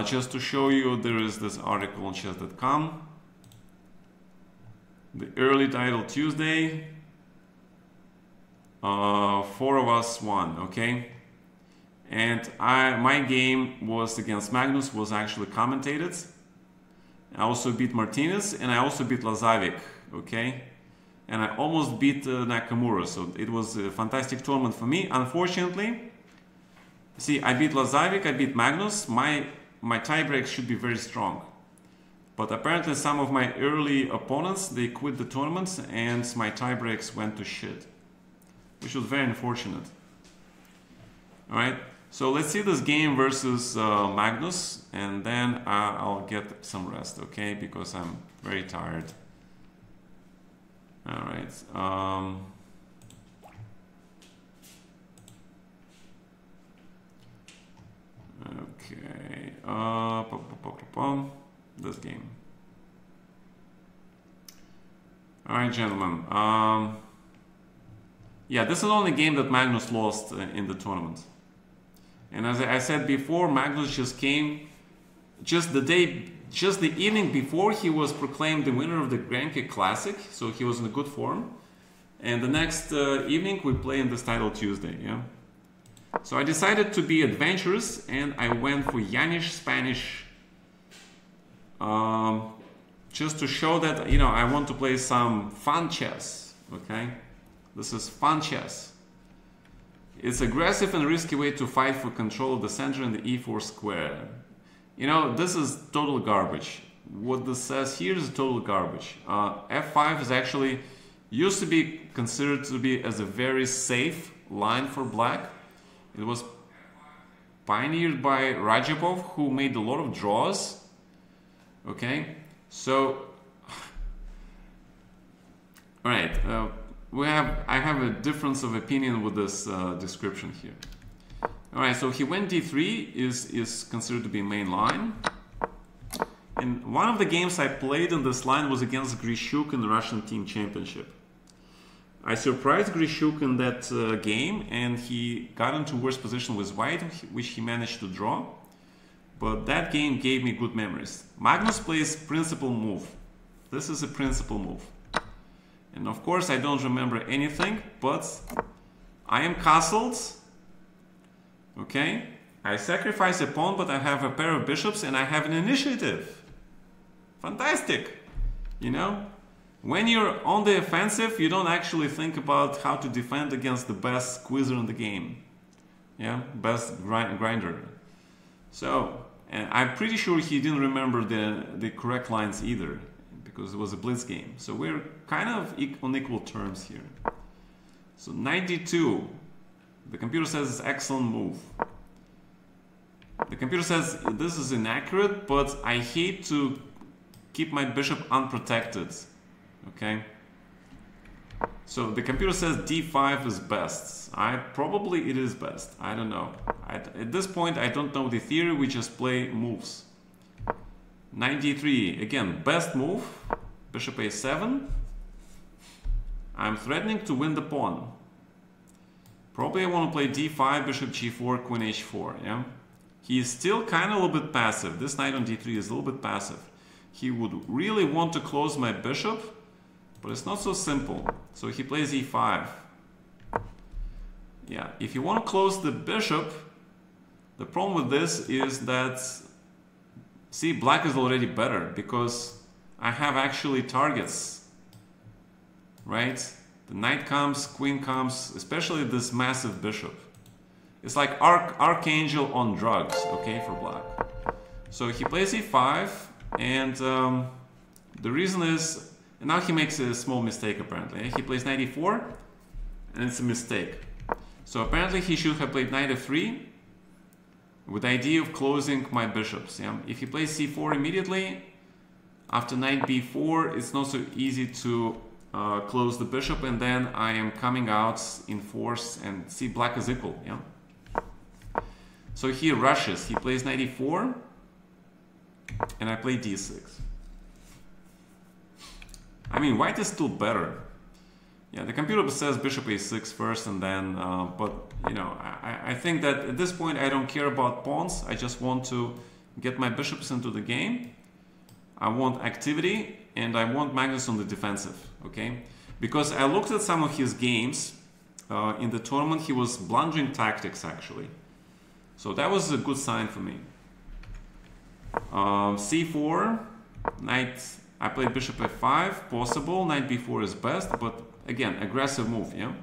Just to show you, there is this article on chess.com. The early Title Tuesday. 4 of us won, okay? And my game was against Magnus, was actually commentated. I also beat Martinez, and I also beat Lazavic, okay? And I almost beat Nakamura, so it was a fantastic tournament for me. Unfortunately, see, I beat Lazavic, I beat Magnus. My tiebreaks should be very strong. But apparently some of my early opponents, they quit the tournament, and my tiebreaks went to shit, which was very unfortunate. All right. So let's see this game versus Magnus, and then I'll get some rest, okay? Because I'm very tired. All right. Okay. This game. All right, gentlemen. Yeah, this is the only game that Magnus lost in the tournament. And as I said before, Magnus just came just the evening before he was proclaimed the winner of the Grenke Classic, so he was in a good form. And the next evening we play in this Title Tuesday, yeah. So I decided to be adventurous, and I went for Yanish Spanish, just to show that, you know, I want to play some fun chess, okay? This is fun chess. It's aggressive and risky way to fight for control of the center and the e4 square. You know, this is total garbage. what this says here is total garbage. F5 is actually used to be considered to be as a very safe line for black. It was pioneered by Rajapov, who made a lot of draws. Okay, so all right, I have a difference of opinion with this description here. All right, so he went d3 is considered to be main line. And one of the games I played in this line was against Grishuk in the Russian team championship. I surprised Grishuk in that game, and he got into worse position with white, which he managed to draw. But that game gave me good memories. Magnus plays principal move. This is a principal move. And of course I don't remember anything, but I am castled. Okay? I sacrifice a pawn, but I have a pair of bishops and I have an initiative. Fantastic! You know? When you're on the offensive, you don't actually think about how to defend against the best squeezer in the game. Yeah? Best grinder. So, and I'm pretty sure he didn't remember the correct lines either, because it was a blitz game. So we're kind of on equal terms here. So knight d2. The computer says it's excellent move. The computer says this is inaccurate, but I hate to keep my bishop unprotected. Okay? So the computer says d5 is best. Probably it is best. I don't know. At this point, I don't know the theory. We just play moves. Knight d3. Again, best move. Bishop a7. I'm threatening to win the pawn. Probably I want to play d5, bishop g4, queen h4. Yeah. He is still kind of a little bit passive. This knight on d3 is a little bit passive. He would really want to close my bishop, but it's not so simple. So he plays e5. Yeah, if you want to close the bishop, the problem with this is that, see, black is already better because I have actually targets, right? The knight comes, queen comes, especially this massive bishop. It's like Archangel on drugs, okay, for black. So he plays e5, and the reason is, and now he makes a small mistake apparently. He plays knight e4, and it's a mistake. So apparently he should have played knight f3 with the idea of closing my bishops. Yeah? If he plays c4 immediately, after knight b4, it's not so easy to close the bishop, and then I am coming out in force, and see, black is equal. Yeah. So he rushes. He plays knight e4, and I play d6. I mean, white is still better. Yeah, the computer says bishop a6 first, and then, but you know, I think that at this point I don't care about pawns. I just want to get my bishops into the game. I want activity, and I want Magnus on the defensive, okay? Because I looked at some of his games in the tournament, he was blundering tactics actually. So that was a good sign for me. c4, knight, I played bishop f5, possible, knight b4 is best, but again, aggressive move, yeah?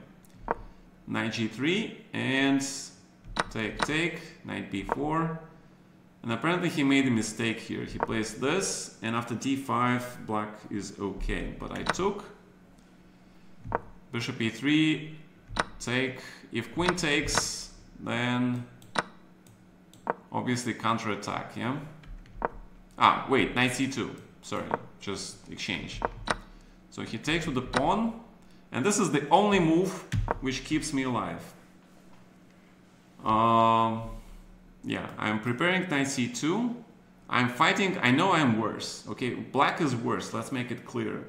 Knight g3, and take, knight b4. And apparently he made a mistake here. He plays this, and after d5, black is okay. But I took bishop e3, take. If queen takes, then obviously counterattack, yeah? Ah, wait, knight c2. Sorry, just exchange. So he takes with the pawn, and this is the only move which keeps me alive. Yeah, I'm preparing knight c2. I'm fighting. I know I'm worse. Okay, black is worse. Let's make it clear.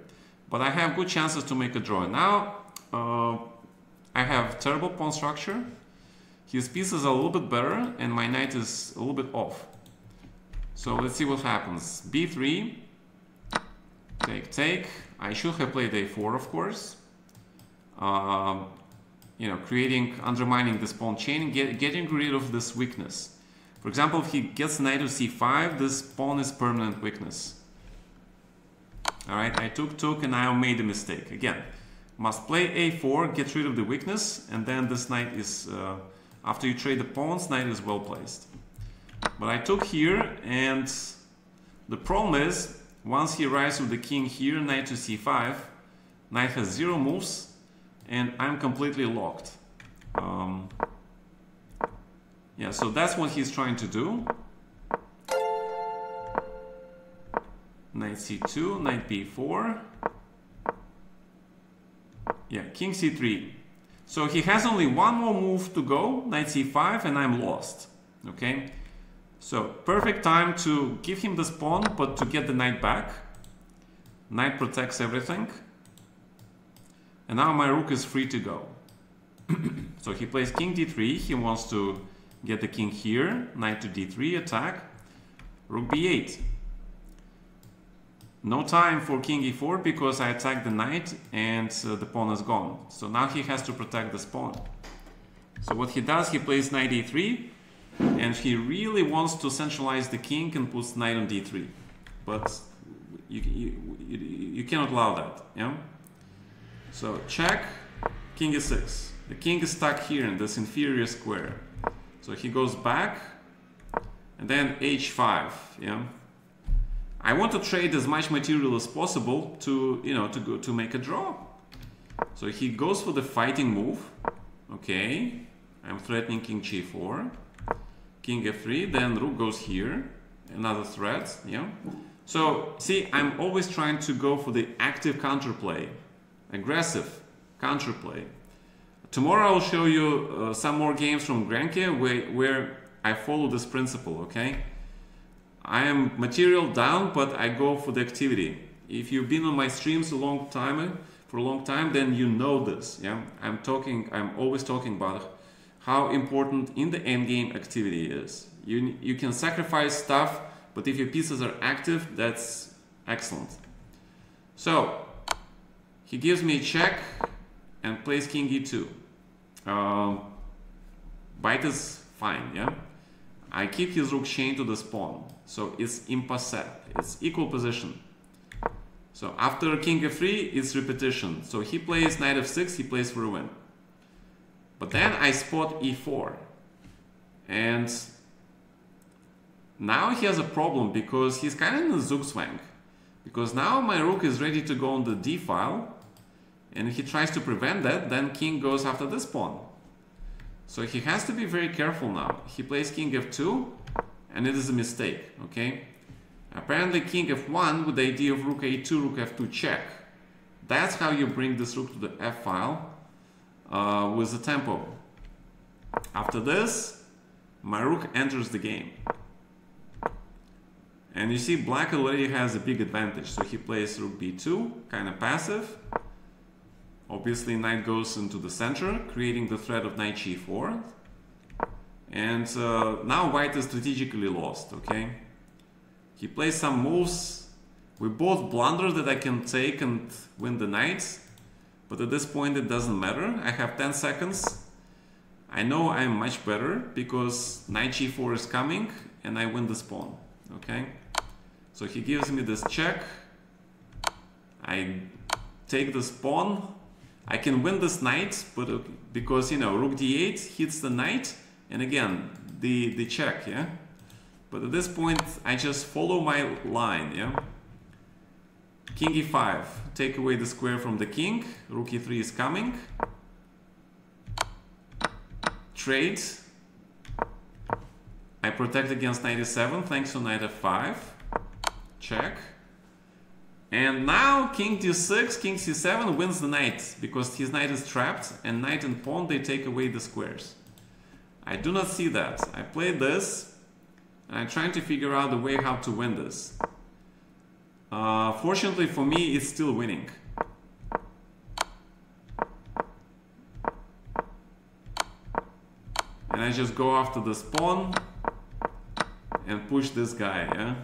But I have good chances to make a draw. Now, I have terrible pawn structure. His pieces are a little bit better, and my knight is a little bit off. So let's see what happens. b3, take. I should have played a4, of course. You know, undermining this pawn chain, getting rid of this weakness. For example, if he gets knight to c5, this pawn is permanent weakness. All right, I took, and I made a mistake. Again, must play a4, get rid of the weakness, and then this knight is, after you trade the pawns, knight is well placed. But I took here, and the problem is, once he arrives with the king here, knight to c5, knight has 0 moves, and I'm completely locked. Yeah, so that's what he's trying to do. Knight c2, knight b4. Yeah, king c3. So he has only one more move to go, knight c5, and I'm lost. Okay, so perfect time to give him this pawn, but to get the knight back. Knight protects everything. And now my rook is free to go. So he plays king d3. He wants to get the king here. Knight to d3, attack. Rook b8. No time for king e4 because I attacked the knight and the pawn is gone. So now he has to protect this pawn. So what he does, he plays knight e3, and he really wants to centralize the king and puts knight on d3. But you cannot allow that. Yeah? So check, king e6. The king is stuck here in this inferior square. So he goes back, and then h5. Yeah? I want to trade as much material as possible to, to make a draw. So he goes for the fighting move. Okay, I'm threatening king g4, king f3, then rook goes here, another threat. Yeah. So see, I'm always trying to go for the active counterplay, aggressive counterplay. Tomorrow I'll show you some more games from Grenke where I follow this principle. Okay. I am material down, but I go for the activity. If you've been on my streams for a long time, then you know this. Yeah, I'm always talking about how important in the endgame activity is. You can sacrifice stuff, but if your pieces are active, that's excellent. So he gives me a check and plays king e2. Bite is fine. Yeah, I keep his rook chained to this pawn. So it's impasse, it's equal position. So after king f3, it's repetition. So he plays knight f6, he plays for a win. But then I spot e4. And now he has a problem because he's kind of in the zugzwang. Because now my rook is ready to go on the d file. And if he tries to prevent that, then king goes after this pawn. So he has to be very careful now. He plays king f2. And it is a mistake, okay? Apparently king f1 with the idea of rook a2, rook f2 check. That's how you bring this rook to the f file with the tempo. After this, my rook enters the game. And you see black already has a big advantage. So he plays rook b2, kind of passive. Obviously knight goes into the center, creating the threat of knight g4. And now white is strategically lost, okay? He plays some moves. We both blunder that I can take and win the knight. But at this point it doesn't matter. I have 10 seconds. I know I'm much better because knight g4 is coming and I win this pawn, okay? So he gives me this check. I take this pawn. I can win this knight, but because, rook d8 hits the knight. And again, the check, yeah? But at this point, I just follow my line, yeah? King e5, take away the square from the king. Rook e3 is coming. Trade. I protect against knight e7, thanks to knight f5. Check. And now king d6, king c7 wins the knight, because his knight is trapped, and knight and pawn, they take away the squares. I do not see that. I played this, and I'm trying to figure out the way how to win this. Fortunately for me, it's still winning. And I just go after this pawn and push this guy, yeah?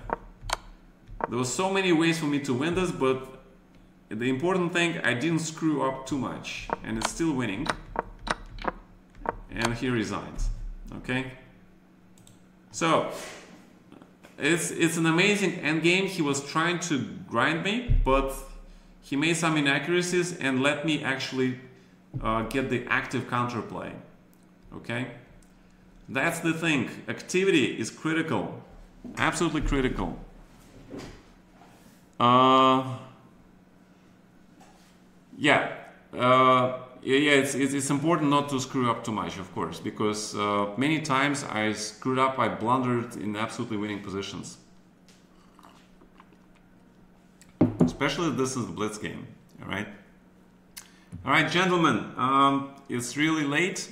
There were so many ways for me to win this, but the important thing, I didn't screw up too much, and it's still winning. And he resigns, okay? So, it's an amazing endgame. He was trying to grind me, but he made some inaccuracies and let me actually get the active counterplay, okay? That's the thing. Activity is critical, absolutely critical. Yeah. It's important not to screw up too much, of course, because many times I screwed up, I blundered in absolutely winning positions. Especially this is the Blitz game, all right? All right, gentlemen, it's really late.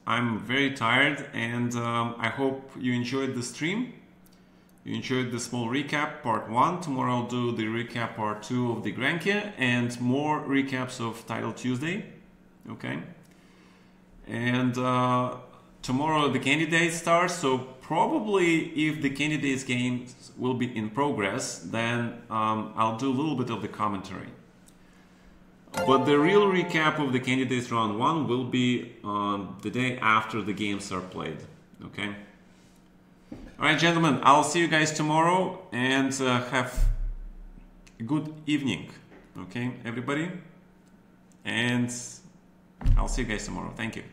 I'm very tired, and I hope you enjoyed the stream. You enjoyed the small recap, part 1. Tomorrow I'll do the recap, part 2 of the Grenke, and more recaps of Title Tuesday. Okay. And tomorrow the candidate starts, so probably if the candidates games will be in progress, then I'll do a little bit of the commentary. But the real recap of the candidates round 1 will be the day after the games are played. Okay. All right, gentlemen, I'll see you guys tomorrow, and have a good evening. Okay, everybody, and I'll see you guys tomorrow. Thank you.